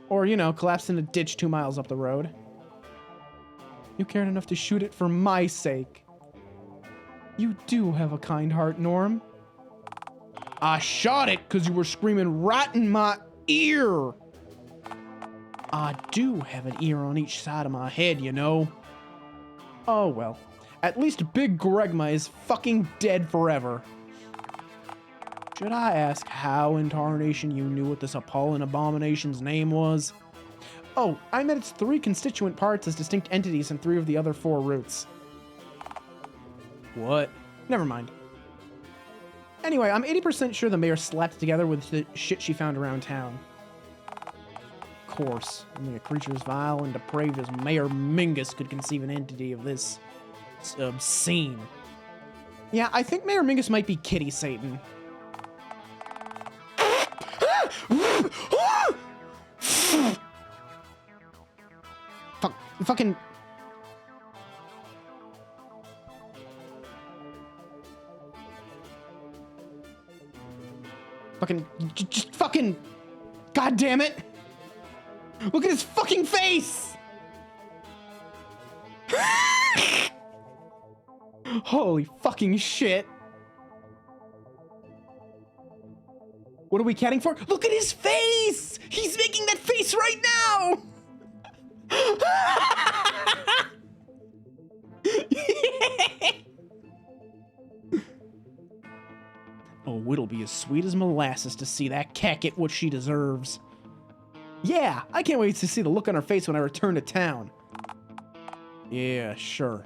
Or, collapsed in a ditch 2 miles up the road. You cared enough to shoot it for my sake. You do have a kind heart, Norm. I shot it because you were screaming right in my ear. I do have an ear on each side of my head, you know. Oh well. At least Big Gregma is fucking dead forever. Should I ask how in tarnation you knew what this appalling abomination's name was? Oh, I met its 3 constituent parts as distinct entities in 3 of the other 4 roots. What? Never mind. Anyway, I'm 80% sure the mayor slapped it together with the shit she found around town. Of course, only a creature as vile and depraved as Mayor Mingus could conceive an entity of this obscene. Yeah, I think Mayor Mingus might be Kitty Satan. Fucking... Just fucking... God damn it! Look at his fucking face! Holy fucking shit. What are we catting for? Look at his face! He's making that face right now! Oh, it'll be as sweet as molasses to see that cat get what she deserves. Yeah, I can't wait to see the look on her face when I return to town. Yeah, sure.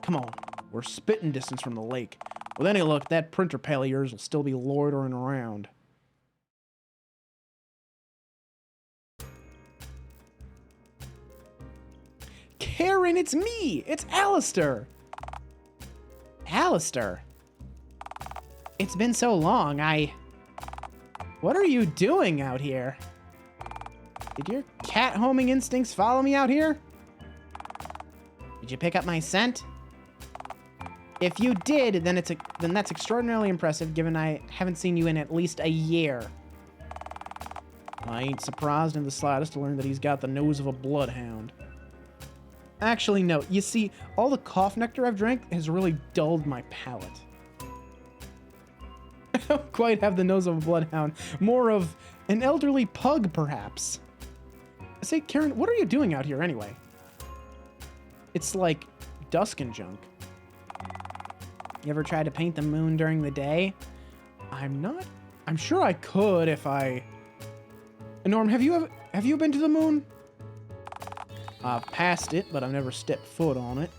Come on, we're spitting distance from the lake. With any luck, that printer pal of yours will still be loitering around. Karen, it's me! It's Alistair! Alistair? It's been so long, What are you doing out here? Did your cat homing instincts follow me out here? Did you pick up my scent? If you did, then that's extraordinarily impressive, given I haven't seen you in at least a year. I ain't surprised in the slightest to learn that he's got the nose of a bloodhound. Actually, no. You see, all the cough nectar I've drank has really dulled my palate. I don't quite have the nose of a bloodhound. More of an elderly pug, perhaps. Say, Karen, what are you doing out here anyway? It's like dusk and junk. You ever tried to paint the moon during the day? I'm sure I could if I... Norm, have you been to the moon? I've passed it, but I've never stepped foot on it.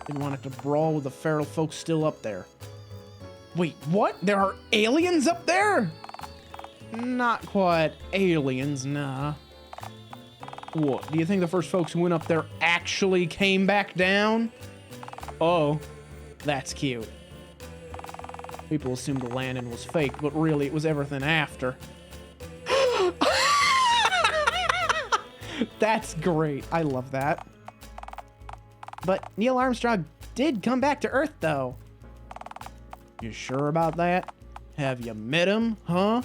Didn't want it to brawl with the feral folks still up there. Wait, what? There are aliens up there? Not quite aliens, nah. What, do you think the first folks who went up there actually came back down? Oh, that's cute. People assumed the landing was fake, but really it was everything after. That's great. I love that. But Neil Armstrong did come back to Earth, though. You sure about that? Have you met him, huh?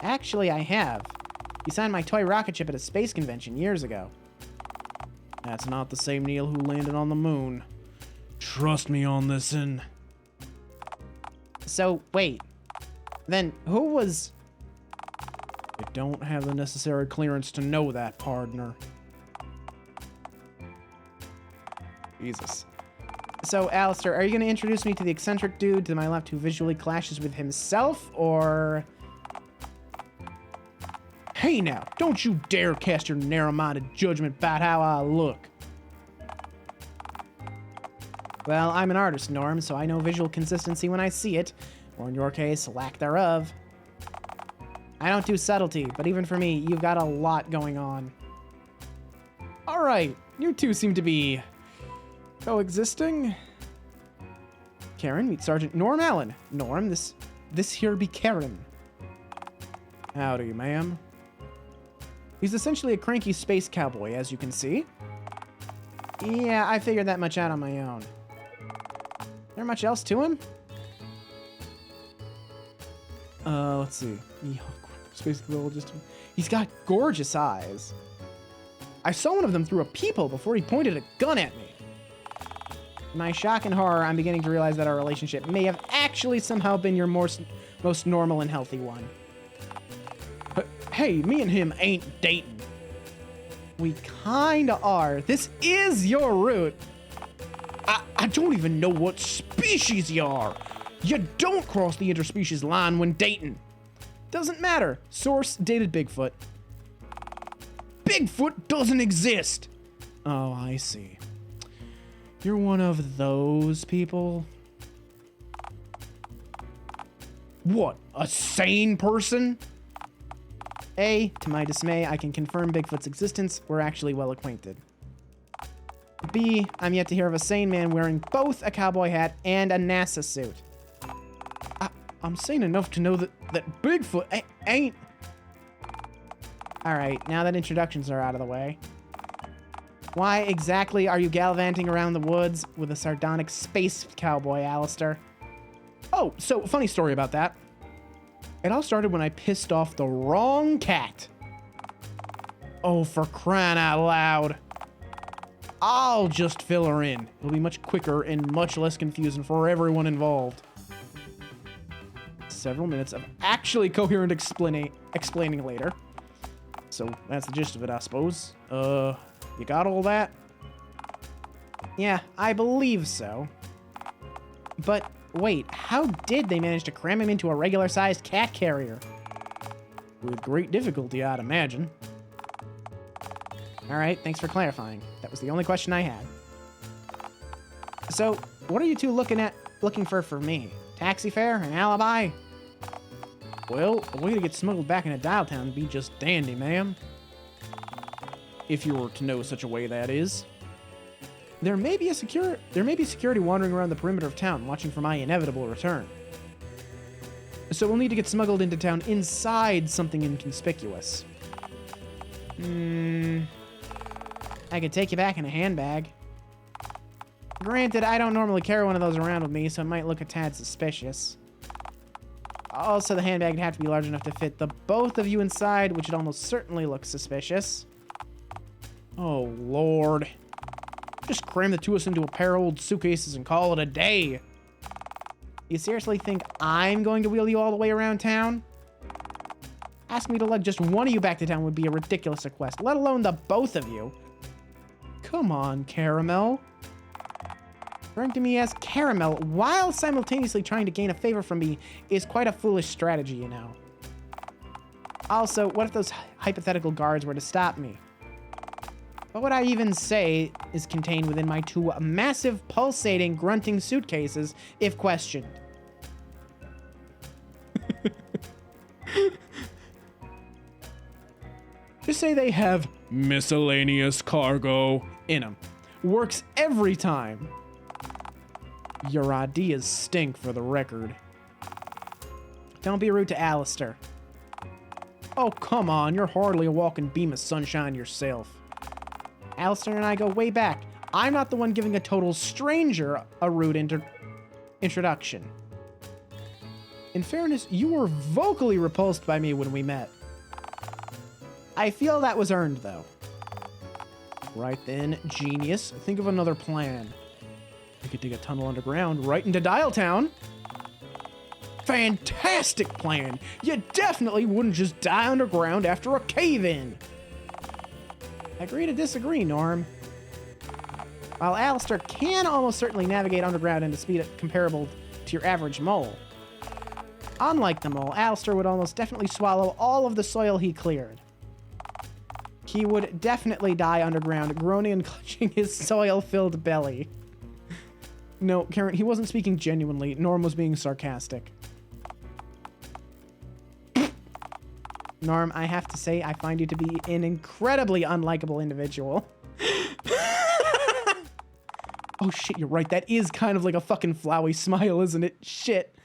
Actually, I have. He signed my toy rocket ship at a space convention years ago. That's not the same Neil who landed on the moon. Trust me on this one. So, wait. Then, who was... I don't have the necessary clearance to know that, partner. Jesus. So, Alistair, are you going to introduce me to the eccentric dude to my left who visually clashes with himself, or... Hey now, don't you dare cast your narrow-minded judgment about how I look. Well, I'm an artist, Norm, so I know visual consistency when I see it, or in your case, lack thereof. I don't do subtlety, but even for me, you've got a lot going on. All right, you two seem to be coexisting. Karen, meet Sergeant Norm Allen. Norm, this here be Karen. Howdy, ma'am. He's essentially a cranky space cowboy, as you can see. Yeah, I figured that much out on my own. There much else to him? Let's see. Space biologist. He's got gorgeous eyes. I saw one of them through a peephole before he pointed a gun at me. To my shock and horror, I'm beginning to realize that our relationship may have actually somehow been your most normal and healthy one. But hey, me and him ain't dating. We kinda are. This is your route. I don't even know what species you are. You don't cross the interspecies line when dating. Doesn't matter. Source, dated Bigfoot. Bigfoot doesn't exist. Oh, I see. You're one of those people? What, a sane person? A, to my dismay, I can confirm Bigfoot's existence. We're actually well acquainted. B, I'm yet to hear of a sane man wearing both a cowboy hat and a NASA suit. I'm sane enough to know that Bigfoot ain't... Alright, now that introductions are out of the way. Why exactly are you gallivanting around the woods with a sardonic space cowboy, Alistair? Oh, so funny story about that. It all started when I pissed off the wrong cat. Oh, for crying out loud. I'll just fill her in. It'll be much quicker and much less confusing for everyone involved. Several minutes of actually coherent explaining later. So that's the gist of it, I suppose. You got all that? Yeah, I believe so. But wait, how did they manage to cram him into a regular-sized cat carrier? With great difficulty, I'd imagine. All right, thanks for clarifying. That was the only question I had. So, what are you two looking for me? Taxi fare? An alibi? Well, a way to get smuggled back into Dialtown would be just dandy, ma'am. If you were to know such a way, that is. There may be security wandering around the perimeter of town, watching for my inevitable return. So we'll need to get smuggled into town inside something inconspicuous. I could take you back in a handbag. Granted, I don't normally carry one of those around with me, so it might look a tad suspicious. Also, the handbag would have to be large enough to fit the both of you inside, which would almost certainly look suspicious. Oh, Lord. Just cram the two of us into a pair of old suitcases and call it a day. You seriously think I'm going to wheel you all the way around town? Asking me to lug just one of you back to town would be a ridiculous request, let alone the both of you. Come on, Caramel. Referring to me as Caramel while simultaneously trying to gain a favor from me is quite a foolish strategy, you know. Also, what if those hypothetical guards were to stop me? What would I even say is contained within my two massive, pulsating, grunting suitcases if questioned? Just say they have miscellaneous cargo in them. Works every time. Your ideas stink, for the record. Don't be rude to Alistair. Oh, come on. You're hardly a walking beam of sunshine yourself. Alistair and I go way back. I'm not the one giving a total stranger a rude introduction. In fairness, you were vocally repulsed by me when we met. I feel that was earned, though. Right then, genius. Think of another plan. We could dig a tunnel underground right into Dialtown. Fantastic plan. You definitely wouldn't just die underground after a cave-in. Agree to disagree, Norm. While Alistair can almost certainly navigate underground at a speed comparable to your average mole, unlike the mole, Alistair would almost definitely swallow all of the soil he cleared. He would definitely die underground, groaning and clutching his soil-filled belly. No, Karen, he wasn't speaking genuinely. Norm was being sarcastic. Norm, I have to say, I find you to be an incredibly unlikable individual. Oh shit, you're right. That is kind of like a fucking flowy smile, isn't it? Shit.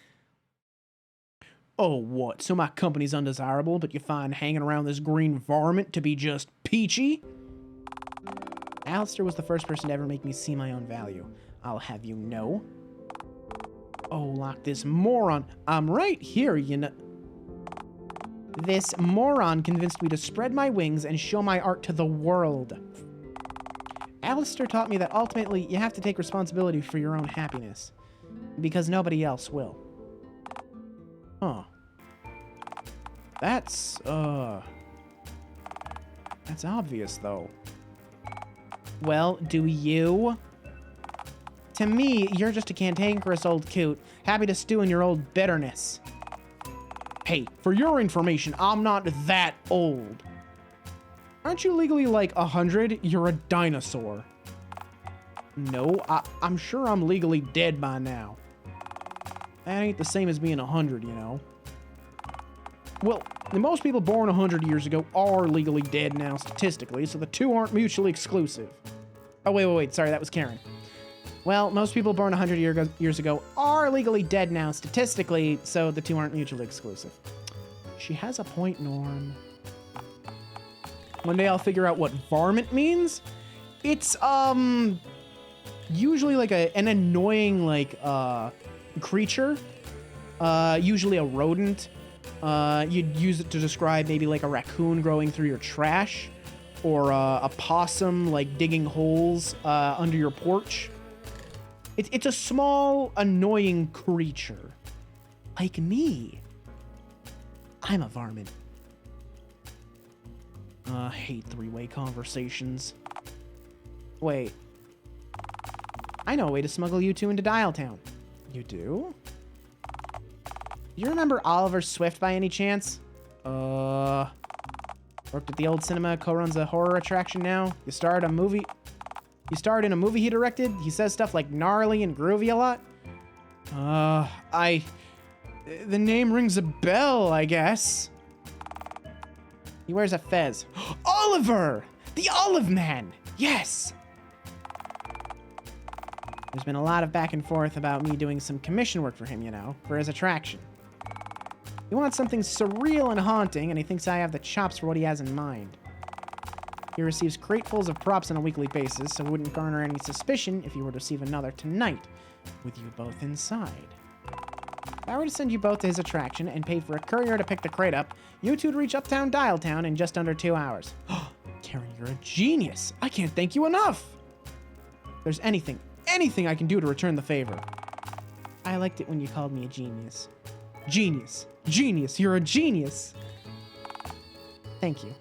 Oh, what? So my company's undesirable, but you find hanging around this green varmint to be just peachy? Alistair was the first person to ever make me see my own value. I'll have you know. Oh, like this moron. I'm right here, you know. This moron convinced me to spread my wings and show my art to the world. Alistair taught me that ultimately you have to take responsibility for your own happiness, because nobody else will. Huh. That's obvious, though. Well, do you? To me, you're just a cantankerous old coot, happy to stew in your old bitterness. Hey, for your information, I'm not that old. Aren't you legally like 100? You're a dinosaur. No, I'm sure I'm legally dead by now. That ain't the same as being 100, you know. Well, most people born 100 years ago are legally dead now statistically, so the two aren't mutually exclusive. Oh, wait, sorry, that was Karen. Well, most people born 100 years ago are legally dead now statistically, so the two aren't mutually exclusive. She has a point, Norm. One day I'll figure out what varmint means. It's, usually like an annoying, like, creature. Usually a rodent. You'd use it to describe maybe like a raccoon growing through your trash, or a possum like digging holes under your porch. It's a small, annoying creature. Like me. I'm a varmint. I hate three-way conversations. Wait. I know a way to smuggle you two into Dialtown. You do? You remember Oliver Swift by any chance? Worked at the old cinema, co-runs a horror attraction now. You starred in a movie he directed. He says stuff like gnarly and groovy a lot. The name rings a bell, I guess. He wears a fez. Oliver! The Olive Man! Yes! There's been a lot of back and forth about me doing some commission work for him, you know, for his attraction. He wants something surreal and haunting, and he thinks I have the chops for what he has in mind. He receives cratefuls of props on a weekly basis, so it wouldn't garner any suspicion if you were to receive another tonight, with you both inside. If I were to send you both to his attraction and pay for a courier to pick the crate up, you two would reach Uptown Dialtown in just under 2 hours. Karen, you're a genius. I can't thank you enough. If there's anything I can do to return the favor. I liked it when you called me a genius. Genius, you're a genius. Thank you.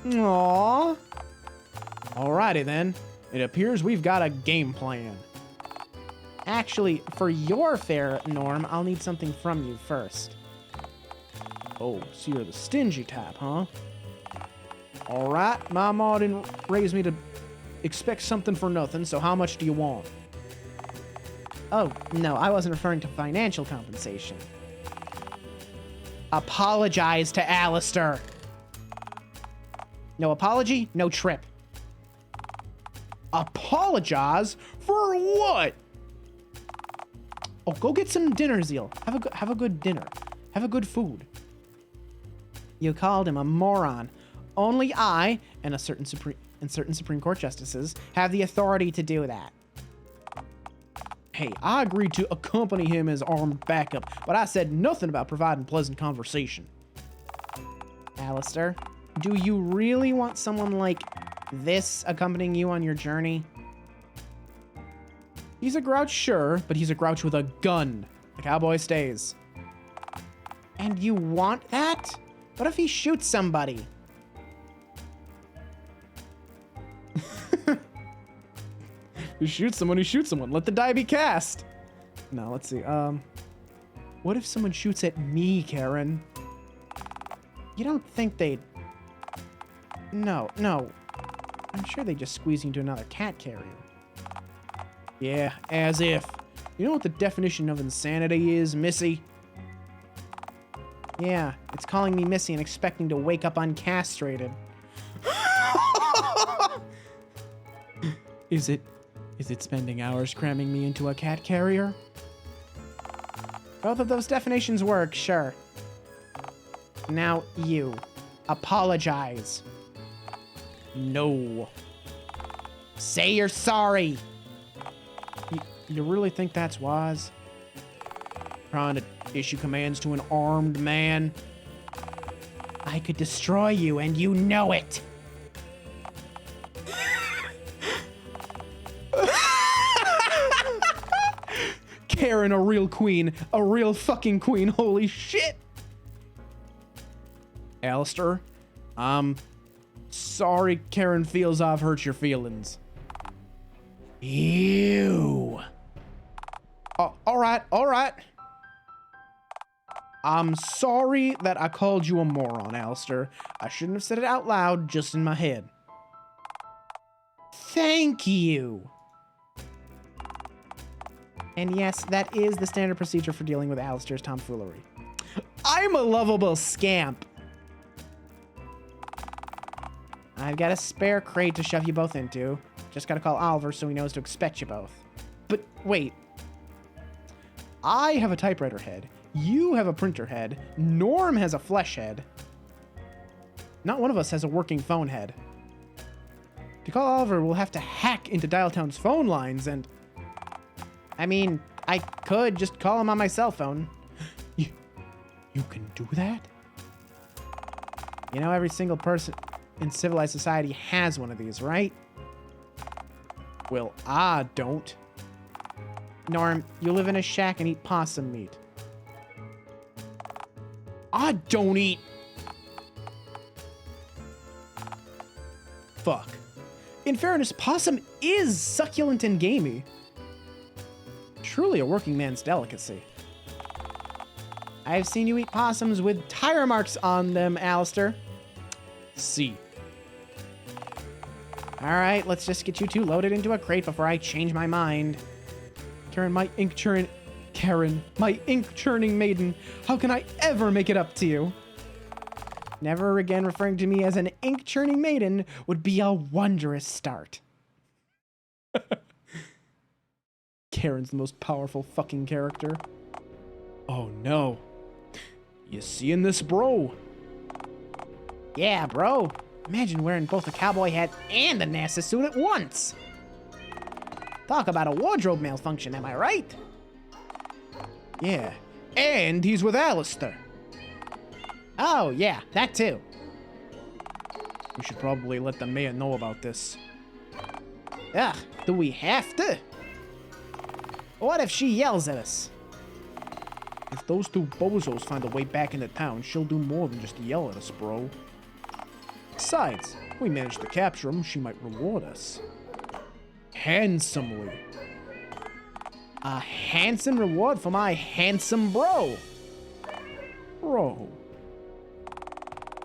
Aww. Alrighty then. It appears we've got a game plan. Actually, for your fare, Norm, I'll need something from you first. Oh, so you're the stingy type, huh? Alright, my ma didn't raise me to expect something for nothing, so how much do you want? Oh, no, I wasn't referring to financial compensation. Apologize to Alistair. No apology, no trip. Apologize? For what? Oh, go get some dinner, Zeal. Have a good dinner. Have a good food. You called him a moron. Only I, and certain Supreme Court justices, have the authority to do that. Hey, I agreed to accompany him as armed backup, but I said nothing about providing pleasant conversation. Alistair, do you really want someone like this accompanying you on your journey? He's a grouch, sure, but he's a grouch with a gun. The cowboy stays. And you want that? What if he shoots somebody? You shoot someone, you shoot someone. Let the die be cast. No, let's see. What if someone shoots at me, Karen? You don't think they'd... No. I'm sure they just squeeze you into another cat carrier. Yeah, as if. You know what the definition of insanity is, Missy? Yeah, it's calling me Missy and expecting to wake up uncastrated. Is it spending hours cramming me into a cat carrier? Both of those definitions work, sure. Now you. Apologize. No. Say you're sorry. You really think that's wise? Trying to issue commands to an armed man? I could destroy you and you know it. Karen, a real queen. A real fucking queen. Holy shit. Alistair, I'm sorry Karen feels I've hurt your feelings. You. All right. I'm sorry that I called you a moron, Alistair. I shouldn't have said it out loud, just in my head. Thank you. And yes, that is the standard procedure for dealing with Alistair's tomfoolery. I'm a lovable scamp. I've got a spare crate to shove you both into. Just gotta call Oliver so he knows to expect you both. But wait. I have a typewriter head. You have a printer head. Norm has a flesh head. Not one of us has a working phone head. To call Oliver, we'll have to hack into Dialtown's phone lines and... I mean, I could just call him on my cell phone. You can do that? You know, every single person in civilized society has one of these, right? Well, I don't. Norm, you live in a shack and eat possum meat. I don't eat... Fuck. In fairness, possum is succulent and gamey. Truly a working man's delicacy. I've seen you eat possums with tire marks on them, Alistair. See. All right, let's just get you two loaded into a crate before I change my mind. Karen, my ink-churning maiden, how can I ever make it up to you? Never again referring to me as an ink-churning maiden would be a wondrous start. Karen's the most powerful fucking character. Oh no. You seeing this, bro? Yeah, bro. Imagine wearing both a cowboy hat and a NASA suit at once. Talk about a wardrobe malfunction, am I right? Yeah. And he's with Alistair. Oh, yeah, that too. We should probably let the mayor know about this. Ugh, do we have to? What if she yells at us? If those two bozos find a way back into town, she'll do more than just yell at us, bro. Besides, if we manage to capture him, she might reward us. Handsomely. A handsome reward for my handsome bro. Bro.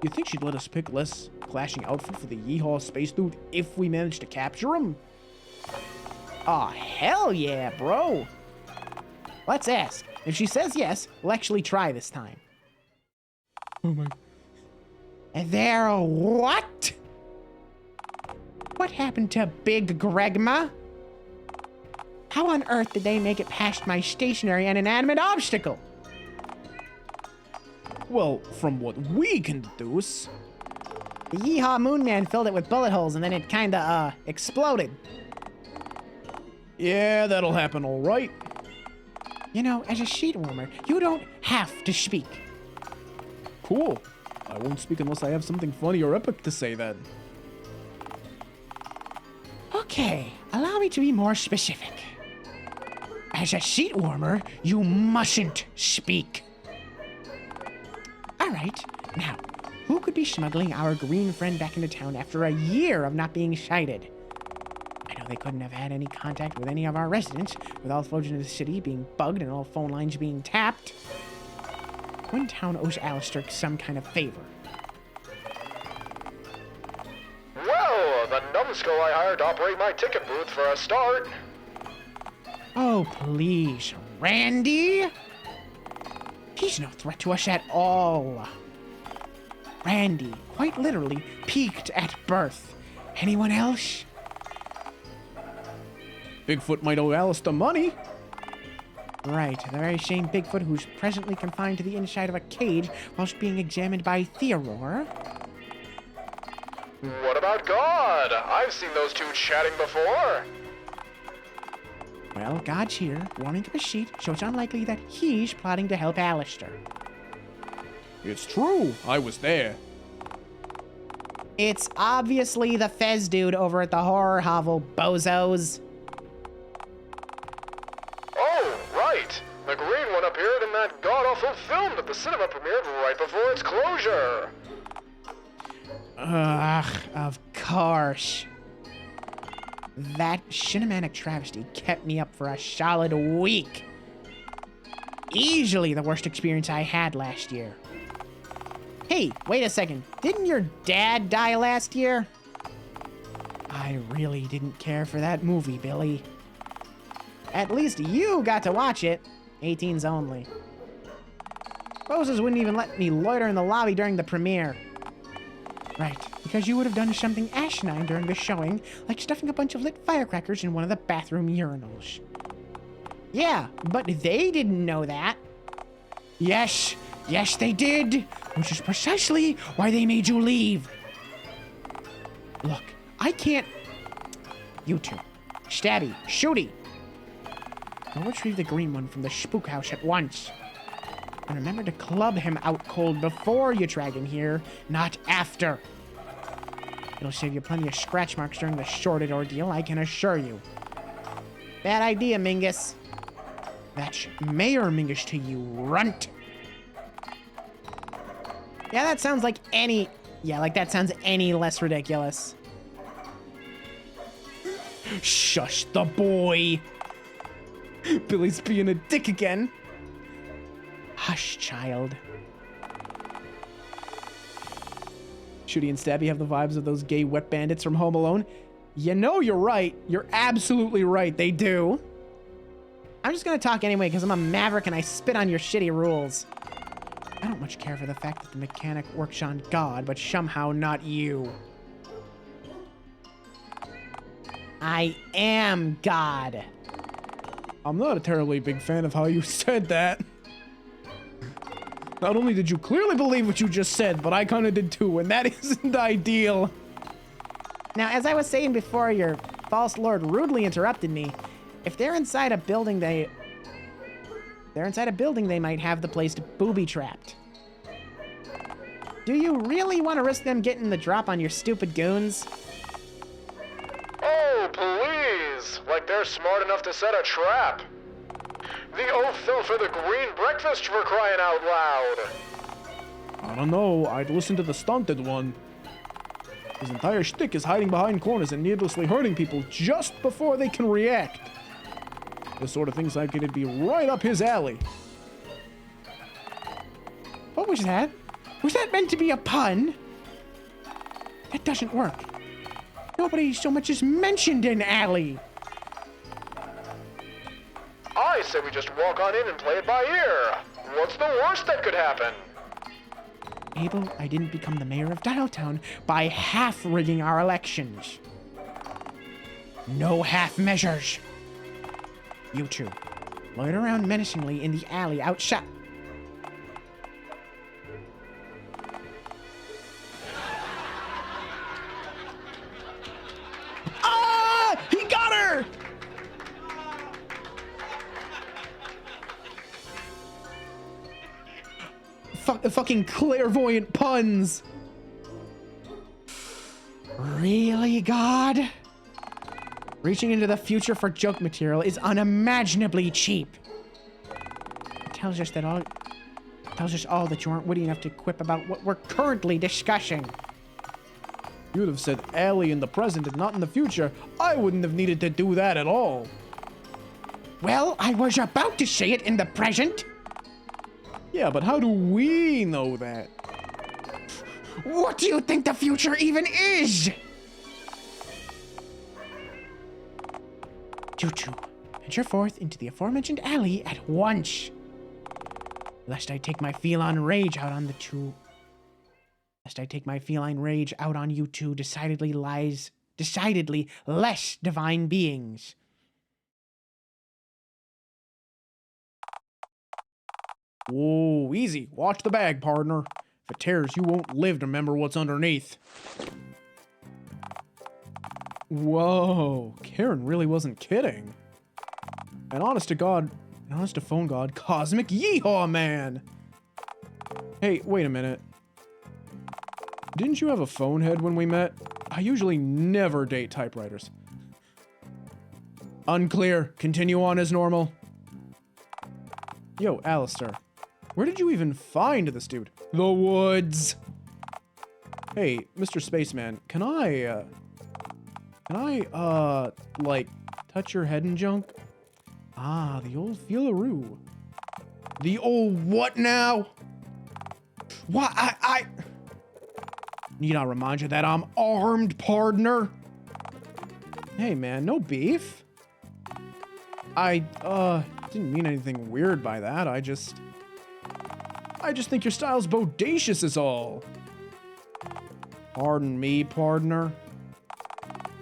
You think she'd let us pick less clashing outfit for the Yeehaw space dude if we managed to capture him? Aw, hell yeah, bro. Let's ask. If she says yes, we'll actually try this time. Oh my... There what? What happened to Big Gregma? How on earth did they make it past my stationary and inanimate obstacle? Well, from what we can deduce... The Yeehaw Moon Man filled it with bullet holes and then it kinda, exploded. Yeah, that'll happen all right. You know, as a sheet warmer, you don't have to speak. Cool. I won't speak unless I have something funny or epic to say then. Okay, allow me to be more specific. As a seat warmer, you mustn't speak. All right, now, who could be smuggling our green friend back into town after a year of not being sighted? I know they couldn't have had any contact with any of our residents, with all phones in the city being bugged and all phone lines being tapped. One town owes Alistair some kind of favor. Well, the numbskull I hired to operate my ticket booth for a start. Oh, please, Randy? He's no threat to us at all. Randy, quite literally, peaked at birth. Anyone else? Bigfoot might owe Alistair money. Right, the very same Bigfoot who's presently confined to the inside of a cage whilst being examined by Theodore. What about God? I've seen those two chatting before. Well, God's here, warming up a sheet, so it's unlikely that he's plotting to help Alistair. It's true. I was there. It's obviously the Fez dude over at the horror hovel, bozos. Oh, right. The green one appeared in that god-awful film that the cinema premiered right before its closure. Ugh, of course. That cinematic travesty kept me up for a solid week. Easily the worst experience I had last year. Hey, wait a second. Didn't your dad die last year? I really didn't care for that movie, Billy. At least you got to watch it. 18s only. Boses wouldn't even let me loiter in the lobby during the premiere. Right, because you would have done something asinine during the showing, like stuffing a bunch of lit firecrackers in one of the bathroom urinals. Yeah, but they didn't know that. Yes, they did, which is precisely why they made you leave. Look, I can't... You two, Stabby, Shooty. Go retrieve the green one from the spook house at once. And remember to club him out cold before you drag him here, not after. It'll save you plenty of scratch marks during the shorted ordeal, I can assure you. Bad idea, Mingus. That's Mayor Mingus to you, runt. Yeah, that sounds like any... Yeah, like that sounds any less ridiculous. Shush the boy. Billy's being a dick again. Hush, child. Shooty and Stabby have the vibes of those gay wet bandits from Home Alone. You know you're right. You're absolutely right. They do. I'm just gonna talk anyway because I'm a maverick and I spit on your shitty rules. I don't much care for the fact that the mechanic works on God, but somehow not you. I am God. I'm not a terribly big fan of how you said that. Not only did you clearly believe what you just said, but I kind of did too, and that isn't ideal. Now, as I was saying before, your false lord rudely interrupted me. If they're inside a building, they might have the place booby-trapped. Do you really want to risk them getting the drop on your stupid goons? Oh, please! Like they're smart enough to set a trap. The oath fell for the green breakfast, for crying out loud. I don't know. I'd listen to the stunted one. His entire shtick is hiding behind corners and needlessly hurting people just before they can react. The sort of things like it'd be right up his alley. What was that? Was that meant to be a pun? That doesn't work. Nobody so much as mentioned an alley. I say we just walk on in and play it by ear. What's the worst that could happen? Abel, I didn't become the mayor of Dialtown by half-rigging our elections. No half measures. You two, loiter around menacingly in the alley outside. Ah! He got her! Fucking clairvoyant puns. Really, God? Reaching into the future for joke material is unimaginably cheap. It tells us all that you aren't witty enough to quip about what we're currently discussing. You would have said Allie in the present and not in the future. I wouldn't have needed to do that at all. Well, I was about to say it in the present. Yeah, but how do we know that? What do you think the future even is? You two, venture forth into the aforementioned alley at once. Lest I take my feline rage out on you two decidedly less divine beings. Whoa, easy. Watch the bag, partner. If it tears, you won't live to remember what's underneath. Whoa, Karen really wasn't kidding. And honest to phone god, Cosmic Yeehaw Man! Hey, wait a minute. Didn't you have a phone head when we met? I usually never date typewriters. Unclear. Continue on as normal. Yo, Alistair. Where did you even find this dude? The woods! Hey, Mr. Spaceman, can I, like, touch your head and junk? Ah, the old feelaroo. The old what now? What? I need I remind you that I'm armed, partner? Hey, man, no beef. I didn't mean anything weird by that. I just think your style's bodacious is all. Pardon me, partner.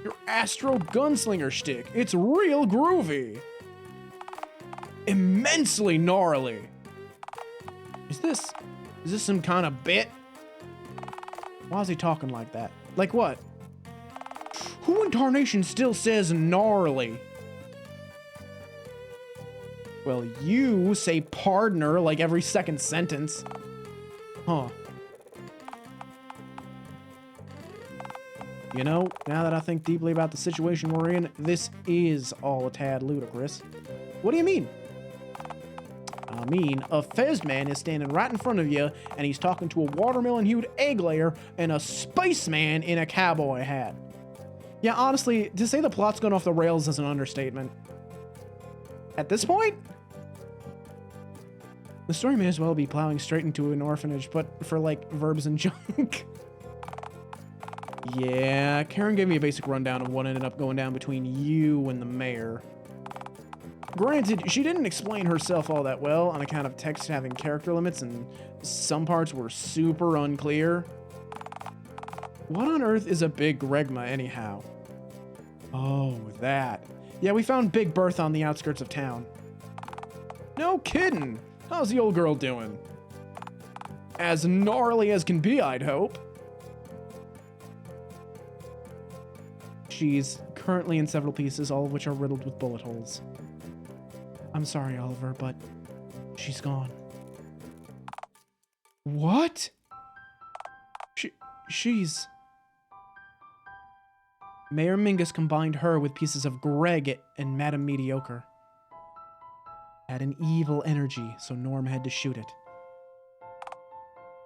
Your Astro Gunslinger shtick. It's real groovy. Immensely gnarly. Is this some kind of bit? Why is he talking like that? Like what? Who in tarnation still says gnarly? Well, you say partner like every second sentence. Huh. You know, now that I think deeply about the situation we're in, this is all a tad ludicrous. What do you mean? I mean, a Fez man is standing right in front of you, and he's talking to a watermelon-hued egg layer and a spaceman in a cowboy hat. Yeah, honestly, to say the plot's gone off the rails is an understatement. At this point, the story may as well be plowing straight into an orphanage, but for, like, verbs and junk. Yeah, Karen gave me a basic rundown of what ended up going down between you and the mayor. Granted, she didn't explain herself all that well on account of text having character limits, and some parts were super unclear. What on earth is a Big Gregma, anyhow? Oh, that. Yeah, we found Big Bertha on the outskirts of town. No kidding! How's the old girl doing? As gnarly as can be, I'd hope. She's currently in several pieces, all of which are riddled with bullet holes. I'm sorry, Oliver, but she's gone. What? She's... Mayor Mingus combined her with pieces of Greg and Madame Mediocre. Had an evil energy, so Norm had to shoot it.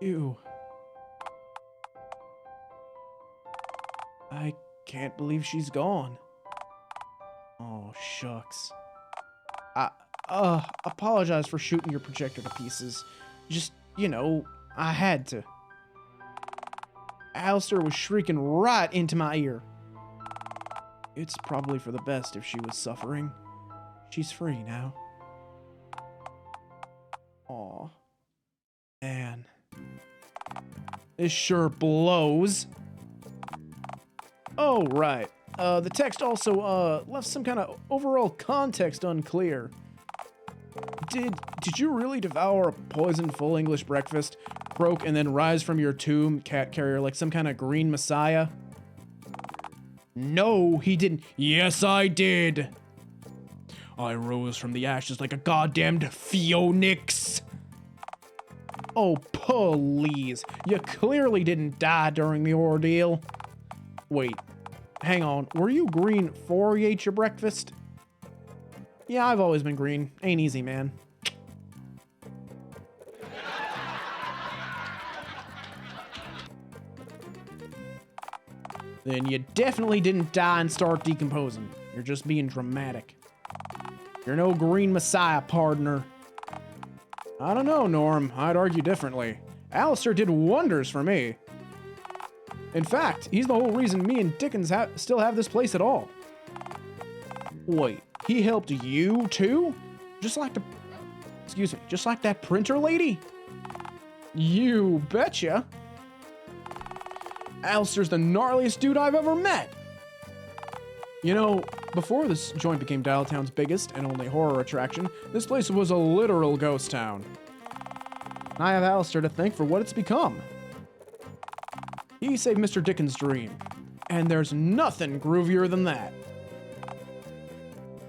Ew. I can't believe she's gone. Oh, shucks. Apologize for shooting your projector to pieces. Just, you know, I had to. Alistair was shrieking right into my ear. It's probably for the best if she was suffering. She's free now. Aw. Man. This sure blows. Oh, right. The text also, left some kind of overall context unclear. Did you really devour a poisoned full English breakfast, croak, and then rise from your tomb, cat carrier, like some kind of green messiah? No, he didn't. Yes, I did. I rose from the ashes like a goddamned phoenix. Oh, please. You clearly didn't die during the ordeal. Wait, hang on. Were you green before you ate your breakfast? Yeah, I've always been green. Ain't easy, man. Then you definitely didn't die and start decomposing. You're just being dramatic. You're no green messiah, partner. I don't know, Norm. I'd argue differently. Alistair did wonders for me. In fact, he's the whole reason me and Dickens still have this place at all. Wait, he helped you too? Just like that printer lady? You betcha. Alistair's the gnarliest dude I've ever met. You know, before this joint became Dialtown's biggest and only horror attraction, this place was a literal ghost town. I have Alistair to thank for what it's become. He saved Mr. Dickens' dream, and there's nothing groovier than that.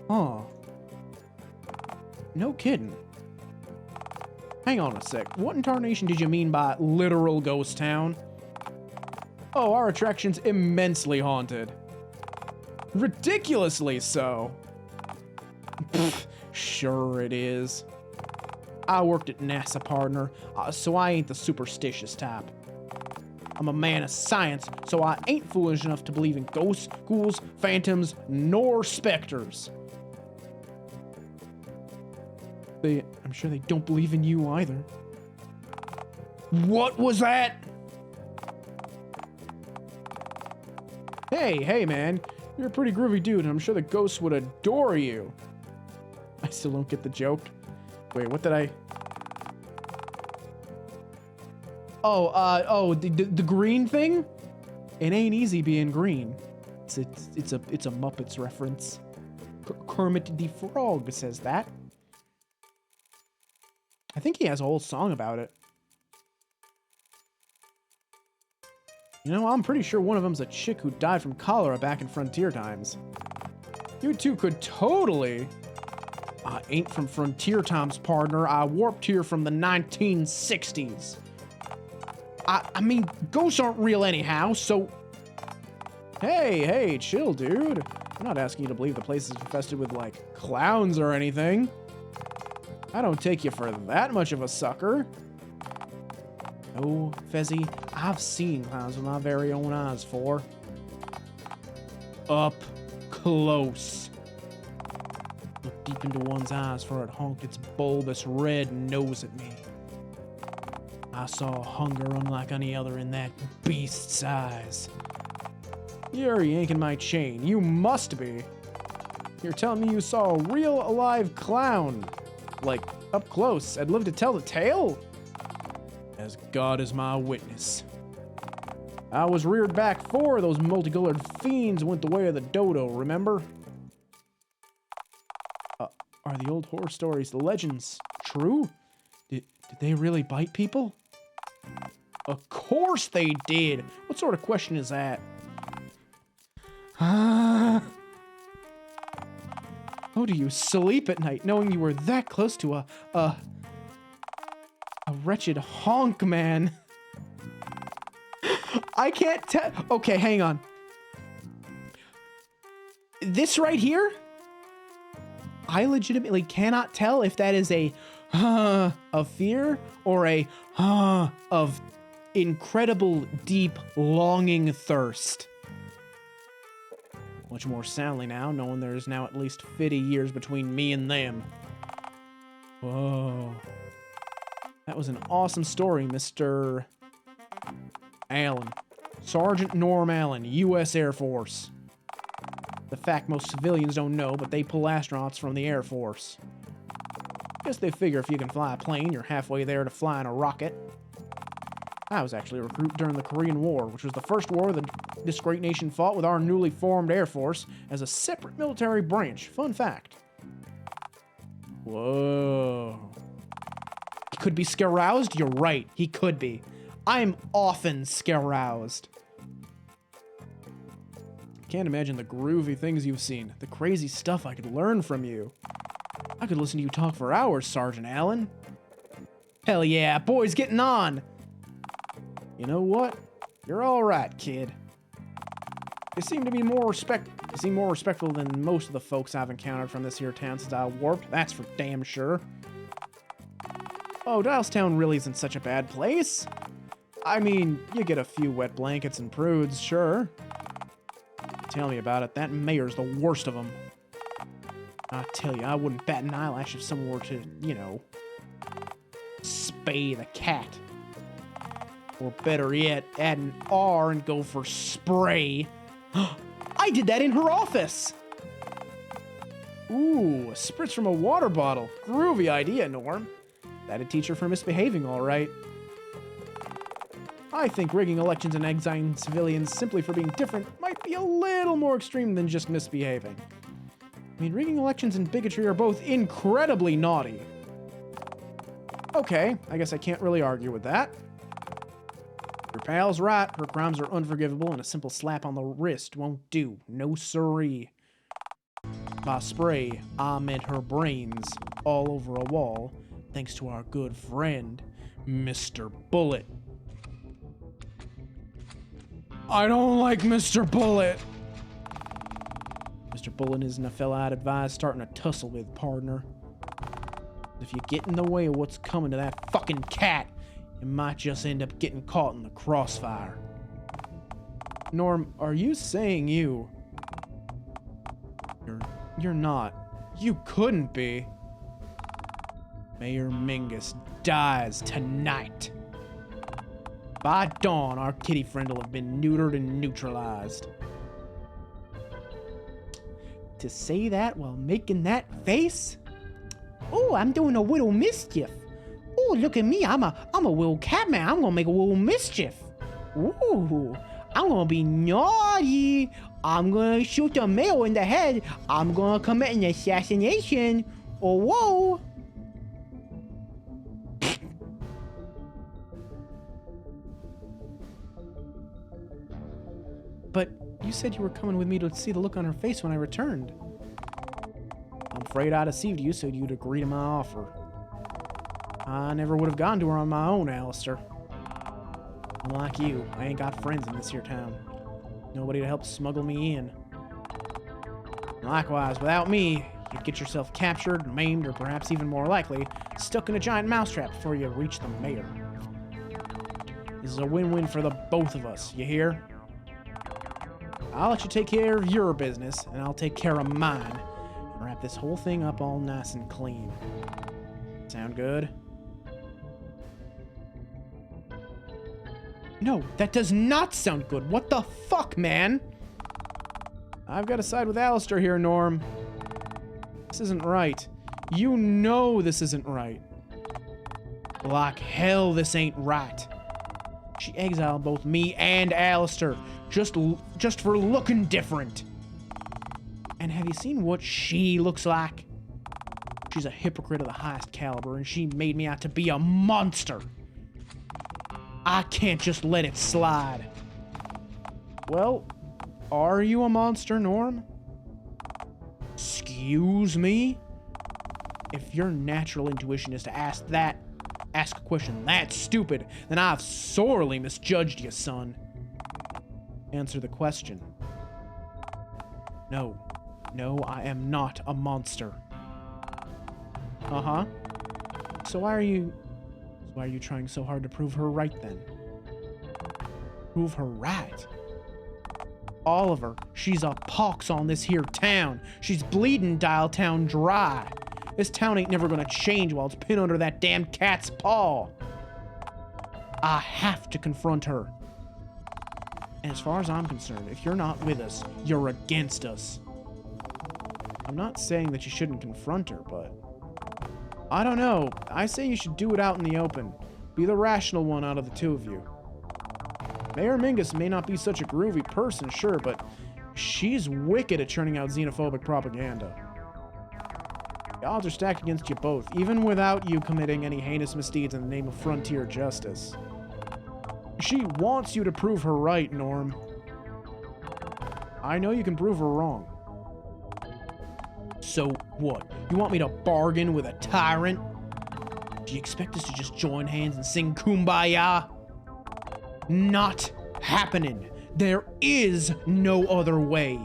Huh. No kidding. Hang on a sec. What in tarnation did you mean by literal ghost town? Oh, our attraction's immensely haunted. Ridiculously so. Pfft, sure it is. I worked at NASA, partner, so I ain't the superstitious type. I'm a man of science, so I ain't foolish enough to believe in ghosts, ghouls, phantoms, nor specters. I'm sure they don't believe in you either. What was that? Hey, man. You're a pretty groovy dude, and I'm sure the ghosts would adore you. I still don't get the joke. Wait, what did I... the green thing? It ain't easy being green. It's a Muppets reference. Kermit the Frog says that. I think he has a whole song about it. You know, I'm pretty sure one of them's a chick who died from cholera back in Frontier times. You two could totally... I ain't from Frontier times, partner. I warped here from the 1960s. I mean, ghosts aren't real anyhow, so... Hey, chill, dude. I'm not asking you to believe the place is infested with, like, clowns or anything. I don't take you for that much of a sucker. Oh, Fezzy, I've seen clowns with my very own eyes for. Up close. Look deep into one's eyes for it honked its bulbous red nose at me. I saw hunger unlike any other in that beast's eyes. You're yanking my chain. You must be. You're telling me you saw a real alive clown. Like, up close. I'd live to tell the tale? As God is my witness. I was reared back for those multicolored fiends went the way of the dodo, remember? Are the old horror stories, the legends, true? Did they really bite people? Of course they did! What sort of question is that? How do you sleep at night knowing you were that close to a wretched honk man? I can't tell. Okay, hang on. This right here? I legitimately cannot tell if that is a of fear or a of incredible deep longing thirst. Much more soundly now, knowing there's now at least 50 years between me and them. Whoa. That was an awesome story, Mr. Allen. Sergeant Norm Allen, U.S. Air Force. The fact most civilians don't know, but they pull astronauts from the Air Force. Guess they figure if you can fly a plane, you're halfway there to flying a rocket. I was actually a recruit during the Korean War, which was the first war this great nation fought with our newly formed Air Force as a separate military branch. Fun fact. Whoa. He could be scare-roused? You're right, he could be. I'm often scare-roused. Can't imagine the groovy things you've seen, the crazy stuff I could learn from you. I could listen to you talk for hours, Sergeant Allen. Hell yeah, boys getting on. You know what? You're all right, kid. You seem more respectful than most of the folks I've encountered from this here town since I warped. That's for damn sure. Oh, Dialtown really isn't such a bad place. I mean, you get a few wet blankets and prudes, sure. Tell me about it. That mayor's the worst of them. I tell you, I wouldn't bat an eyelash if someone were to, you know, spay the cat. Or better yet, add an R and go for spray. I did that in her office! Ooh, a spritz from a water bottle. Groovy idea, Norm. That'd teach her for misbehaving, all right. I think rigging elections and exiling civilians simply for being different might be a little more extreme than just misbehaving. I mean, rigging elections and bigotry are both incredibly naughty. Okay, I guess I can't really argue with that. Your pal's right, her crimes are unforgivable and a simple slap on the wrist won't do. No siree. By spray, I meant her brains all over a wall, thanks to our good friend, Mr. Bullet. I don't like Mr. Bullet. Mr. Bullet isn't a fella I'd advise starting a tussle with, partner. If you get in the way of what's coming to that fucking cat, you might just end up getting caught in the crossfire. Norm, are you saying you... You're not. You couldn't be. Mayor Mingus dies tonight. By dawn, our kitty friend will have been neutered and neutralized. To say that while making that face? Oh, I'm doing a little mischief. Oh, look at me. I'm a little cat man. I'm gonna make a little mischief. Ooh, I'm gonna be naughty. I'm gonna shoot the mayor in the head. I'm gonna commit an assassination. Oh, whoa. But you said you were coming with me to see the look on her face when I returned. I'm afraid I deceived you so you'd agree to my offer. I never would have gone to her on my own, Alistair. Unlike you, I ain't got friends in this here town. Nobody to help smuggle me in. Likewise, without me, you'd get yourself captured, maimed, or perhaps even more likely, stuck in a giant mousetrap before you reach the mayor. This is a win-win for the both of us, you hear? I'll let you take care of your business, and I'll take care of mine, and wrap this whole thing up all nice and clean. Sound good? No, that does not sound good. What the fuck, man? I've got to side with Alistair here, Norm. This isn't right. You know this isn't right. Like hell this ain't right. She exiled both me and Alistair just for looking different. And have you seen what she looks like? She's a hypocrite of the highest caliber, and she made me out to be a monster. I can't just let it slide. Well, are you a monster, Norm? Excuse me? If your natural intuition is to ask a question that stupid, then I've sorely misjudged you, son. Answer the question. No, I am not a monster. Uh-huh. So why are you trying so hard to prove her right, then? Prove her right? Oliver, she's a pox on this here town. She's bleeding Dialtown dry. This town ain't never gonna change while it's pinned under that damn cat's paw. I have to confront her. And as far as I'm concerned, if you're not with us, you're against us. I'm not saying that you shouldn't confront her, but... I don't know. I say you should do it out in the open. Be the rational one out of the two of you. Mayor Mingus may not be such a groovy person, sure, but she's wicked at churning out xenophobic propaganda. The odds are stacked against you both, even without you committing any heinous misdeeds in the name of frontier justice. She wants you to prove her right, Norm. I know you can prove her wrong. So what? You want me to bargain with a tyrant? Do you expect us to just join hands and sing Kumbaya? Not happening. There is no other way.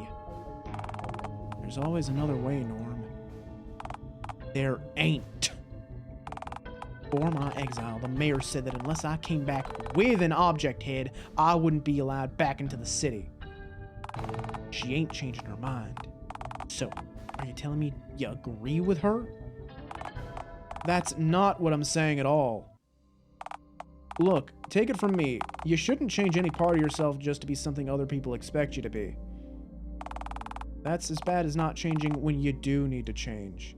There's always another way, Norm. There ain't. For my exile, the mayor said that unless I came back with an object head, I wouldn't be allowed back into the city. She ain't changing her mind. So, are you telling me you agree with her? That's not what I'm saying at all. Look, take it from me. You shouldn't change any part of yourself just to be something other people expect you to be. That's as bad as not changing when you do need to change.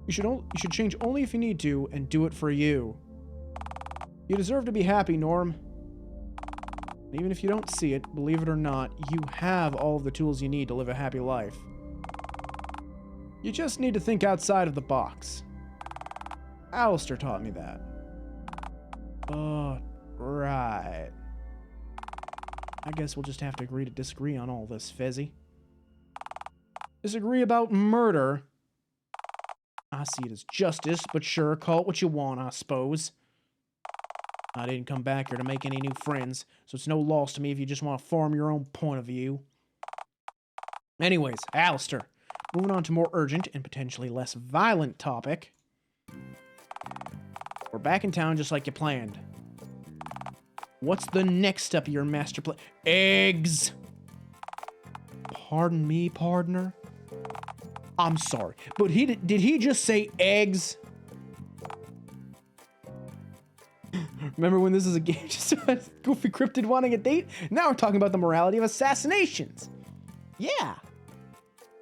You should change only if you need to, and do it for you. You deserve to be happy, Norm. And even if you don't see it, believe it or not, you have all of the tools you need to live a happy life. You just need to think outside of the box. Alistair taught me that. Right. I guess we'll just have to agree to disagree on all this, Fezzy. Disagree about murder. I see it as justice, but sure, call it what you want, I suppose. I didn't come back here to make any new friends, so it's no loss to me if you just want to form your own point of view. Anyways, Alistair, moving on to more urgent and potentially less violent topic. We're back in town just like you planned. What's the next step of your master plan? Eggs! Pardon me, partner? I'm sorry, but did he just say eggs? Remember when this is a game just about Goofy Cryptid wanting a date? Now we're talking about the morality of assassinations. Yeah.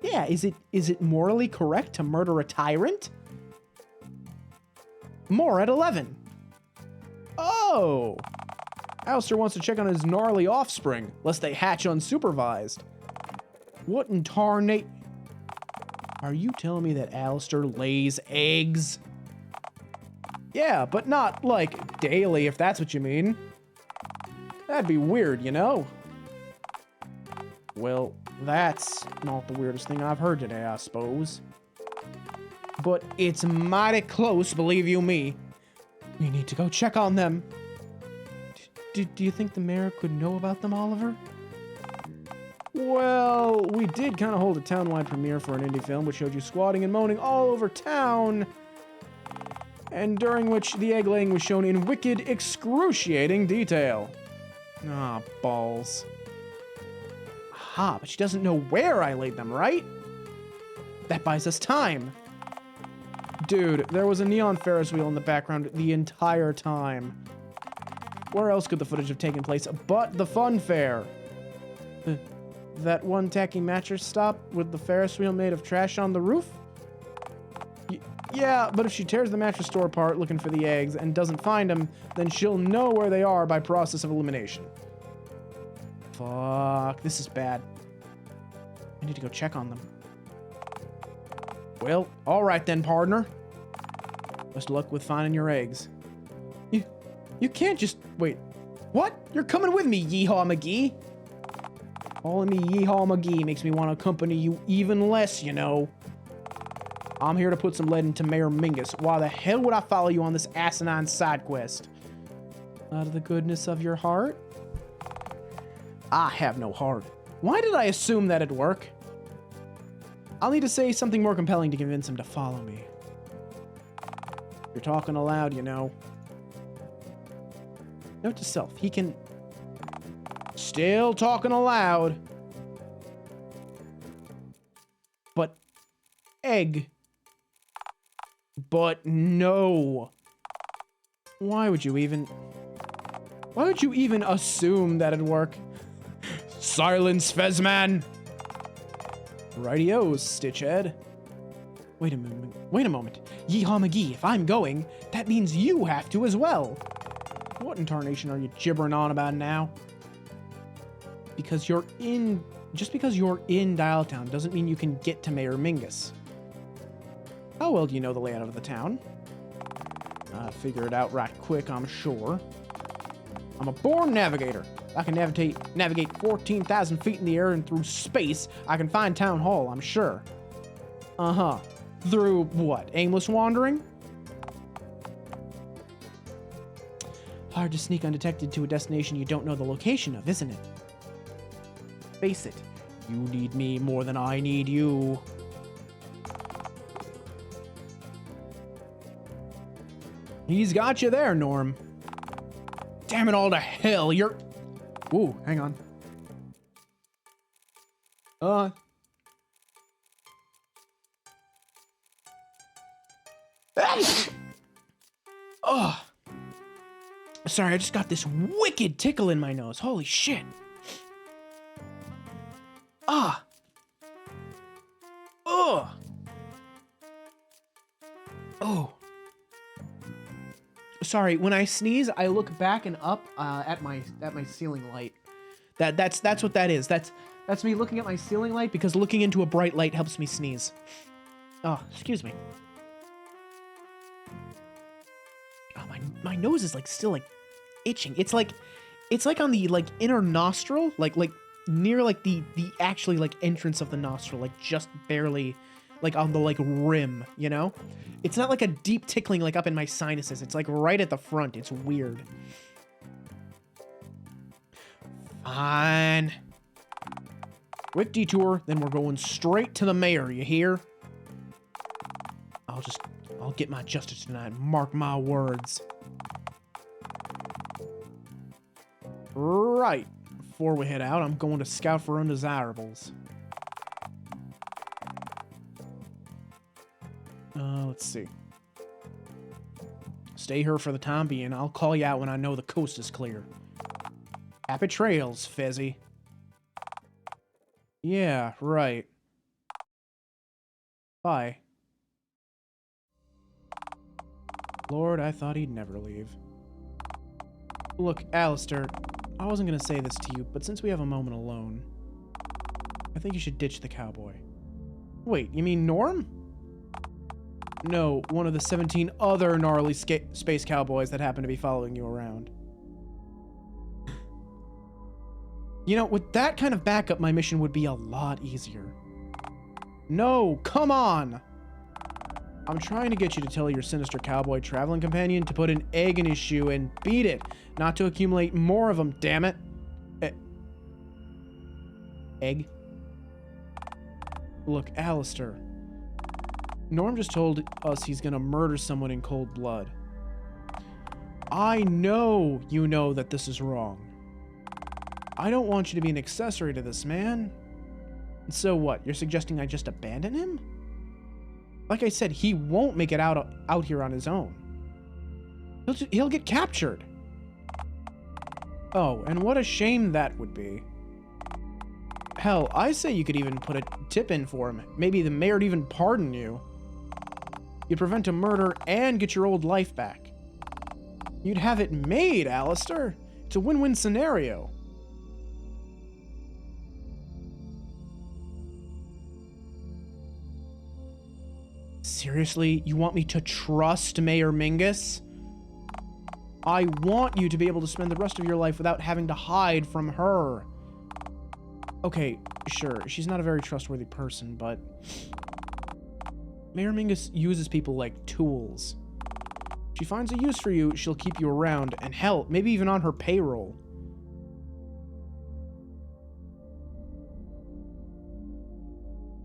Yeah, is it morally correct to murder a tyrant? More at 11. Oh! Alistair wants to check on his gnarly offspring, lest they hatch unsupervised. What in tarnate... Are you telling me that Alistair lays eggs? Yeah, but not, like, daily, if that's what you mean. That'd be weird, you know? Well, that's not the weirdest thing I've heard today, I suppose. But it's mighty close, believe you me. You need to go check on them. Do you think the mayor could know about them, Oliver? Well, we did kind of hold a town-wide premiere for an indie film which showed you squatting and moaning all over town, and during which the egg laying was shown in wicked, excruciating detail. Ah, balls. Aha, but she doesn't know where I laid them, right? That buys us time. Dude, there was a neon Ferris wheel in the background the entire time. Where else could the footage have taken place but the fun fair? That one tacky mattress stop with the Ferris wheel made of trash on the roof? Yeah, but if she tears the mattress store apart looking for the eggs and doesn't find them, then she'll know where they are by process of elimination. Fuck, this is bad. I need to go check on them. Well, alright then, partner. Best of luck with finding your eggs. You can't just... Wait. What? You're coming with me, Yeehaw McGee. Calling me Yeehaw McGee makes me want to accompany you even less, you know. I'm here to put some lead into Mayor Mingus. Why the hell would I follow you on this asinine side quest? Out of the goodness of your heart? I have no heart. Why did I assume that'd work? I'll need to say something more compelling to convince him to follow me. You're talking aloud, you know. Note to self, he can... Still talking aloud. But... Egg. But no. Why would you even assume that'd work? Silence, Fezman! Righty-os, Stitchhead. Wait a moment. Yeehaw McGee, if I'm going, that means you have to as well. What in tarnation are you gibbering on about now? Just because you're in Dialtown doesn't mean you can get to Mayor Mingus. How well do you know the layout of the town? I'll figure it out right quick, I'm sure. I'm a born navigator. I can navigate 14,000 feet in the air and through space. I can find Town Hall, I'm sure. Uh-huh. Through what? Aimless wandering? Hard to sneak undetected to a destination you don't know the location of, isn't it? Face it, you need me more than I need you. He's got you there, Norm. Damn it all to hell, you're... Ooh, hang on. Oh. Sorry, I just got this wicked tickle in my nose. Holy shit. Ah. Oh. Oh. Sorry, when I sneeze, I look back and up at my ceiling light. That's what that is. That's me looking at my ceiling light because looking into a bright light helps me sneeze. Oh, excuse me. Oh, my nose is like still like itching. It's like on the like inner nostril, like near like the actually like entrance of the nostril, like just barely like on the like rim, you know? It's not like a deep tickling like up in my sinuses. It's like right at the front. It's weird. Fine. Quick detour, then we're going straight to the mayor, you hear? I'll get my justice tonight, mark my words. Right. Before we head out, I'm going to scout for undesirables. Let's see. Stay here for the time being. I'll call you out when I know the coast is clear. Happy trails, Fezzy. Yeah, right. Bye. Lord, I thought he'd never leave. Look, Alistair, I wasn't gonna say this to you, but since we have a moment alone, I think you should ditch the cowboy. Wait, you mean Norm? No, one of the 17 other gnarly space cowboys that happen to be following you around. You know, with that kind of backup, my mission would be a lot easier. No, come on! I'm trying to get you to tell your sinister cowboy traveling companion to put an egg in his shoe and beat it, not to accumulate more of them, damn it. Egg? Look, Alistair. Norm just told us he's gonna murder someone in cold blood. I know you know that this is wrong. I don't want you to be an accessory to this, man. And so what? You're suggesting I just abandon him? Like I said, he won't make it out here on his own. He'll get captured. Oh, and what a shame that would be. Hell, I say you could even put a tip in for him. Maybe the mayor'd even pardon you. You'd prevent a murder and get your old life back. You'd have it made, Alistair. It's a win-win scenario. Seriously? You want me to trust Mayor Mingus? I want you to be able to spend the rest of your life without having to hide from her. Okay, sure, she's not a very trustworthy person, but... Mayor Mingus uses people like tools. If she finds a use for you, she'll keep you around, and hell, maybe even on her payroll.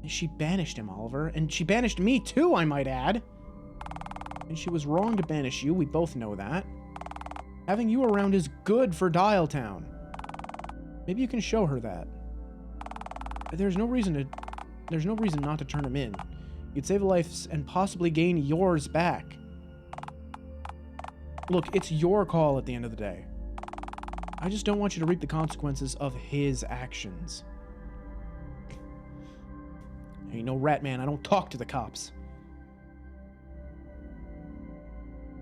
She banished him, Oliver, and she banished me too, I might add. And she was wrong to banish you, we both know that. Having you around is good for Dialtown. Maybe you can show her that. There's no reason not to turn him in. You'd save lives and possibly gain yours back. Look, it's your call at the end of the day. I just don't want you to reap the consequences of his actions. I ain't no rat man, I don't talk to the cops.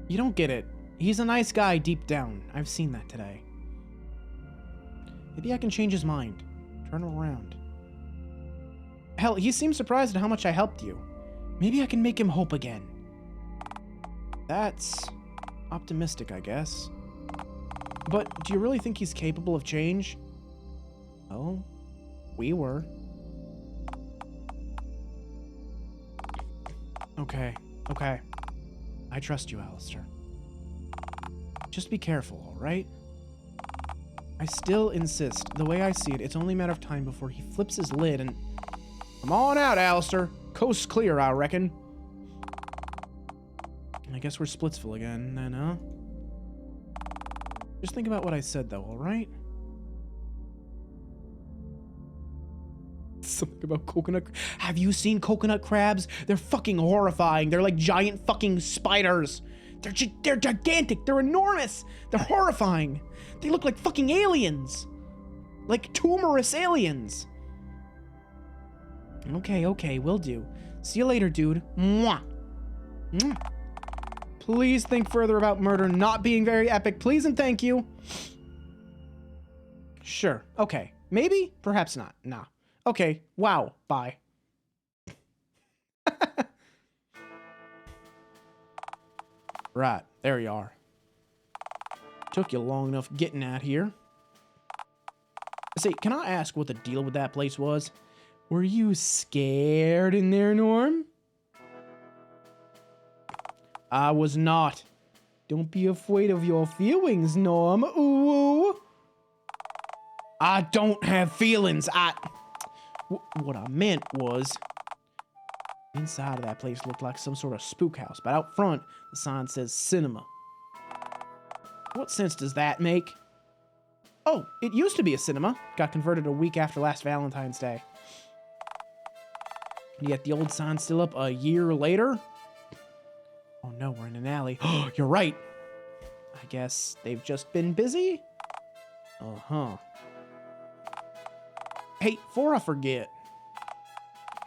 You don't get it. He's a nice guy deep down. I've seen that today. Maybe I can change his mind. Turn him around. Hell, he seems surprised at how much I helped you. Maybe I can make him hope again. That's optimistic, I guess. But do you really think he's capable of change? Well, we were. Okay. I trust you, Alistair. Just be careful, all right? I still insist. The way I see it, it's only a matter of time before he flips his lid and... Come on out, Alistair. Coast's clear, I reckon. I guess we're Splitsville again, then, huh? Just think about what I said, though, all right? Something about coconut... Have you seen coconut crabs? They're fucking horrifying. They're like giant fucking spiders. They're gigantic. They're enormous. They're horrifying. They look like fucking aliens. Like tumorous aliens. Okay, will do. See you later, dude. Mwah. Mwah. Please think further about murder not being very epic. Please and thank you. Sure. Okay. Maybe? Perhaps not. Nah. Okay. Wow. Bye. Right. There you are. Took you long enough getting out here. Say, can I ask what the deal with that place was? Were you scared in there, Norm? I was not. Don't be afraid of your feelings, Norm. Ooh. I don't have feelings. What I meant was... Inside of that place looked like some sort of spook house, but out front, the sign says cinema. What sense does that make? Oh, it used to be a cinema. Got converted a week after last Valentine's Day. Yet the old sign's still up a year later? Oh no, we're in an alley. Oh, you're right. I guess they've just been busy? Uh-huh. Hey, before I forget.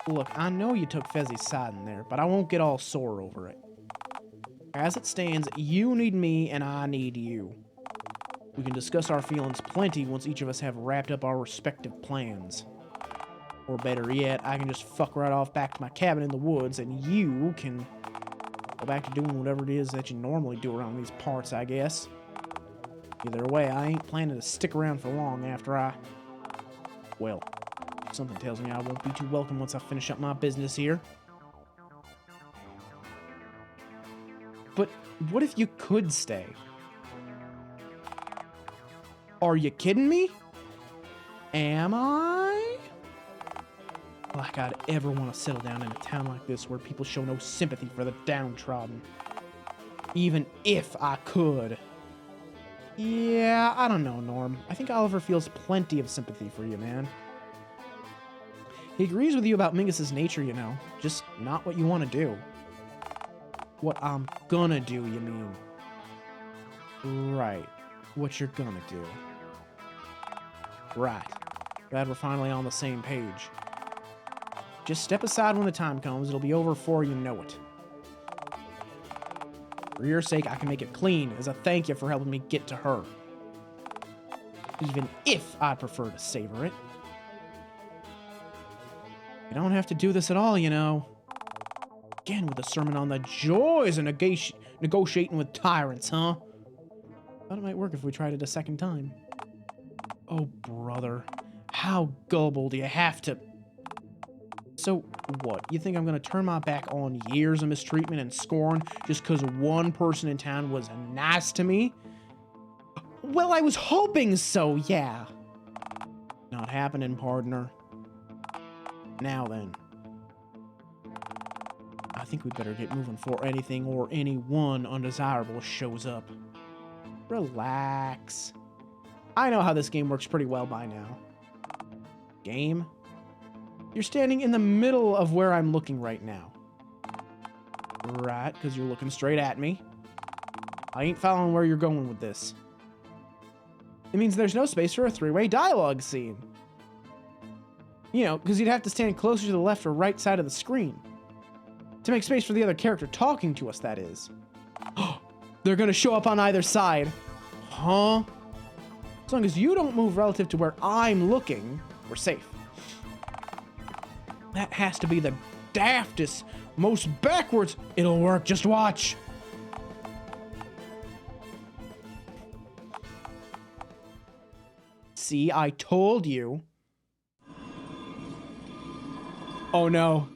Look, I know you took Fezzi's side in there, but I won't get all sore over it. As it stands, you need me and I need you. We can discuss our feelings plenty once each of us have wrapped up our respective plans. Or better yet, I can just fuck right off back to my cabin in the woods and you can go back to doing whatever it is that you normally do around these parts, I guess. Either way, I ain't planning to stick around for long after I... Well, something tells me I won't be too welcome once I finish up my business here. But what if you could stay? Are you kidding me? Am I? Like I'd ever want to settle down in a town like this where people show no sympathy for the downtrodden. Even if I could. Yeah, I don't know, Norm. I think Oliver feels plenty of sympathy for you, man. He agrees with you about Mingus's nature, you know. Just not what you want to do. What I'm gonna do, you mean? Right. What you're gonna do. Right. Glad we're finally on the same page. Just step aside when the time comes. It'll be over before you know it. For your sake, I can make it clean as a thank you for helping me get to her. Even if I'd prefer to savor it. You don't have to do this at all, you know. Again with a sermon on the joys of negotiating with tyrants, huh? Thought it might work if we tried it a second time. Oh, brother. How gullible do you have to... So, what? You think I'm gonna turn my back on years of mistreatment and scorn just because one person in town was nice to me? Well, I was hoping so, yeah. Not happening, partner. Now then. I think we'd better get moving before anything or anyone undesirable shows up. Relax. I know how this game works pretty well by now. Game? You're standing in the middle of where I'm looking right now. Right, because you're looking straight at me. I ain't following where you're going with this. It means there's no space for a three-way dialogue scene. You know, because you'd have to stand closer to the left or right side of the screen. To make space for the other character talking to us, that is. They're gonna show up on either side. Huh? As long as you don't move relative to where I'm looking, we're safe. That has to be the daftest, most backwards... It'll work, just watch. See, I told you. Oh no.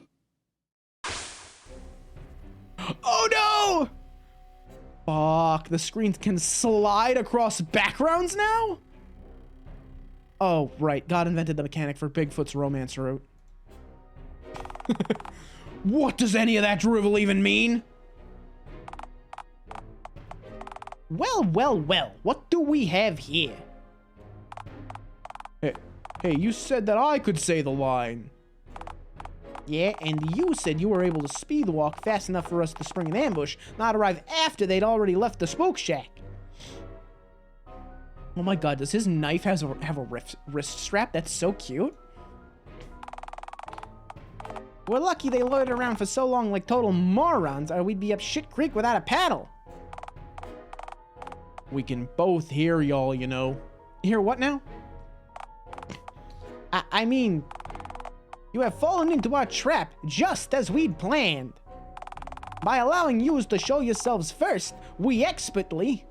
Oh no! Fuck, the screen can slide across backgrounds now? Oh, right. God invented the mechanic for Bigfoot's romance route. What does any of that drivel even mean? Well, well, well. What do we have here? Hey, you said that I could say the line. Yeah, and you said you were able to speed walk fast enough for us to spring an ambush, not arrive after they'd already left the smoke shack. Oh my god, does his knife have a wrist strap? That's so cute. We're lucky they loitered around for so long like total morons, or we'd be up shit creek without a paddle. We can both hear y'all, you know. Hear what now? I mean, you have fallen into our trap just as we'd planned. By allowing yous to show yourselves first, we expertly...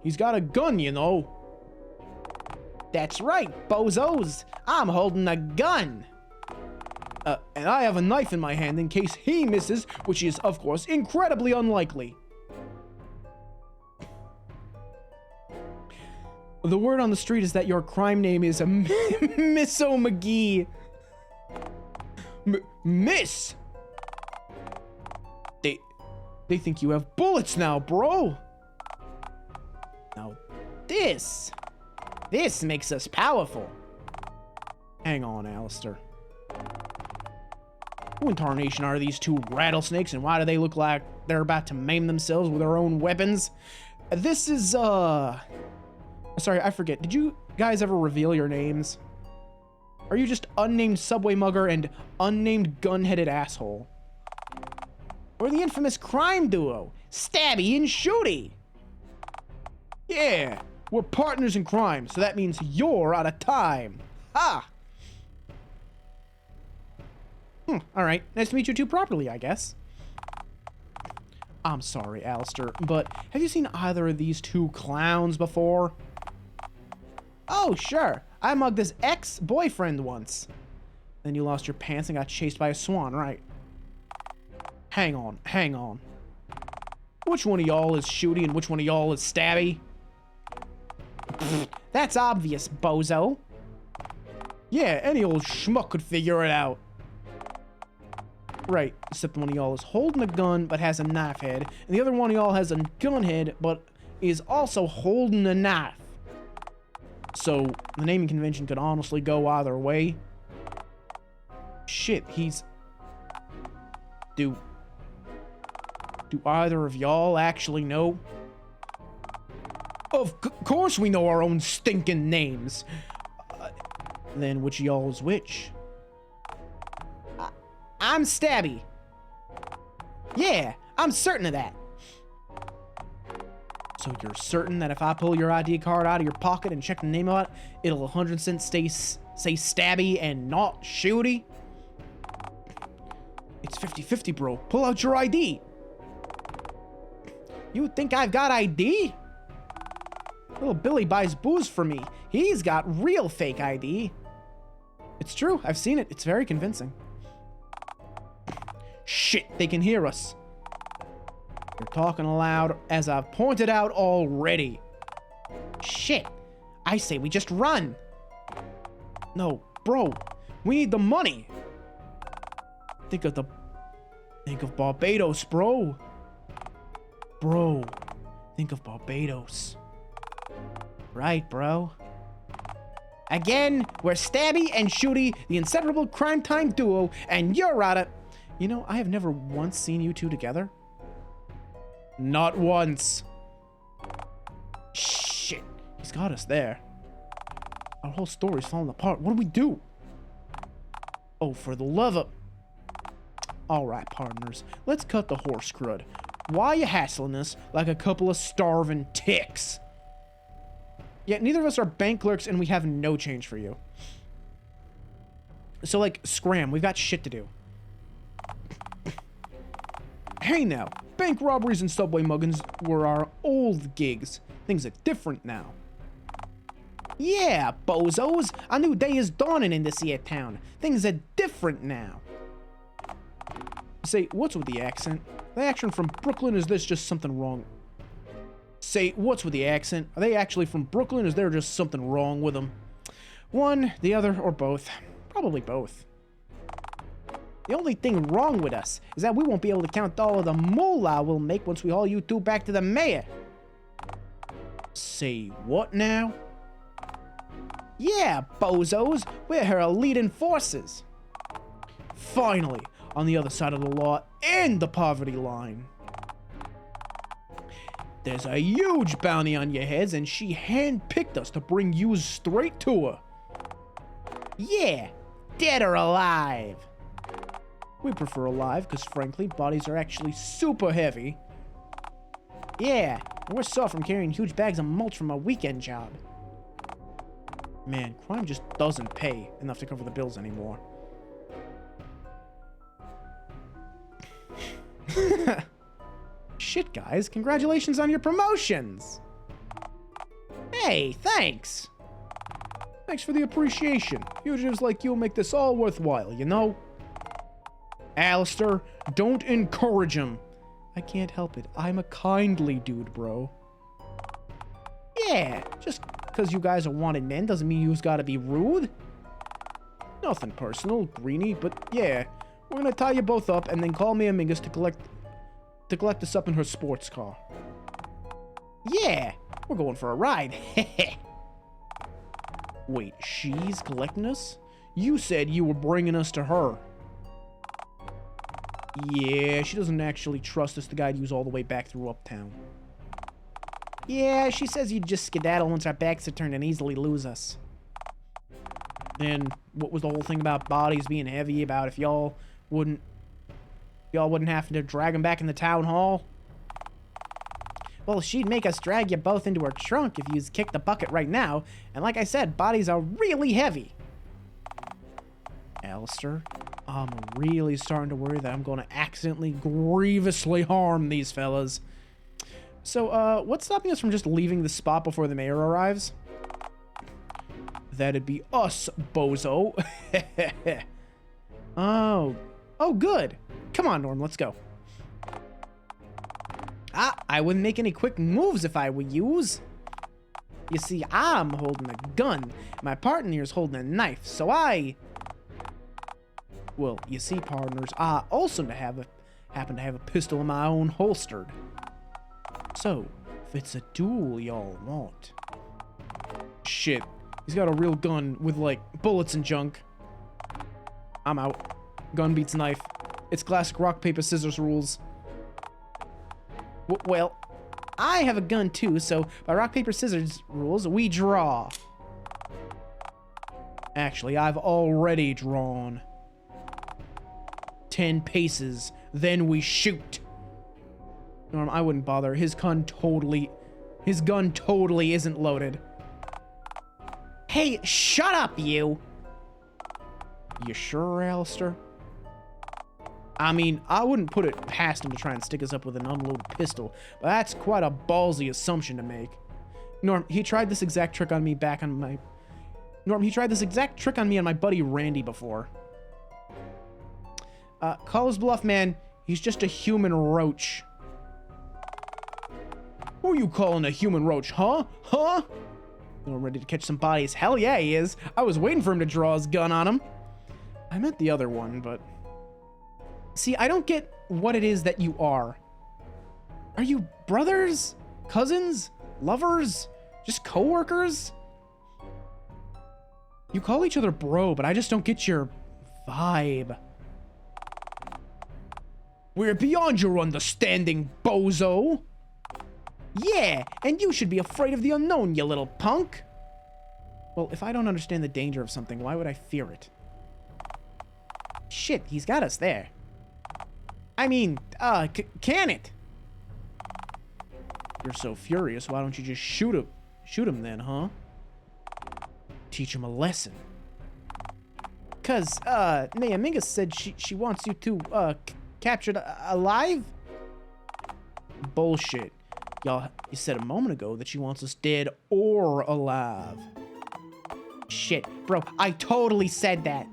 He's got a gun, you know. That's right, bozos. I'm holding a gun. And I have a knife in my hand in case he misses, which is, of course, incredibly unlikely. The word on the street is that your crime name is Miss O'McGee. Miss! They think you have bullets now, bro. Now this makes us powerful. Hang on, Alistair. Who in tarnation are these two rattlesnakes, and why do they look like they're about to maim themselves with their own weapons? This is, sorry, I forget. Did you guys ever reveal your names? Are you just unnamed subway mugger and unnamed gun-headed asshole? Or the infamous crime duo, Stabby and Shooty? Yeah, we're partners in crime, so that means you're out of time. Ha! Alright, nice to meet you two properly, I guess. I'm sorry, Alistair, but have you seen either of these two clowns before? Oh, sure. I mugged his ex-boyfriend once. Then you lost your pants and got chased by a swan, right? Hang on. Which one of y'all is Shooty and which one of y'all is Stabby? That's obvious, bozo. Yeah, any old schmuck could figure it out. Right, except one of y'all is holding a gun but has a knife head, and the other one of y'all has a gun head but is also holding a knife. So, the naming convention could honestly go either way. Shit, Do either of y'all actually know? Of course we know our own stinking names. Then which of y'all is which? I'm Stabby. Yeah, I'm certain of that. So you're certain that if I pull your ID card out of your pocket and check the name out, it'll 100% say Stabby and not Shooty? It's 50-50, bro. Pull out your ID. You think I've got ID? Little Billy buys booze for me. He's got real fake ID. It's true. I've seen it. It's very convincing. Shit, they can hear us. You're talking aloud, as I've pointed out already. Shit. I say we just run. No, bro. We need the money. Think of Barbados, bro. Bro, think of Barbados. Right, bro. Again, we're Stabby and Shooty, the inseparable crime time duo, and you're out of... You know, I have never once seen you two together. Not once. Shit, he's got us there. Our whole story's falling apart. What do we do? Oh, for the love of... Alright, partners, let's cut the horse crud. Why are you hassling us like a couple of starving ticks? Yet neither of us are bank clerks and we have no change for you. So, like, scram. We've got shit to do. Hey now, bank robberies and subway muggings were our old gigs. Things are different now. Yeah, bozos. A new day is dawning in this here town. Things are different now. Say, what's with the accent? Are they actually from Brooklyn? Is this just something wrong? Say, what's with the accent? Are they actually from Brooklyn? Is there just something wrong with them? One, the other, or both. Probably both. The only thing wrong with us is that we won't be able to count all of the moolah we'll make once we haul you two back to the mayor. Say what now? Yeah, bozos, we're her leading forces. Finally, on the other side of the law and the poverty line. There's a huge bounty on your heads, and she handpicked us to bring you straight to her. Yeah, dead or alive. We prefer alive, because frankly, bodies are actually super heavy. Yeah, we're sore from carrying huge bags of mulch from a weekend job. Man, crime just doesn't pay enough to cover the bills anymore. Shit, guys, congratulations on your promotions! Hey, thanks! Thanks for the appreciation. Fugitives like you make this all worthwhile, you know? Alistair, don't encourage him. I can't help it. I'm a kindly dude, bro. Yeah, just because you guys are wanted men doesn't mean you's gotta be rude. Nothing personal, Greenie, but yeah, we're gonna tie you both up and then call me Amingus to collect us up in her sports car. Yeah, we're going for a ride. Wait, she's collecting us? You said you were bringing us to her. Yeah, she doesn't actually trust us to guide you all the way back through Uptown. Yeah, she says you'd just skedaddle once our backs are turned and easily lose us. And what was the whole thing about bodies being heavy about if y'all wouldn't have to drag them back in the town hall? Well, she'd make us drag you both into her trunk if you'd kick the bucket right now. And like I said, bodies are really heavy. Alistair, I'm really starting to worry that I'm going to accidentally grievously harm these fellas. So, what's stopping us from just leaving the spot before the mayor arrives? That'd be us, bozo. Oh, good. Come on, Norm, let's go. I wouldn't make any quick moves if I were yous. You see, I'm holding a gun. My partner here's holding a knife, so well, you see, partners, I also happen to have a pistol of my own holstered. So, if it's a duel y'all want. Shit, he's got a real gun with, like, bullets and junk. I'm out. Gun beats knife. It's classic rock, paper, scissors rules. Well, I have a gun too, so by rock, paper, scissors rules, we draw. Actually, I've already drawn. 10 paces, then we shoot. Norm, I wouldn't bother. His gun totally isn't loaded. Hey, shut up, you! You sure, Alistair? I mean, I wouldn't put it past him to try and stick us up with an unloaded pistol, but that's quite a ballsy assumption to make. Norm, he tried this exact trick on me and my buddy Randy before. Call his bluff, man. He's just a human roach. Who are you calling a human roach, huh? Huh? Norm ready to catch some bodies. Hell yeah, he is. I was waiting for him to draw his gun on him. I meant the other one, but... See, I don't get what it is that you are. Are you brothers? Cousins? Lovers? Just co-workers? You call each other bro, but I just don't get your vibe. We're beyond your understanding, bozo. Yeah, and you should be afraid of the unknown, you little punk. Well, if I don't understand the danger of something, why would I fear it? Shit, he's got us there. I mean, can it? You're so furious, why don't you just shoot him? Shoot him then, huh? Teach him a lesson. Cause, Nayaminga said she wants you to, captured alive? Bullshit. Y'all, you said a moment ago that she wants us dead or alive. Shit, bro, I totally said that.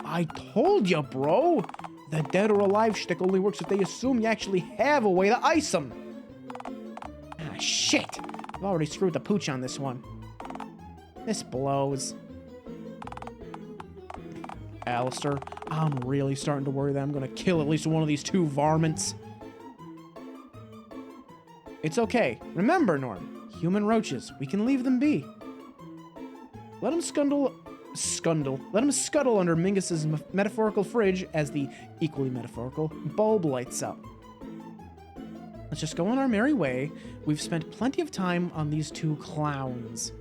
I told ya, bro. The dead or alive shtick only works if they assume you actually have a way to ice them. Ah, shit. I've already screwed the pooch on this one. This blows. Alistair, I'm really starting to worry that I'm gonna kill at least one of these two varmints. It's okay. Remember, Norm, human roaches, we can leave them be. Let them scuttle under Mingus's metaphorical fridge as the equally metaphorical bulb lights up. Let's just go on our merry way. We've spent plenty of time on these two clowns.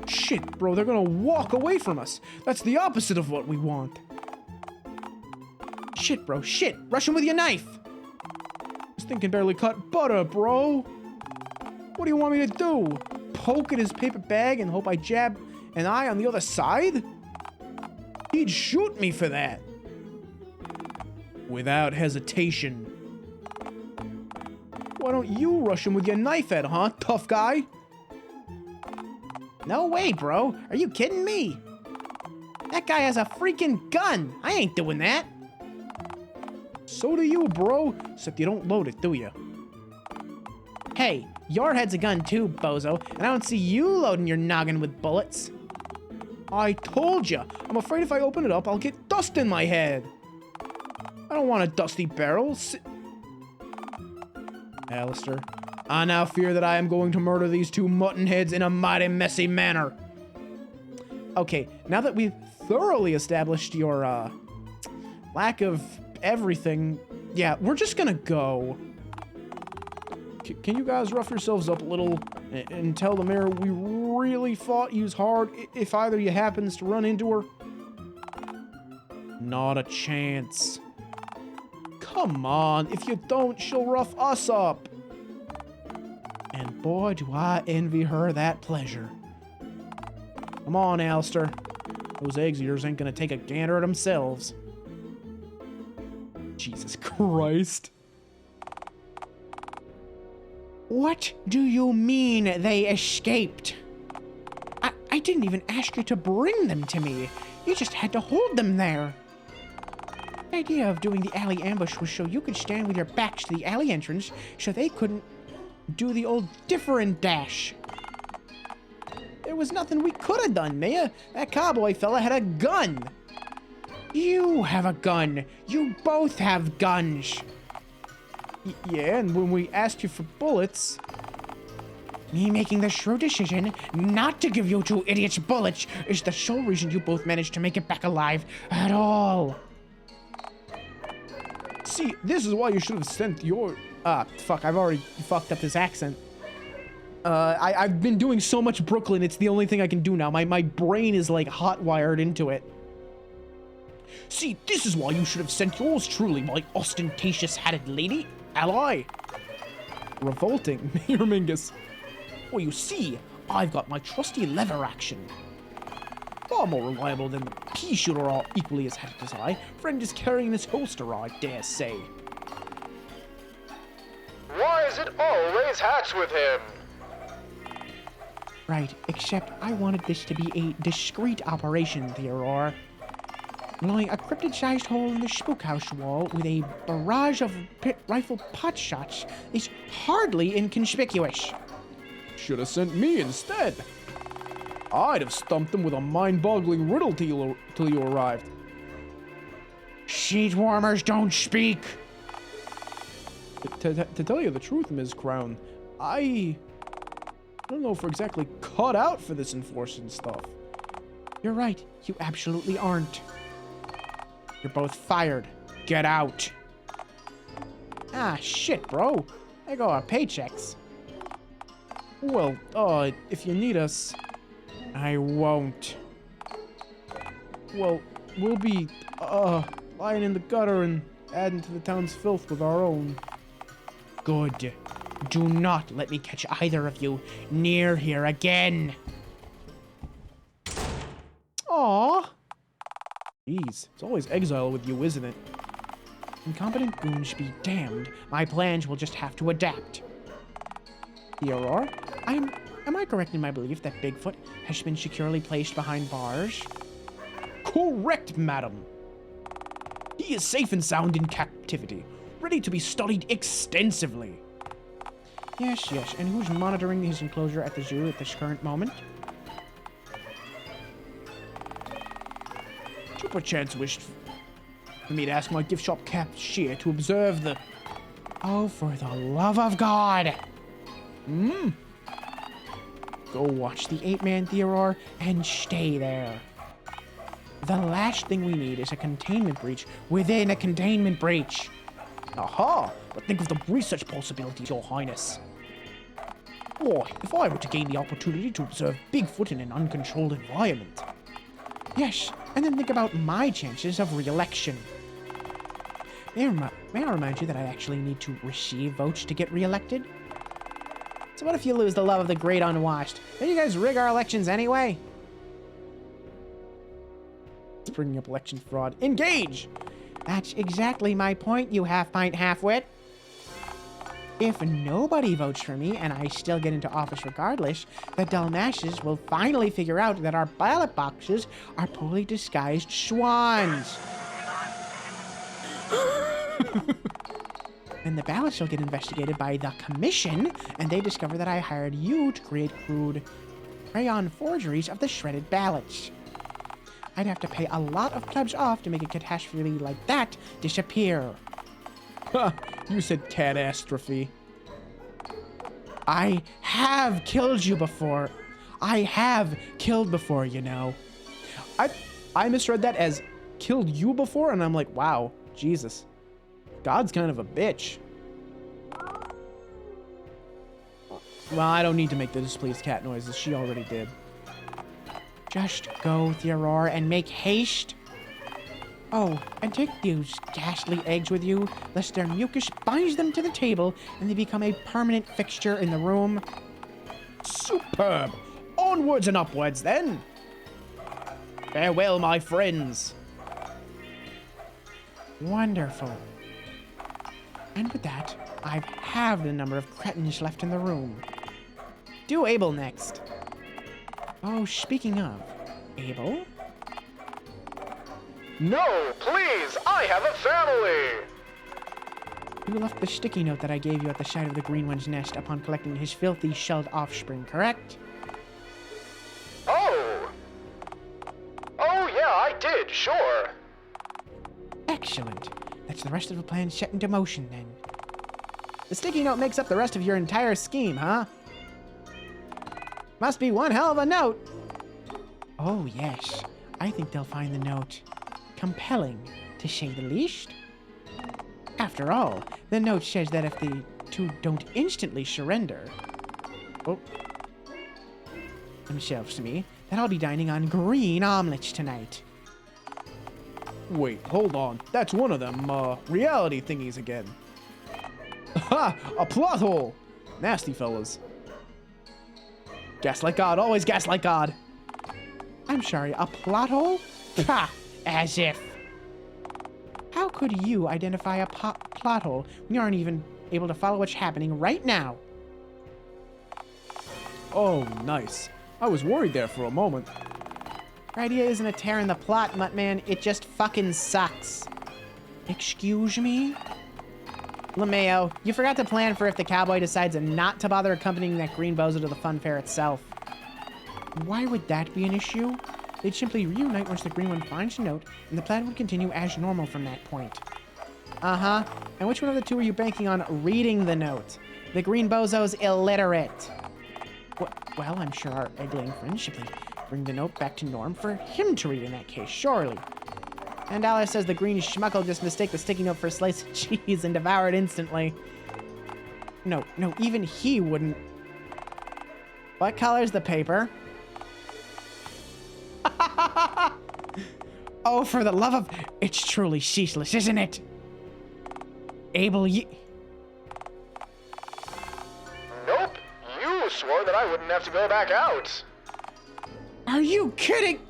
Shit, bro, they're gonna walk away from us. That's the opposite of what we want. Shit, bro, shit. Rush him with your knife. This thing can barely cut butter, bro. What do you want me to do? Poke at his paper bag and hope I jab an eye on the other side? He'd shoot me for that. Without hesitation. Why don't you rush him with your knife head, huh, tough guy? No way, bro. Are you kidding me? That guy has a freaking gun. I ain't doing that. So do you, bro. Except you don't load it, do you? Hey, your head's a gun too, bozo, and I don't see you loading your noggin with bullets. I told ya. I'm afraid if I open it up, I'll get dust in my head. I don't want a dusty barrel. Alistair, I now fear that I am going to murder these two mutton heads in a mighty messy manner. Okay, now that we've thoroughly established your, lack of everything, yeah, we're just gonna go. Can you guys rough yourselves up a little and tell the mayor we really fought yous hard if either you happens to run into her? Not a chance. Come on, if you don't, she'll rough us up. And boy, do I envy her that pleasure. Come on, Alistair. Those eggs of yours ain't gonna take a gander at themselves. Jesus Christ. What do you mean they escaped? I didn't even ask you to bring them to me. You just had to hold them there. The idea of doing the alley ambush was so you could stand with your backs to the alley entrance so they couldn't do the old different dash. There was nothing we could have done, Mia. That cowboy fella had a gun. You have a gun. You both have guns. Yeah, and when we asked you for bullets... Me making the shrewd decision not to give you two idiots bullets is the sole reason you both managed to make it back alive at all. See, this is why you should have sent your... fuck, I've already fucked up this accent. I've been doing so much Brooklyn, it's the only thing I can do now. My brain is, like, hot-wired into it. See, this is why you should have sent yours truly, my ostentatious-hatted lady ally. Revolting, Mayor Mingus. Well, you see, I've got my trusty lever action. Far more reliable than the pea shooter, all equally as hatted as I. Friend is carrying his holster, I dare say. Why is it always hats with him? Right, except I wanted this to be a discreet operation, Theodore. Blowing a cryptid-sized hole in the spookhouse wall with a barrage of pit rifle pot shots is hardly inconspicuous. Should have sent me instead. I'd have stumped them with a mind-boggling riddle till you arrived. Seat warmers don't speak. To tell you the truth, Ms. Crown, I don't know if we're exactly cut out for this enforcing stuff. You're right. You absolutely aren't. You're both fired. Get out. Ah, shit, bro. There go our paychecks. Well, if you need us... I won't. Well, we'll be, lying in the gutter and adding to the town's filth with our own. Good. Do not let me catch either of you near here again. Aw. Jeez, it's always exile with you, isn't it? Incompetent goons be damned. My plans will just have to adapt. Theodore, am I correct in my belief that Bigfoot has been securely placed behind bars? Correct, madam. He He is safe and sound in captivity, ready to be studied extensively. Yes, yes. And who's monitoring his enclosure at the zoo at this current moment? You perchance wished for me to ask my gift shop cashier to observe the... Oh, for the love of God! Go watch the 8-man Theodore and stay there. The last thing we need is a containment breach within a containment breach. Aha! But think of the research possibilities, Your Highness. Or, if I were to gain the opportunity to observe Bigfoot in an uncontrolled environment. Yes, and then think about my chances of re-election. May I remind you that I actually need to receive votes to get re-elected? So what if you lose the love of the great unwashed? Then you guys rig our elections anyway? It's bringing up election fraud. Engage! That's exactly my point, you half-pint half-wit. If nobody votes for me and I still get into office regardless, the dull masses will finally figure out that our ballot boxes are poorly disguised swans. And the ballots will get investigated by the commission, and they discover that I hired you to create crude crayon forgeries of the shredded ballots. I'd have to pay a lot of plebs off to make a catastrophe like that disappear. Ha! You said catastrophe. I have killed you before. I have killed before, you know. I misread that as killed you before, and I'm like, wow, Jesus. God's kind of a bitch. Well, I don't need to make the displeased cat noises. She already did. Just go, Theodore, and make haste. Oh, and take those ghastly eggs with you, lest their mucus binds them to the table and they become a permanent fixture in the room. Superb! Onwards and upwards, then! Farewell, my friends! Wonderful. And with that, I've halved the number of cretins left in the room. Do Abel next. Oh, speaking of, Abel? No, please! I have a family! You left the sticky note that I gave you at the side of the green one's nest upon collecting his filthy shelled offspring, correct? Oh! Oh, yeah, I did, sure. Excellent. That's the rest of the plan set into motion, then. The sticky note makes up the rest of your entire scheme, huh? Must be one hell of a note! Oh, yes. I think they'll find the note compelling, to say the least. After all, the note says that if the two don't instantly surrender... Oh. Themselves to me, that I'll be dining on green omelets tonight. Wait, hold on. That's one of them, reality thingies again. Ha! A plot hole! Nasty fellas. Gaslight God, always gaslight God. I'm sorry, a plot hole? Pah! As if. How could you identify a plot hole when you aren't even able to follow what's happening right now? Oh, nice. I was worried there for a moment. Your idea isn't a tear in the plot, Muttman. It just fucking sucks. Excuse me? LeMayo, you forgot to plan for if the cowboy decides not to bother accompanying that green bozo to the fun fair itself. Why would that be an issue? They'd simply reunite once the green one finds a note, and the plan would continue as normal from that point. Uh-huh. And which one of the two are you banking on reading the note? The green bozo's illiterate. Well, I'm sure our egg-laying friend should bring the note back to norm for him to read in that case, surely. And Alice says the green schmuck'll just mistake the sticky note for a slice of cheese and devour it instantly. No, even he wouldn't. What color's the paper? Oh, for the love of... It's truly ceaseless, isn't it? Abel, Nope. You swore that I wouldn't have to go back out. Are you kidding?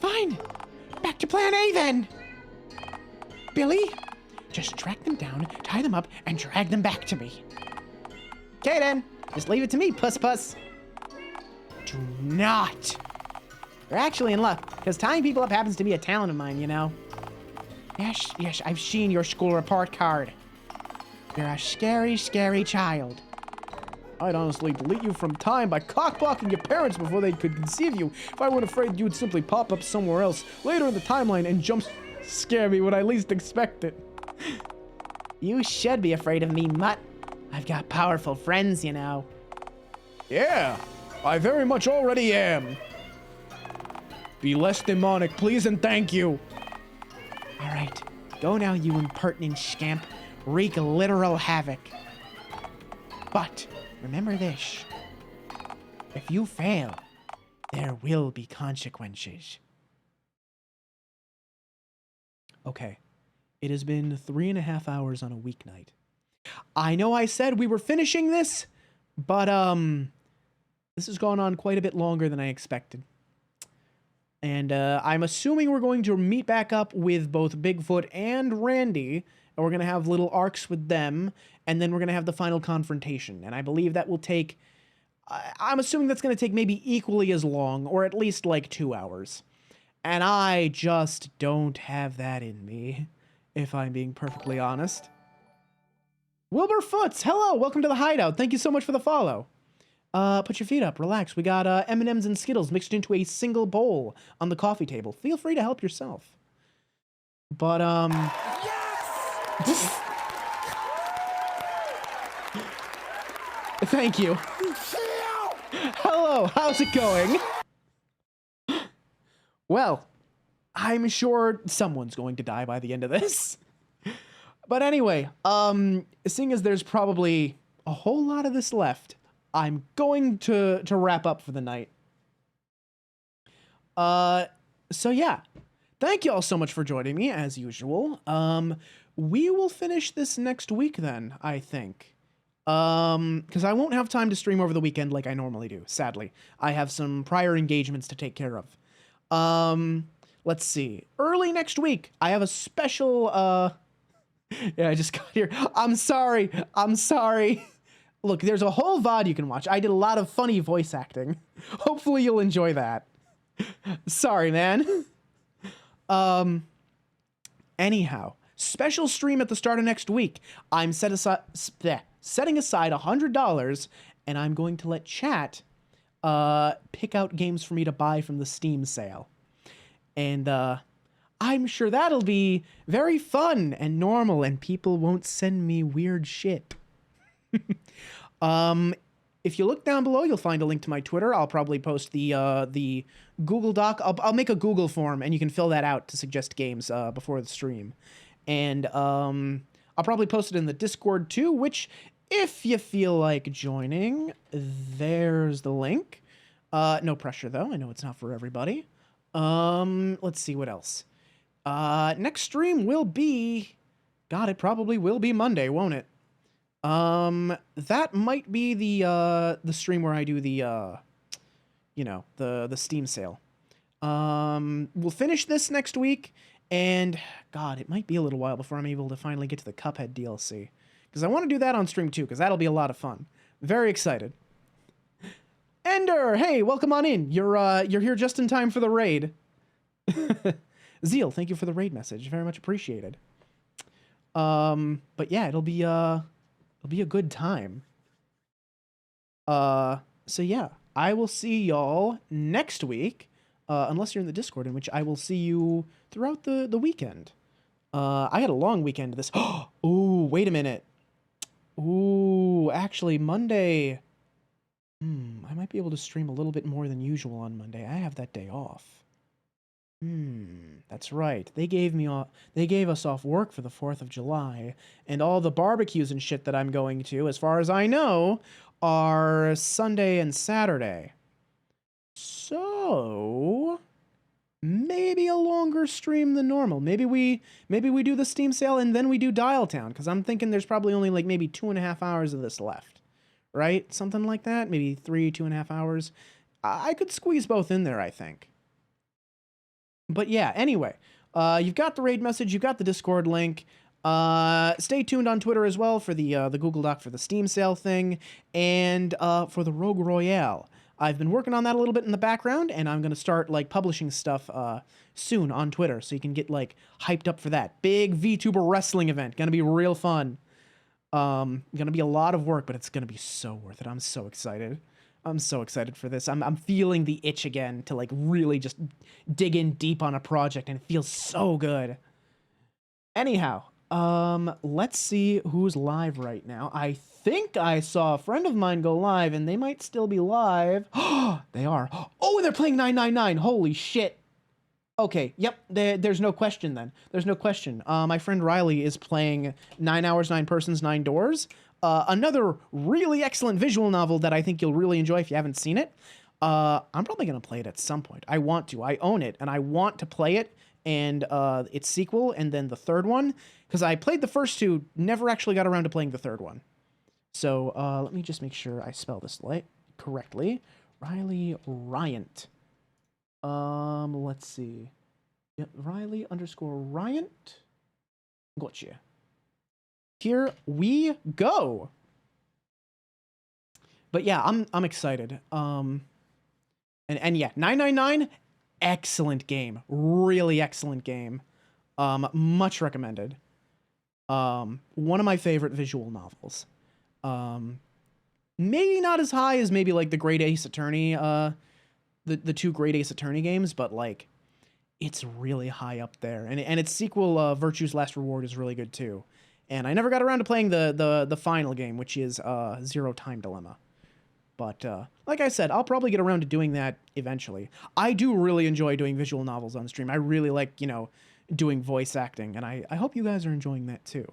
Fine. Back to plan A, then. Billy, just track them down, tie them up, and drag them back to me. Okay, then. Just leave it to me, puss. Do not. You're actually in luck, because tying people up happens to be a talent of mine, you know. Yes, I've seen your school report card. You're a scary, scary child. I'd honestly delete you from time by cockblocking your parents before they could conceive you if I weren't afraid you'd simply pop up somewhere else later in the timeline and jump scare me when I least expect it. You should be afraid of me, Mutt. I've got powerful friends, you know. Yeah, I very much already am. Be less demonic, please, and thank you. All right, go now, you impertinent scamp. Wreak literal havoc. But remember this. If you fail, there will be consequences. Okay, it has been 3.5 hours on a weeknight. I know I said we were finishing this, but this has gone on quite a bit longer than I expected. And I'm assuming we're going to meet back up with both Bigfoot and Randy, and we're going to have little arcs with them, and then we're going to have the final confrontation. And I believe that will take, I'm assuming that's going to take maybe equally as long, or at least like 2 hours. And I just don't have that in me, if I'm being perfectly honest. Wilbur Foots, hello, welcome to the Hideout. Thank you so much for the follow. Put your feet up, relax. We got M&Ms and Skittles mixed into a single bowl on the coffee table. Feel free to help yourself. But, yes! Thank you. Hello, how's it going? Well, I'm sure someone's going to die by the end of this. But anyway, seeing as there's probably a whole lot of this left, I'm going to wrap up for the night. So yeah, thank you all so much for joining me, as usual. We will finish this next week then, I think. Because I won't have time to stream over the weekend like I normally do, sadly. I have some prior engagements to take care of. Let's see. Early next week, I have a special, yeah, I just got here. I'm sorry. Look, there's a whole VOD you can watch. I did a lot of funny voice acting. Hopefully you'll enjoy that. Sorry, man. Anyhow, special stream at the start of next week. I'm setting aside $100, and I'm going to let chat pick out games for me to buy from the Steam sale. And I'm sure that'll be very fun and normal, and people won't send me weird shit. If you look down below, you'll find a link to my Twitter. I'll probably post the Google Doc. I'll make a Google form, and you can fill that out to suggest games before the stream. And I'll probably post it in the Discord too, which, if you feel like joining, there's the link. No pressure, though. I know it's not for everybody. Let's see what else. Next stream will be... God, it probably will be Monday, won't it? That might be the stream where I do the, the Steam sale. We'll finish this next week, and God, it might be a little while before I'm able to finally get to the Cuphead DLC, because I want to do that on stream too, because that'll be a lot of fun. Very excited. Ender, hey, welcome on in. You're here just in time for the raid. Zeal, thank you for the raid message. Very much appreciated. But yeah, it'll be a good time. So yeah, I will see y'all next week, unless you're in the Discord, in which I will see you throughout the weekend. I had a long weekend this. Ooh, wait a minute. Ooh, actually, Monday. I might be able to stream a little bit more than usual on Monday. I have that day off. That's right. They gave us off work for the 4th of July, and all the barbecues and shit that I'm going to, as far as I know, are Sunday and Saturday. So maybe a longer stream than normal. Maybe we do the Steam sale and then we do Dialtown, because I'm thinking there's probably only like maybe 2.5 hours of this left. Right? Something like that. Maybe 2.5 hours. I could squeeze both in there, I think. But yeah, anyway, you've got the raid message, you've got the Discord link. Stay tuned on Twitter as well for the Google Doc for the Steam sale thing, and for the Rogue Royale. I've been working on that a little bit in the background, and I'm gonna start like publishing stuff soon on Twitter, so you can get like hyped up for that big VTuber wrestling event. Gonna be real fun. Gonna be a lot of work, but it's gonna be so worth it. I'm so excited. I'm so excited for this. I'm feeling the itch again to like really just dig in deep on a project, and it feels so good. Anyhow, let's see who's live right now. I think I saw a friend of mine go live, and they might still be live. They are. Oh, and they're playing 999. Holy shit. Okay, yep, there's no question then. There's no question. My friend Riley is playing 9 Hours, 9 Persons, 9 Doors. Another really excellent visual novel that I think you'll really enjoy if you haven't seen it. I'm probably going to play it at some point. I want to. I own it, and I want to play it, and its sequel, and then the third one, because I played the first two, never actually got around to playing the third one. So let me just make sure I spell this correctly. Riley Ryant. Let's see. Yep, Riley _ Ryant. Gotcha. Here we go. But yeah, I'm excited. And yeah, 999, excellent game. Really excellent game. Much recommended. One of my favorite visual novels. Maybe not as high as maybe like the Great Ace Attorney, the two Great Ace Attorney games, but like it's really high up there. And its sequel, Virtue's Last Reward, is really good too. And I never got around to playing the final game, which is Zero Time Dilemma. But like I said, I'll probably get around to doing that eventually. I do really enjoy doing visual novels on stream. I really like, doing voice acting, and I hope you guys are enjoying that too,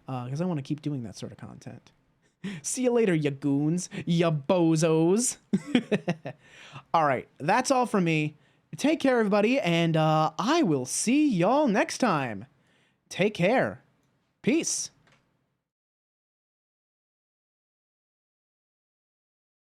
because I want to keep doing that sort of content. See you later, ya goons, ya bozos. All right, that's all from me. Take care, everybody, and I will see y'all next time. Take care. Peace.